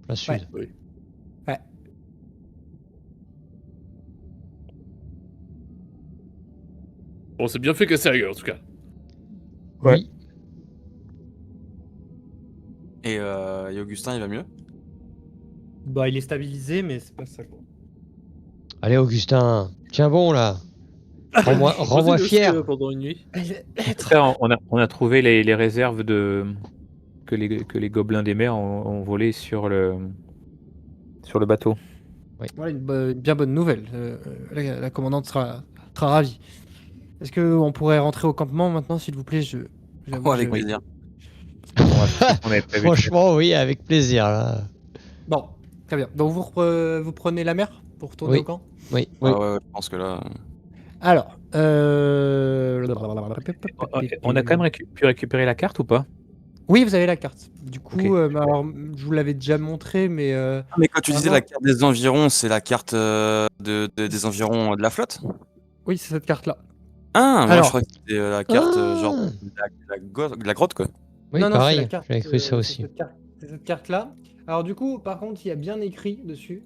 Plein sud. Oui. Ouais. Bon, c'est bien fait casser la gueule en tout cas. Ouais. Oui. Et Augustin, il va mieux? Bah, il est stabilisé, mais c'est pas ça quoi. Allez, Augustin, tiens bon là. Rends-moi Posez-le aussi, fier. pendant une nuit. Après, on a trouvé les réserves que les gobelins des mers ont volées sur le bateau. Voilà une bien bonne nouvelle. La commandante sera ravie. Est-ce qu'on pourrait rentrer au campement maintenant, s'il vous plaît? J'avoue Oh, que avec plaisir. On avait prévu. Franchement, oui, avec plaisir là. Bon, très bien. Donc vous prenez la mer pour retourner Oui. au camp? Oui. Ah ouais, je pense que là. Alors, On a quand même pu récupérer la carte ou pas? oui, vous avez la carte. Du coup, Ok. alors, je vous l'avais déjà montré, mais Ah, mais quand tu disais vraiment- la carte des environs, c'est la carte des environs de la flotte? oui, c'est cette carte-là. Ah, moi je Alors. crois que c'était la carte Ah. genre de la grotte quoi. Oui, Non, c'est pareil. la carte, J'avais cru ça c'est aussi. c'est cette carte-là. Alors du coup, par contre, il y a bien écrit dessus.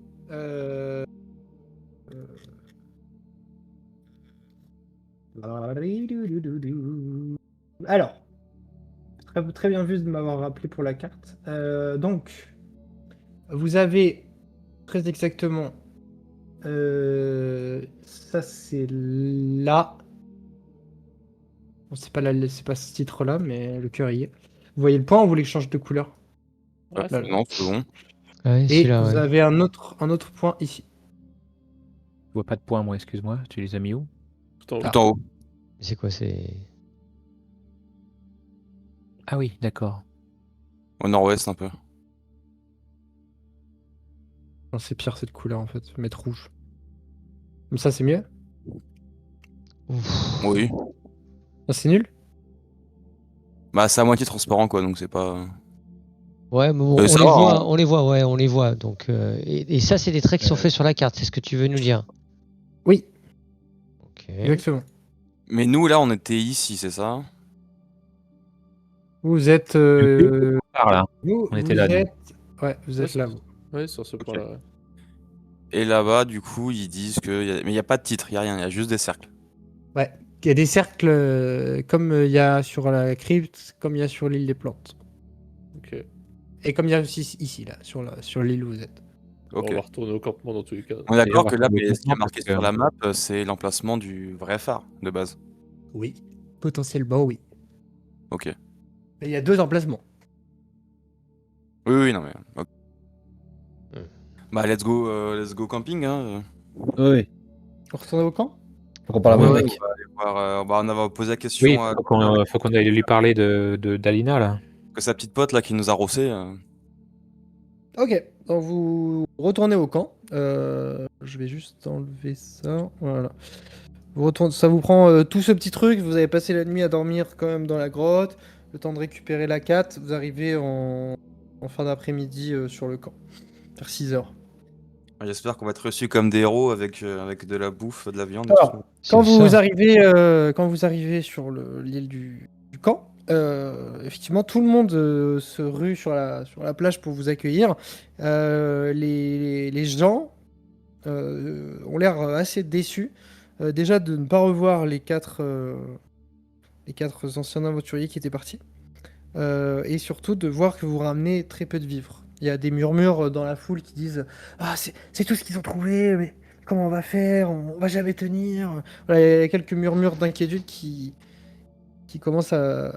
Alors, très bien vu de m'avoir rappelé pour la carte. Donc, vous avez très exactement. Ça c'est là. Bon, c'est pas ce titre-là, mais le cœur y est. Vous voyez le point, ou vous voulez que je change de couleur? Ouais, Là, c'est là. Non, c'est bon. Ouais, Et celui-là, vous ouais. avez un autre point ici. Je vois pas de points, moi, excuse-moi. Tu les as mis où? tout en haut. Tout en haut. C'est quoi, c'est. Ah oui, d'accord. Au nord-ouest un peu. Non, c'est pire cette couleur en fait. Mettre rouge. Comme ça, c'est mieux? Ouf. Oui. Ah, c'est nul? Bah c'est à moitié transparent quoi, donc c'est pas. Ouais, mais bon, Ça va, hein. on les voit. Donc, et ça, c'est des traits qui sont faits sur la carte. C'est ce que tu veux nous dire? Oui, Ok. exactement. Mais nous là on était ici, c'est ça? Vous êtes. Par là. Vous, On était vous là, nous. êtes. Ouais, vous êtes Ouais, là, c'est- vous. Ouais, sur ce point-là. Ouais. Et là-bas du coup ils disent que. Mais il n'y a pas de titre, il n'y a rien, il y a juste des cercles. Ouais. Il y a des cercles comme il y a sur la crypte, comme il y a sur l'île des plantes. Ok. Et comme il y a aussi ici, là, sur l'île où vous êtes. On Ok. va retourner au campement dans tous les cas. On est d'accord D'ailleurs, que là, on va ce qui est comprendre marqué parce que- sur la map, c'est l'emplacement du vrai phare de base. Oui. Potentiellement, oui. Ok. Mais il y a 2 emplacements. Oui, non mais. Ok. Hmm. Bah let's go camping hein. Oui. Vous retournez au camp? Faut qu'on parle à Ouais, mon ouais, mec. on va aller voir, on va poser la question Oui, à faut qu'on aille lui parler d'Alina là. que sa petite pote là qui nous a rossé. Ok, donc vous retournez au camp. Je vais juste enlever ça. Voilà. Ça vous prend tout ce petit truc. Vous avez passé la nuit à dormir quand même dans la grotte. Le temps de récupérer la 4. Vous arrivez en fin d'après-midi sur le camp. Vers 6 heures. J'espère qu'on va être reçus comme des héros avec de la bouffe, de la viande et Alors, tout. Quand C'est vous ça. arrivez, quand vous arrivez sur l'île du camp, effectivement, tout le monde se rue sur la plage pour vous accueillir. Les gens ont l'air assez déçus. Déjà de ne pas revoir les quatre anciens aventuriers qui étaient partis. Et surtout de voir que vous ramenez très peu de vivres. Il y a des murmures dans la foule qui disent Ah, c'est tout ce qu'ils ont trouvé, mais comment on va faire? On va jamais tenir. Voilà, il y a quelques murmures d'inquiétude qui commencent à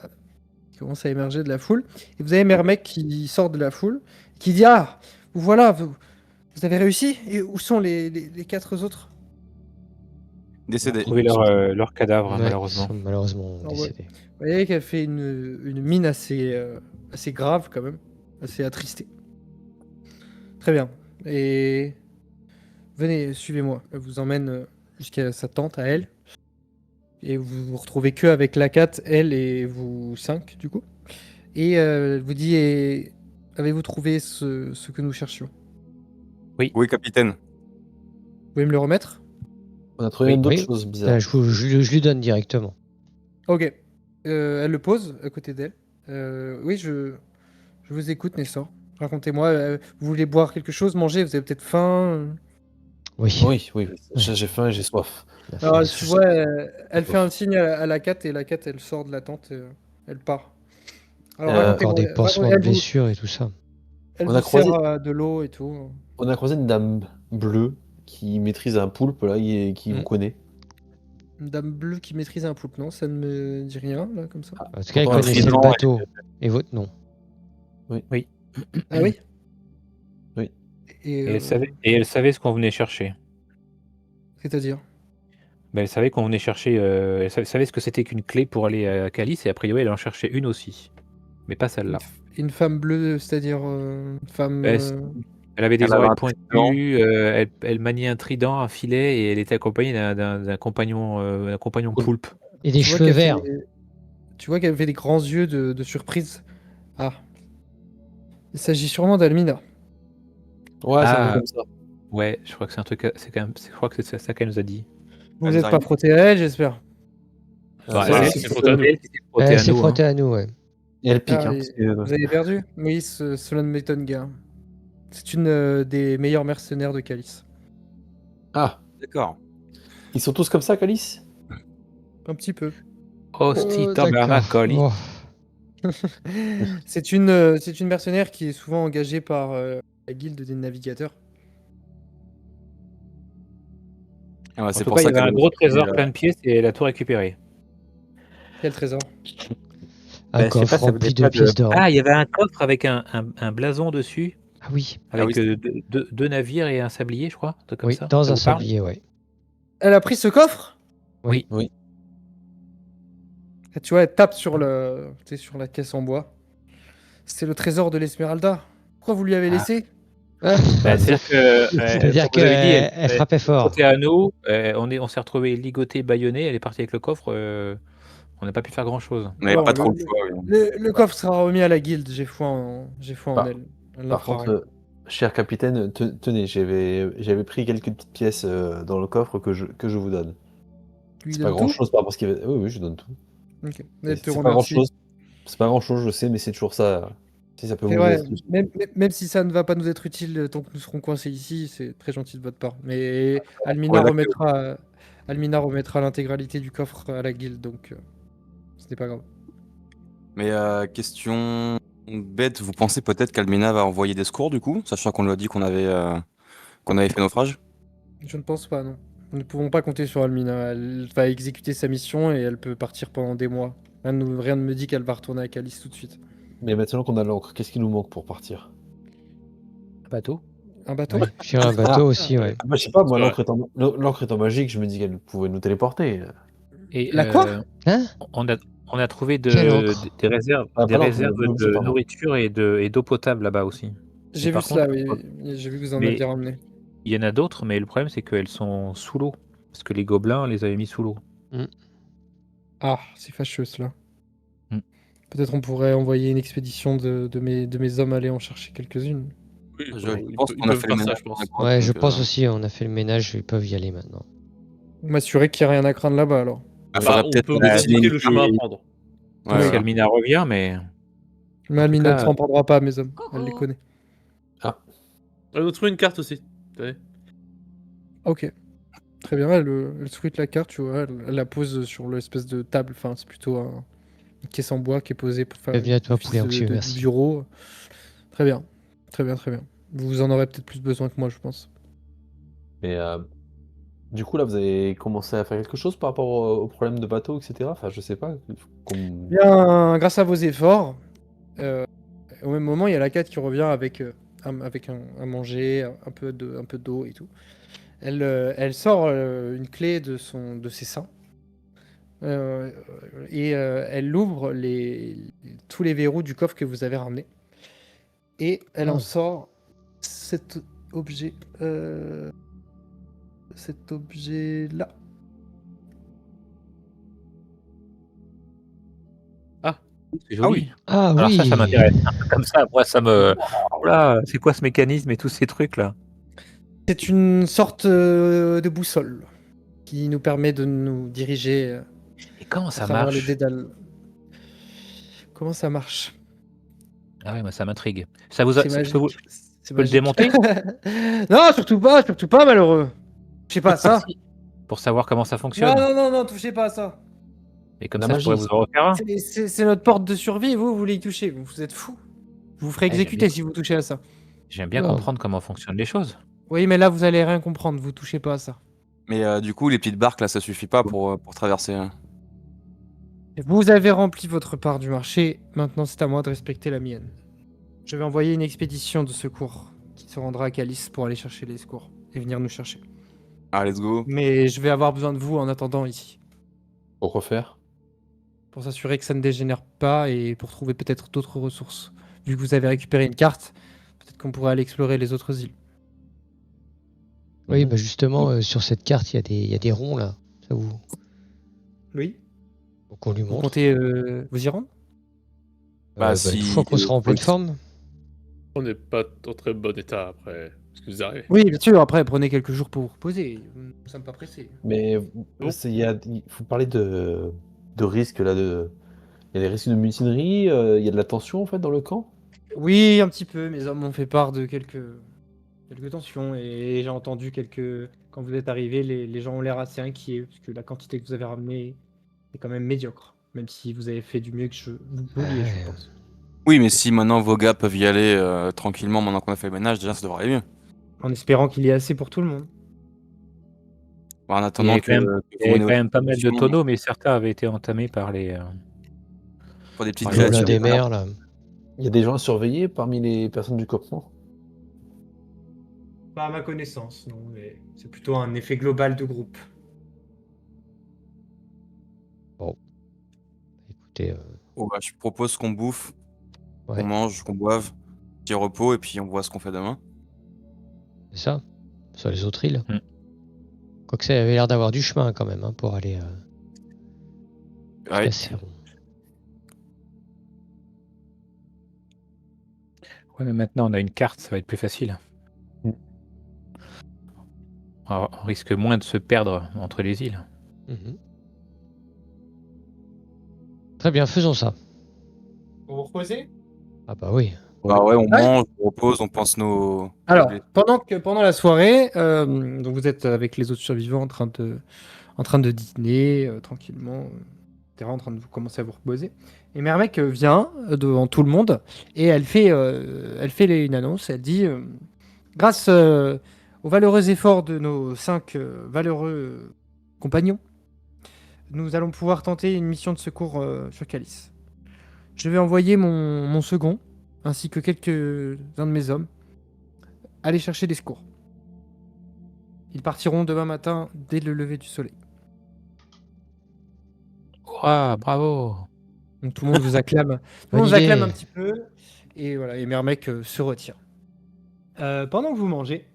émerger de la foule. Et vous avez Mermec qui sort de la foule, qui dit Ah, vous voilà, vous avez réussi? Et où sont les quatre autres? Décédé. Trouver leur cadavre, Ouais, ils malheureusement. sont malheureusement Alors, ouais. décédés. Vous voyez qu'elle fait une mine assez grave quand même, assez attristée. Très bien. Et venez, suivez-moi. Elle vous emmène jusqu'à sa tente à elle. Et vous vous retrouvez que avec la 4, elle et vous 5 du coup. Et elle vous dit avez-vous trouvé ce que nous cherchions? Oui, capitaine. Vous pouvez me le remettre? On a trouvé Oui, d'autres oui. choses bizarres. Je lui donne directement. Ok. Elle le pose à côté d'elle. Oui, je vous écoute, Nestor. Racontez-moi. Vous voulez boire quelque chose, manger? Vous avez peut-être faim? Oui. Oui, oui, j'ai faim et j'ai soif. La fin Alors, de tu ce- vois, elle fait un signe à la 4 et la 4, elle sort de la tente et elle part. Alors, Encore des racontez-moi. pansements de blessures et tout ça. Elle On vous a croisé- sert de l'eau et tout. On a croisé une dame bleue qui maîtrise un poulpe là et qui vous Mm. connaît. Une dame bleue qui maîtrise un poulpe, non? Ça ne me dit rien, là, comme ça. En tout cas, elle Encore un connaissait le trident bateau et votre nom. Ah oui? Oui. Et, Et elle savait ce qu'on venait chercher. c'est-à-dire? Ben, elle savait qu'on venait chercher. Elle savait ce que c'était qu'une clé pour aller à Calice, et a priori, elle en cherchait une aussi. Mais pas celle-là. Une femme bleue, c'est-à-dire une femme... Elle, elle avait des Elle avait oreilles un pointues, elle maniait un trident, un filet, et elle était accompagnée d'un compagnon Cool. poulpe. Et des tu vois cheveux qu'elle verts. tu vois qu'elle fait des grands yeux de surprise. Ah. Il s'agit sûrement d'Almina. Ouais, c'est un peu Ah, comme ça. ouais, je crois que c'est un truc. Je crois que c'est ça qu'elle nous a dit. Vous Elle n'êtes nous a pas rien- frotté à elle, j'espère. Bah, c'est- elle c'est- s'est c'est- frottée à nous. Elle s'est frottée Elle à s'est nous, hein. frottée à nous, ouais. Et elle pique, Ah, hein, et parce que- vous avez perdu? Oui, cela ne m'étonne guère. C'est une des meilleures mercenaires de Calice. Ah, D'accord. ils sont tous comme ça, Calice? Un petit peu. Oh, sti tabernacoli. Oh. C'est une mercenaire qui est souvent engagée par la guilde des navigateurs. Ah ouais, En c'est tout pour cas, il y ça avait un qu'elle gros nous a fait, trésor plein de pièces et elle a tout récupéré. Quel trésor? Un Ben, je sais pas, coffre ça venait rempli de pas pièces d'or. Ah, il y avait un coffre avec un blason dessus, Ah oui, avec oui, deux navires et un sablier, je crois. Un truc comme oui, ça. dans Ça un vous parle sablier, ouais. Elle a pris ce coffre? Oui. Oui. Et tu vois, elle tape sur sur la caisse en bois. C'est le trésor de l'Esmeralda. Pourquoi vous lui avez Ah. laissé? Ben, c'est-à-dire que, C'est-à-dire comme vous avez dit, qu'elle frappait fort. frottée à nous, on s'est retrouvé ligoté, bâillonné, elle est partie avec le coffre, on n'a pas pu faire grand-chose. On n'avait Bon, pas trop le choix. Oui. Le coffre sera remis à la guilde. J'ai foi en Par- elle. Elle Par n'en fera contre, rien. cher capitaine, tenez, j'avais pris quelques petites pièces dans le coffre que je vous donne. Tu lui C'est pas donnes grand tout? chose par rapport à ce qu'il y avait. Oui, oui, je donne tout. Ok. Elle te C'est pas grand remercie. chose. C'est pas grand chose, je sais, mais c'est toujours ça. Si ça peut Et vous ouais, être utile. même si ça ne va pas nous être utile tant que nous serons coincés ici, c'est très gentil de votre part. Mais Almina remettra l'intégralité du coffre à la guilde, donc ce n'est pas grave. Mais question bête, vous pensez peut-être qu'Almina va envoyer des secours du coup, sachant qu'on lui a dit qu'on avait fait naufrage? Je ne pense pas, non. Nous ne pouvons pas compter sur Almina. Elle va exécuter sa mission et elle peut partir pendant des mois. Rien ne me dit qu'elle va retourner à Calice tout de suite. Mais maintenant qu'on a l'encre, qu'est-ce qui nous manque pour partir? Bateau. Un bateau Ouais, sur un bateau aussi, ouais. Ah, bah, je sais pas, moi, C'est vrai. l'encre étant magique, je me dis qu'elle pouvait nous téléporter. Et La quoi Hein? on a trouvé Quelle encre? des réserves, Ah, des pas l'encre, réserves l'objet, de pardon. nourriture et d'eau potable là-bas aussi. J'ai Mais vu par cela, contre, oui. J'ai vu que vous en mais- aviez ramené. il y en a d'autres, mais le problème c'est qu'elles sont sous l'eau. Parce que les gobelins les avaient mis sous l'eau. Ah, c'est fâcheux cela. Mm. Peut-être on pourrait envoyer une expédition de mes hommes aller en chercher quelques-unes. Oui, Je ils pense ils qu'on a peuvent fait le faire ça, ménage je dans pense. la grotte, Ouais, je donc, pense aussi, on a fait le ménage, ils peuvent y aller maintenant. M'assurer qu'il n'y a rien à craindre là-bas alors. faudrait On peut-être peut vous dessiner indiquer une le chemin à clé. prendre. Ouais, Si voilà. Almina revient, mais Mais En tout Almina ne cas, s'en prendra pas à mes hommes. Elle les connaît. On a trouvé une carte aussi. Tenez. Ok. Très bien, elle scrute la carte, tu vois, elle la pose sur l'espèce de table. Enfin, c'est plutôt une caisse en bois qui est posée pour faire Bienvenue à toi, office poulet anxieux, de merci. bureau. Très bien. Très bien, très bien. Vous en aurez peut-être plus besoin que moi, je pense. Mais du coup, là, vous avez commencé à faire quelque chose par rapport au problème de bateau, etc. Enfin, je sais pas. Bien, grâce à vos efforts, au même moment, il y a la cat qui revient avec, avec à manger, un peu d'eau et tout. Elle sort une clé de ses seins et elle ouvre tous les verrous du coffre que vous avez ramené. Et elle en Ah. sort cet objet, cet objet-là. c'est joli. oui. Ah Alors oui! ça m'intéresse. Un peu comme ça, moi ça me. Oula, c'est quoi ce mécanisme et tous ces trucs là? C'est une sorte de boussole qui nous permet de nous diriger Et comment à ça travers les marche? dédales. Comment ça marche? Ah ouais, moi ça m'intrigue. Ça vous a... C'est je peux, magique. C'est je peux le magique. démonter? Non, surtout pas, malheureux. Touchez pas à ça. Pour savoir comment ça Non, fonctionne. non, touchez pas à ça. Et comme La ça, je pourrais magie, vous en refaire un. C'est notre porte de survie et vous voulez y toucher. Vous êtes fous. Vous vous ferez Eh, j'aime exécuter bien, si vous touchez à ça. j'aime bien Non. comprendre comment fonctionnent les choses. Oui, mais là, vous allez rien comprendre. Vous touchez pas à ça. Mais du coup, les petites barques là, ça suffit pas pour traverser. Vous avez rempli votre part du marché. Maintenant, c'est à moi de respecter la mienne. Je vais envoyer une expédition de secours qui se rendra à Calice pour aller chercher les secours et venir nous chercher. Ah, let's go. Mais je vais avoir besoin de vous en attendant ici, pour refaire. pour s'assurer que ça ne dégénère pas et pour trouver peut-être d'autres ressources. Vu que vous avez récupéré une carte, peut-être qu'on pourrait aller explorer les autres îles. Oui, bah justement, sur cette carte, il y a des ronds là. Ça vous. Oui. Donc on lui Vous montre. comptez vous y rendre? Bah, Une si- fois qu'on sera en pleine forme. On n'est pas en très bon état après ce qui nous est arrivé. Oui, bien sûr. Après, prenez quelques jours pour vous reposer. Nous ne sommes pas pressés. Mais Bon. il faut parler de risques là. Il y a des risques de mutinerie, il y a de la tension en fait dans le camp. Oui, un petit peu. Mes hommes m'ont fait part de quelques tensions et j'ai entendu quand vous êtes arrivés, les gens ont l'air assez inquiets parce que la quantité que vous avez ramenée est quand même médiocre, même si vous avez fait du mieux que vous pouviez, je Ouais. pense. Oui, mais si maintenant vos gars peuvent y aller tranquillement, maintenant qu'on a fait le ménage, déjà ça devrait aller mieux. En espérant qu'il y ait assez pour tout le monde. Bon, en Il y attendant avait que, quand même, que il y avait vous quand même pas mal de solutions tonneaux, mais certains avaient été entamés par les. pour des petites Ouais, Gobelin créatures. des mers là. Il y a des gens à surveiller parmi les personnes du campement. Pas à ma connaissance, non, mais c'est plutôt un effet global de groupe. Écoutez, Bon, bah, je propose qu'on bouffe, Ouais. qu'on mange, qu'on boive, petit repos, et puis on voit ce qu'on fait demain. c'est ça. Sur les autres îles. Mm. Quoique ça avait l'air d'avoir du chemin quand même pour aller Ouais. jusqu'à Céron. Ouais, mais maintenant on a une carte, ça va être plus facile. Mm. On risque moins de se perdre entre les îles. Mhm. Très bien, faisons ça. Vous vous reposez? Ah bah oui. Bah ouais, on Ouais. mange, on repose, on pense nos. Alors, nos- pendant la soirée, donc vous êtes avec les autres survivants en train de dîner tranquillement, etc., en train de commencer à vous reposer. Et Mermec vient devant tout le monde et elle fait une annonce. Elle dit grâce aux valeureux efforts de nos 5 valeureux compagnons, nous allons pouvoir tenter une mission de secours sur Calice. Je vais envoyer mon second ainsi que quelques-uns de mes hommes aller chercher des secours. Ils partiront demain matin dès le lever du soleil. Ah, bravo. Donc tout le monde vous acclame. Tout le monde vous Bonne acclame idée. un petit peu. Et voilà, et Mermec se retire. Pendant que vous mangez,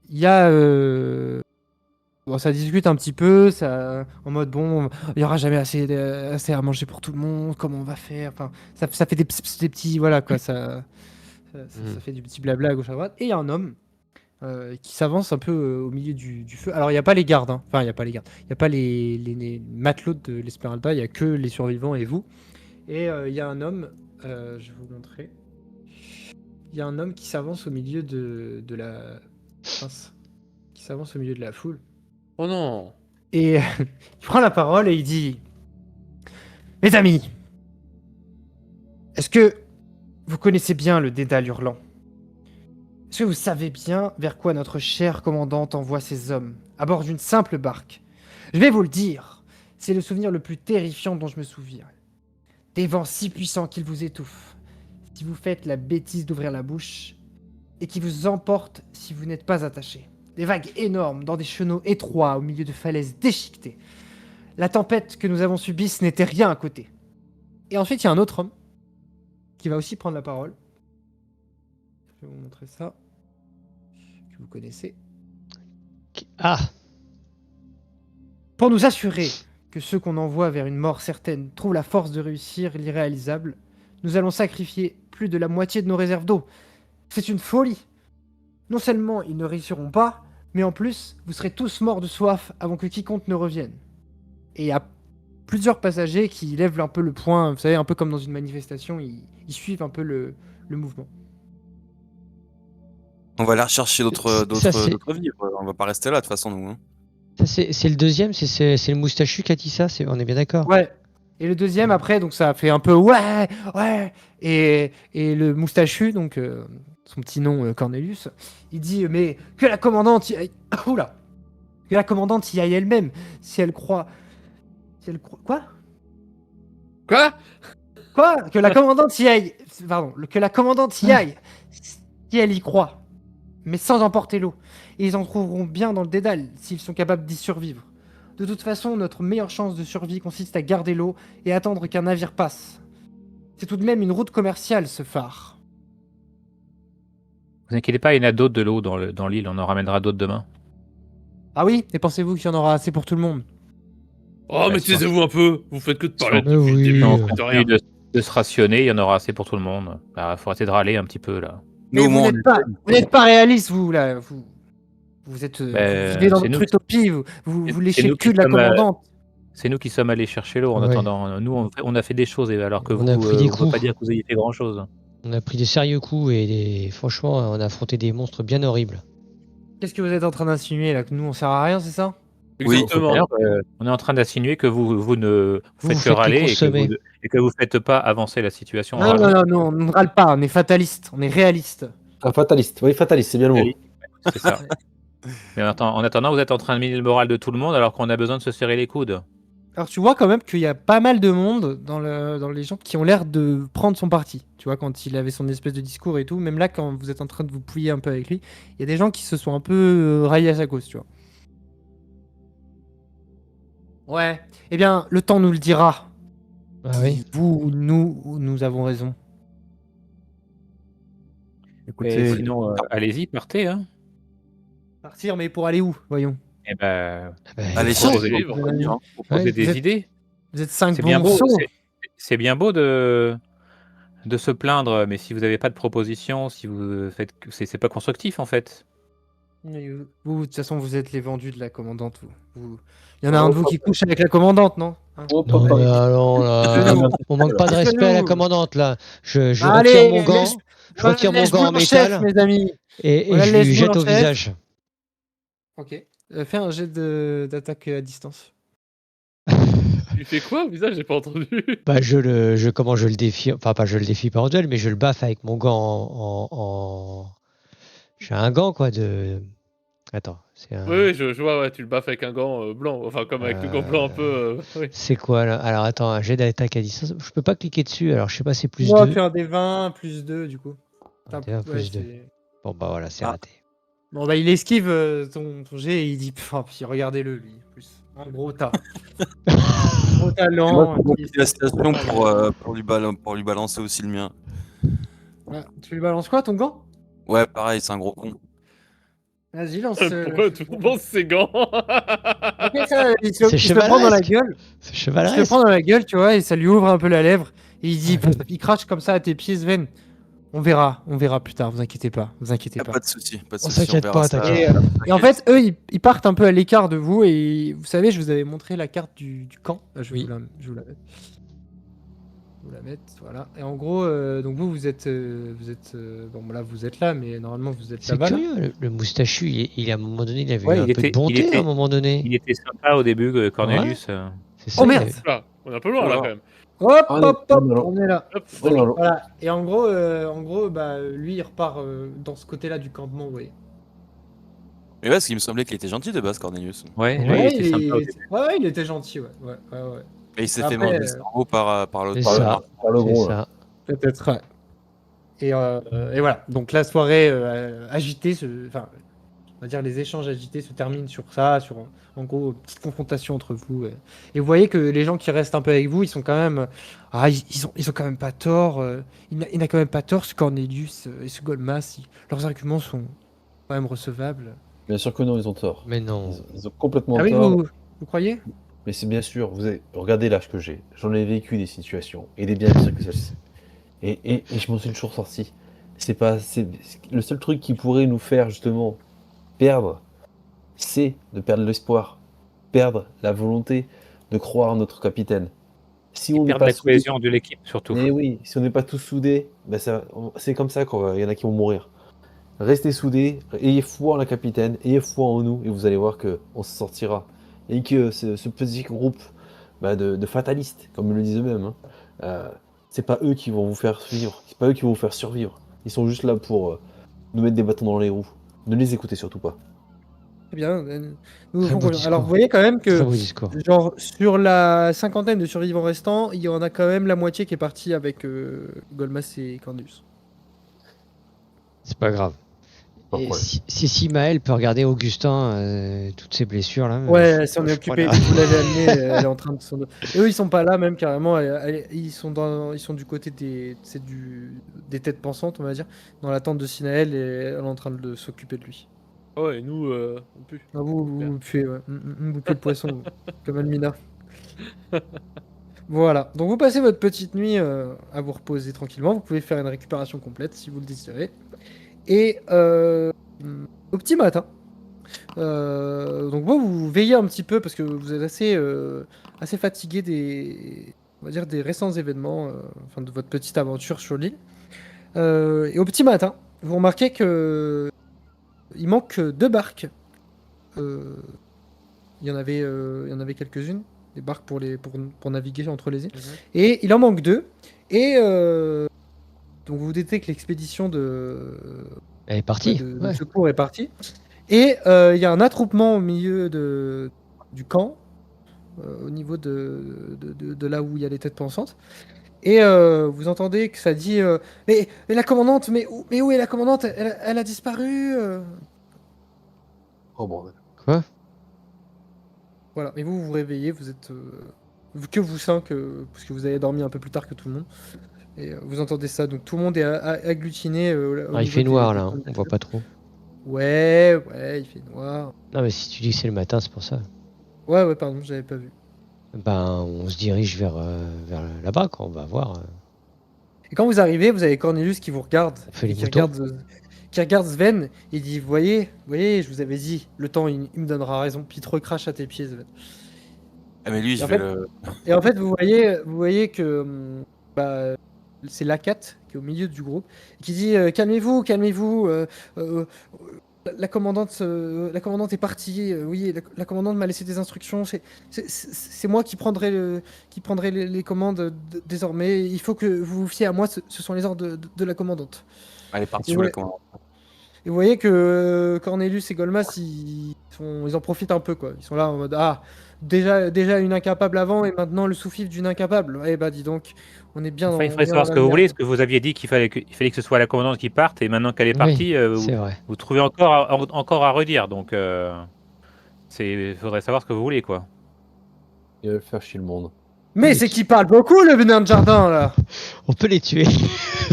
il y a... bon, ça discute un petit peu, ça, en mode bon, il n'y aura jamais assez à manger pour tout le monde, comment on va faire, enfin, ça fait des petits, voilà quoi, ça fait du petit blabla à gauche à droite. Et il y a un homme qui s'avance un peu au milieu du feu. Alors il n'y a pas les gardes, hein. Enfin il n'y a pas les gardes, il n'y a pas les matelots de l'Esmeralda, il n'y a que les survivants et vous. Et il y a un homme, je vais vous montrer, il y a un homme qui s'avance au milieu de la... Mince. Qui s'avance au milieu de la foule. Oh non. Et il prend la parole et il dit: Mes amis, est-ce que vous connaissez bien le Dédale hurlant? Est-ce que vous savez bien vers quoi notre chère commandante envoie ses hommes à bord d'une simple barque? Je vais vous le dire, c'est le souvenir le plus terrifiant dont je me souviens. Des vents si puissants qu'ils vous étouffent si vous faites la bêtise d'ouvrir la bouche et qui vous emportent si vous n'êtes pas attaché. Des vagues énormes dans des chenaux étroits au milieu de falaises déchiquetées. La tempête que nous avons subie, ce n'était rien à côté. Et ensuite, il y a un autre homme qui va aussi prendre la parole. Je vais vous montrer ça. Que vous connaissez. Ah, Pour nous assurer que ceux qu'on envoie vers une mort certaine trouvent la force de réussir l'irréalisable, nous allons sacrifier plus de la moitié de nos réserves d'eau. C'est une folie. Non seulement ils ne réussiront pas, mais en plus, vous serez tous morts de soif avant que quiconque ne revienne. Et il y a plusieurs passagers qui lèvent un peu le poing, vous savez, un peu comme dans une manifestation, ils suivent un peu le mouvement. On va aller rechercher d'autres Ça, c'est- vivres. On va pas rester là de toute façon, nous. Hein. ça, c'est le deuxième, c'est le moustachu qui a dit ça, on est bien d'accord. Ouais. Et le deuxième, après, donc ça fait un peu ouais, ouais. Et le moustachu, donc son petit nom Cornelius, il dit mais que la commandante y aille... Oula. Que la commandante y aille elle-même, si elle croit... Quoi? Quoi? Que la commandante y aille... Pardon, que la commandante y aille, si elle y croit, mais sans emporter l'eau. Et ils en trouveront bien dans le Dédale, s'ils sont capables d'y survivre. De toute façon, notre meilleure chance de survie consiste à garder l'eau et attendre qu'un navire passe. C'est tout de même une route commerciale, ce phare. Vous inquiétez pas, il y en a d'autres de l'eau dans l'île, on en ramènera d'autres demain. Ah oui? Et pensez-vous qu'il y en aura assez pour tout le monde? Oh, mais sûr. taisez-vous un peu. Vous faites que de parler Mais depuis le oui. début. Non, Vous faites rien. De se rationner, il y en aura assez pour tout le monde. Bah, faut arrêter de râler un petit peu là. Mais Nous, au vous moins, n'êtes pas réaliste, vous, là. Vous êtes, vous vivez dans c'est votre nous- utopie, vous c'est léchez nous le qui cul de la sommes, commandante. C'est nous qui sommes allés chercher l'eau en Ouais. attendant. Nous, on a fait des choses, alors que On vous, a pris des on peut coups. pas dire que vous ayez fait grand chose. On a pris des sérieux coups et franchement, on a affronté des monstres bien horribles. Qu'est-ce que vous êtes en train d'insinuer, là? Que nous, on sert à rien, c'est ça? Oui. Exactement. D'ailleurs, on est en train d'insinuer que vous ne Vous faites faites que que râler consommer. et que vous faites pas avancer la situation. en Non, râlant. non, on ne râle pas, on est fataliste, on est réaliste. Ah, fataliste, oui, fataliste, c'est bien le mot. C'est ça. Mais en attendant, vous êtes en train de miner le moral de tout le monde alors qu'on a besoin de se serrer les coudes. Alors tu vois quand même qu'il y a pas mal de monde dans les gens qui ont l'air de prendre son parti. Tu vois, quand il avait son espèce de discours et tout, même là quand vous êtes en train de vous plier un peu avec lui, il y a des gens qui se sont un peu raillés à sa cause, tu vois. Ouais. Eh bien, le temps nous le dira. Ah oui. Vous, nous avons raison. Et sinon, allez-y, partez. Hein. Partir, mais pour aller où, voyons? Et ben, Ah bah, Allez, faut chercher des d'autres livres. vivres, hein. proposez Ouais, des vous êtes- idées. Vous êtes 5 C'est bien bons beau. sauts. C'est bien beau de se plaindre, mais si vous n'avez pas de proposition, si vous faites, c'est pas constructif en fait. Vous, de toute façon, vous êtes les vendus de la commandante. Il y en a un de vous qui couche avec la commandante, non? Hein? Hop, Non, hop, hop. mais alors là, Non. on manque pas de Parce que respect à la nous- commandante là. Je Allez, retire mon gant, je Voilà, retire mon laisse-vous gant en en chef, métal mes amis. et Voilà, je lui laisse-vous jette en au chef. visage. Ok. Fais un jet d'attaque à distance. Tu fais quoi au visage? J'ai pas entendu. Bah je le défie, enfin pas je le défie pas en duel, mais je le baffe avec mon gant J'ai un gant quoi de... Attends, c'est un... Oui, je vois, ouais, tu le baffes avec un gant blanc. Enfin, comme avec le gant blanc un peu. Oui. C'est quoi là? Alors attends, un jet d'attaque à distance. Je peux pas cliquer dessus, alors je sais pas, c'est plus Moi, 2. fais un des 20 plus 2 du coup. Un des 20 plus 2. Bon, bah voilà, c'est Ah. raté. Bon, bah, il esquive ton jet et il dit puis regardez-le, lui. En plus. Un gros tas. Un gros talent. Moi, je qui- profite de la situation pour lui balancer aussi le mien. Ah, tu lui balances quoi, ton gant? Ouais, pareil, c'est un gros con. Vas-y, lance. Pourquoi tout le monde ses gants? Ok, ça, il C'est se le prend dans la chevaleresque. gueule. C'est Il se le chevaleresque. prend dans la gueule, tu vois, et ça lui ouvre un peu la lèvre. Et il dit, il crache comme ça à tes pieds, Sven. On verra plus tard, vous inquiétez pas, vous inquiétez Y a pas. pas de souci, pas de On souci. s'inquiète verra pas, ça. t'inquiète. Et en fait, eux, ils partent un peu à l'écart de vous, et vous savez, je vous avais montré la carte du camp. Je vais Oui. je vous la mettre, voilà. Et en gros, donc vous êtes, bon, là, vous êtes là, mais normalement, vous êtes C'est là-bas. là. curieux, le moustachu, à un moment donné, il avait Ouais, eu un peu de bonté à un moment donné. Il était sympa au début, Cornelius. C'est ça, Oh il merde avait- Là, on est un peu loin là quand même. Hop, Ah, hop, hop, non, non. on est là. Hop, Oh là là. Voilà. Et en gros, bah, lui, il repart dans ce côté-là du campement, vous voyez. Mais ouais, parce qu'il me semblait qu'il était gentil de base, Cornelius. Ouais, lui, Ouais, il était sympa au début. ouais, il était gentil, ouais. Ouais. Et il s'est Après, fait manger le cerveau par l'autre. C'est Par le- ça. par le C'est gros, là. ça. Peut-être, ouais. Et voilà. Donc la soirée agitée, enfin, on va dire les échanges agités se terminent sur ça, sur en gros une petite confrontation entre vous. Et vous voyez que les gens qui restent un peu avec vous, ils sont quand même, ils ont quand même pas tort. Il n'a quand même pas tort, ce Cornelius et ce Golmas. Leurs arguments sont quand même recevables. Bien sûr que non, ils ont tort. Mais non. Ils ont complètement Ah oui, tort. vous croyez? Mais c'est bien sûr, regardez l'âge que j'ai. J'en ai vécu des situations, et des bien pires que celle-ci. Et je m'en suis toujours sorti. C'est le seul truc qui pourrait nous faire justement perdre, c'est de perdre l'espoir, perdre la volonté de croire en notre capitaine. Si on n'est Perdre pas la soudés, cohésion de l'équipe, surtout. mais oui, si on n'est pas tous soudés, ben c'est comme ça qu'il y en a qui vont mourir. Restez soudés, ayez foi en la capitaine, ayez foi en nous, et vous allez voir que on se sortira. Et que ce petit groupe de fatalistes, comme ils le disent eux-mêmes, hein, c'est pas eux qui vont vous faire vivre, c'est pas eux qui vont vous faire survivre. Ils sont juste là pour nous mettre des bâtons dans les roues. Ne les écoutez surtout pas. Très bien. Nous Très avons beau confiance. discours. Alors vous voyez quand même que Très beau discours. genre, sur la cinquantaine de survivants restants, il y en a quand même la moitié qui est partie avec Golmas et Cornelius. C'est pas grave. Pas de Et problème. si Simaël peut regarder Augustin, toutes ses blessures là. Ouais, elle je s'en est crois occupée. là. Vous l'avez amenée, elle est en train de s'en. Et eux, ils sont pas là, même carrément. Ils sont du côté des têtes pensantes, on va dire, dans la tente de Sinaël, et elle est en train de s'occuper de lui. Oh, et nous, on pue. Ah, vous puez, ouais. Vous puez le poisson, vous, comme Almina. Voilà. Donc vous passez votre petite nuit à vous reposer tranquillement. Vous pouvez faire une récupération complète si vous le désirez. Et au petit matin, donc vous veillez un petit peu parce que vous êtes assez fatigué on va dire des récents événements, enfin de votre petite aventure sur l'île. Et au petit matin, vous remarquez que il manque 2 barques. Il y en avait quelques-unes, des barques pour naviguer entre les îles. Et il en manque 2. Et donc vous détectez que l'expédition Elle est partie. de Ouais. secours est partie. Et il y a un attroupement au milieu du camp, au niveau de là où il y a les têtes pensantes. Et vous entendez que ça dit mais la commandante, mais où est la commandante? Elle a disparu. Oh bordel. Quoi? Voilà. Et vous vous réveillez, vous êtes que vous cinq, parce que vous avez dormi un peu plus tard que tout le monde. Et vous entendez ça, donc tout le monde est agglutiné. Ah, il fait noir là, on voit pas trop. Ouais, il fait noir. Non mais si tu dis que c'est le matin, c'est pour ça. Ouais, pardon, j'avais pas vu. Ben on se dirige vers là-bas quoi, on va voir. Et quand vous arrivez, vous avez Cornelius qui vous regarde, On fait les qui moutons. regarde Sven, et il dit, voyez, je vous avais dit, le temps, il me donnera raison, puis il te recrache à tes pieds, Sven. Ah, mais lui, je En vais fait- le. Et en fait, vous voyez que c'est Lacat qui est au milieu du groupe, qui dit, calmez-vous, la commandante est partie. Oui, la commandante m'a laissé des instructions. C'est moi qui prendrai les commandes désormais. Il faut que vous vous fiez à moi. Ce sont les ordres de la commandante. Elle est partie Et où, la ouais. commande? Et vous voyez que Cornelius et Golmas, ils en profitent un peu, quoi. Ils sont là en mode ah, déjà une incapable avant et maintenant le sous-fifre d'une incapable. Eh bah dis donc, on est bien Enfin, dans. il faudrait bien savoir dans ce la que vous merde. voulez. Est-ce que vous aviez dit qu'il fallait que ce soit la commandante qui parte et maintenant qu'elle est partie, Oui, c'est vrai. vous trouvez encore à redire. Donc, faudrait savoir ce que vous voulez, quoi. Il va faire chier le monde. Mais c'est qu'il parle beaucoup, le nain de jardin, là. On peut les tuer.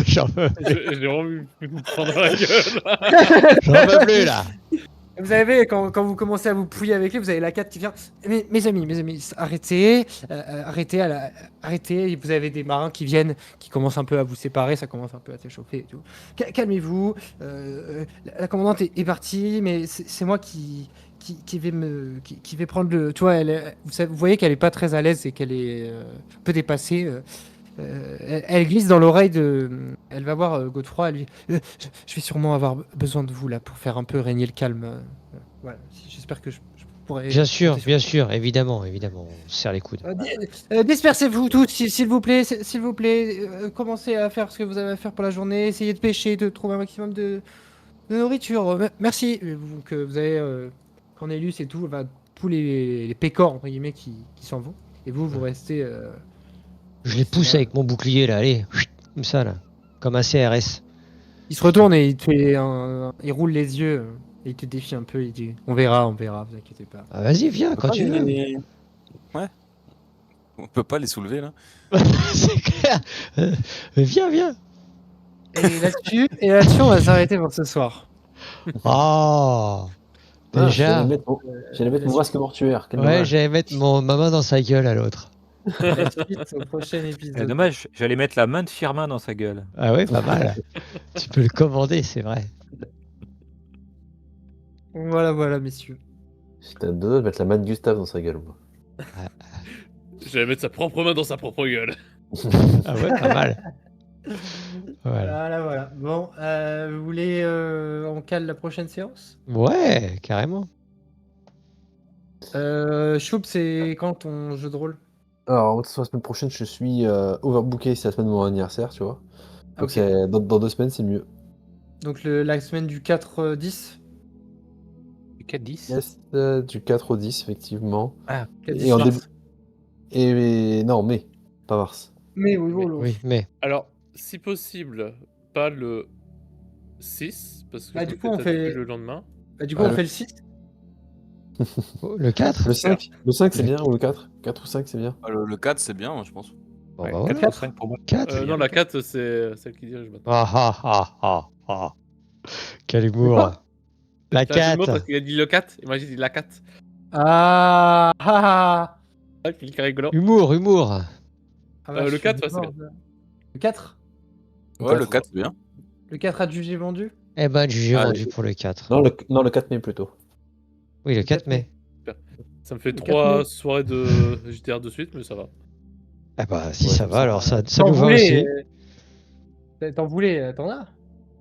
J'en veux J'ai envie de me prendre la gueule. j'en veux plus là. Vous savez, quand vous commencez à vous pouiller avec lui, vous avez la 4 qui vient. Mes amis, arrêtez, arrêtez. Vous avez des marins qui viennent, qui commencent un peu à vous séparer, ça commence un peu à s'échauffer et tout. Calmez-vous. La commandante est partie, mais c'est moi qui vais prendre le. Tu vois, vous voyez qu'elle est pas très à l'aise et qu'elle est un peu dépassée. Elle glisse dans l'oreille de. Elle va voir Godefroy. Elle lui. Je vais sûrement avoir besoin de vous là pour faire un peu régner le calme. Voilà. J'espère que je pourrai. Bien sûr, compter sur bien vous. sûr, évidemment, évidemment. On se serre les coudes. Dispersez-vous tous, s'il vous plaît. S'il vous plaît. Commencez à faire ce que vous avez à faire pour la journée. Essayez de pêcher, de trouver un maximum de nourriture. Merci. Donc vous avez Cornelius et tout, tous les pécores entre guillemets qui s'en vont. Et vous restez. Je les pousse avec mon bouclier là, allez, comme ça là, comme un CRS. Il se retourne et il te fait il roule les yeux et il te défie un peu. Il dit on verra, vous inquiétez pas. Ah, vas-y, viens quand tu veux. Ouais. On peut pas les soulever là. C'est clair. Viens, viens. Et là-dessus, on va s'arrêter pour ce soir. Oh. Déjà. J'allais mettre mon masque mortuaire. Quel Ouais, dommage. j'allais mettre ma main dans sa gueule à l'autre. La suite au prochain épisode. Dommage, j'allais mettre la main de Firmin dans sa gueule. Ah ouais, pas mal. Tu peux le commander, c'est vrai. Voilà, messieurs. J'étais à deux doigts de mettre la main de Gustave dans sa gueule, moi. J'allais mettre sa propre main dans sa propre gueule. Ah ouais, pas mal. Voilà. Voilà. Bon, vous voulez on cale la prochaine séance? Ouais, carrément. Choup, c'est quand ton jeu de rôle? Alors, la semaine prochaine, je suis overbooké, c'est la semaine de mon anniversaire, tu vois. Donc, Ok. c'est dans 2 semaines, c'est mieux. Donc la semaine du 4-10? Du 4-10 Yes, du 4 au 10, effectivement. Ah, 4-10 Et en mars. début. Et non, mai, pas mars. Mais oui, voilà. Oui, mais Alors, si possible, pas le 6, parce que Bah, je du me coup, on fais fait- tatouer le lendemain. Du coup, Ah, on le- fait le 6. oh, le 4. Le 5, c'est bien, ou le 4? 4 ou 5, c'est bien. Ah, le 4, c'est bien, moi, je pense. Bon, ouais, bah voilà. 4 ou 5 pour moi. 4. Non, la 4, c'est celle qui dirige maintenant. Ah ah ah ah ah. Quel humour. La C'est un jeu de mots 4. parce qu'il a dit le 4, et moi j'ai dit la 4. Ah Ah, puis le rigolo. Humour, humour. Le 4, ouais, c'est bien. Le 4? Ouais, le 4, c'est bien. Le 4 adjugé vendu? Eh ben, j'ai Allez. vendu pour le 4. Non, le 4 mai plutôt. Oui, le 4 mai. Ça me fait Le 3 4 soirées de JTR de suite, mais ça va. Eh bah, si Ouais, ça comme va, ça. alors ça T'en nous va voulais, aussi. T'en voulais, t'en as?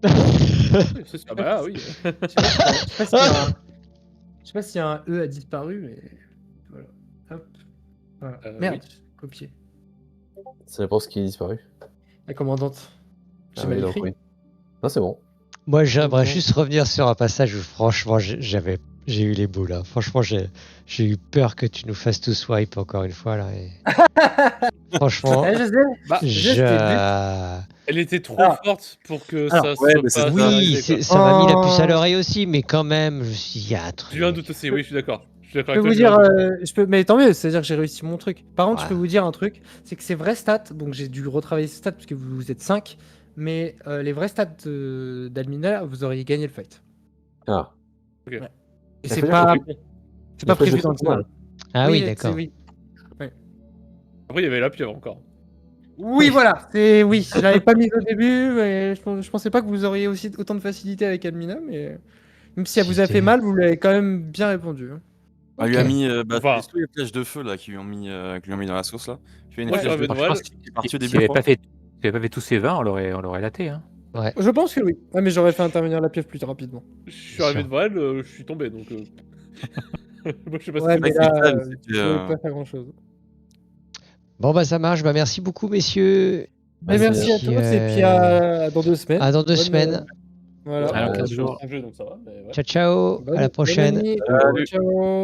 Oui, c'est sûr. Ah bah là, oui. Je sais pas s'il y a un E a disparu, mais voilà. Hop. Voilà. Merde, copier. Ça dépend ce qui est disparu. La commandante. J'ai Ah mal oui, donc écrit. oui. Non, c'est bon. Moi, j'aimerais Bon. juste revenir sur un passage où, franchement, j'ai eu les boules. Là. Franchement, j'ai eu peur que tu nous fasses tout swipe encore une fois. Là, et... Franchement, Eh, je sais. Bah, elle était trop Alors- forte pour que Alors, ça ouais, soit mais c'est pas oui, scénarisé, quoi. ça m'a mis la puce à Oh. l'oreille aussi, mais quand même, il y a un truc. J'ai eu un doute aussi, oui, je suis d'accord. Je suis d'accord Je peux avec vous toi, dire, j'ai eu un doute. mais tant mieux, c'est-à-dire que j'ai réussi mon truc. Par contre, Ouais. je peux vous dire un truc, c'est que ces vrais stats, donc j'ai dû retravailler ces stats parce que vous êtes 5, mais les vrais stats d'Almina, vous auriez gagné le fight. Ah. Et Ça c'est veut dire pas, que- c'est pas La flèche prévu de dans le Sentinelle. scénario. Ah oui, c'est- d'accord. Oui. Après, il y avait la pieuvre encore. Oui, voilà, c'est oui. Je l'avais pas mis au début, mais je pensais pas que vous auriez aussi autant de facilité avec Almina, mais même si elle vous a fait C'était- mal, vous l'avez quand même bien répondu. hein. On lui a Ok. mis Enfin. c'est tous les flèches de feu là qui lui ont mis dans la sauce là. Il fait une Moi, flèche j'avais de de feu. Noël. Je pense qu'il est parti au Si début. elle avait je crois. pas fait, si elle avait pas fait tous ses vins, on l'aurait laté. Hein. Je pense que oui. Ah, mais j'aurais fait intervenir la pieuvre plus rapidement. Je suis arrivé devant elle, je suis tombé, donc... Moi, je sais pas Ouais, si mais vrai que là, Vital, vous c'était, pouvez pas faire grand-chose. Bon, bah ça marche. Bah, merci beaucoup, messieurs. Mais Vas-y, merci à Puis, tous et puis à dans 2 semaines. À dans 2 Bonne, semaines. Voilà. Alors, 15 je jours. jeu, donc ça va. Mais ouais. Ciao, ciao. À la Bonne prochaine. nuit. Salut. Ciao.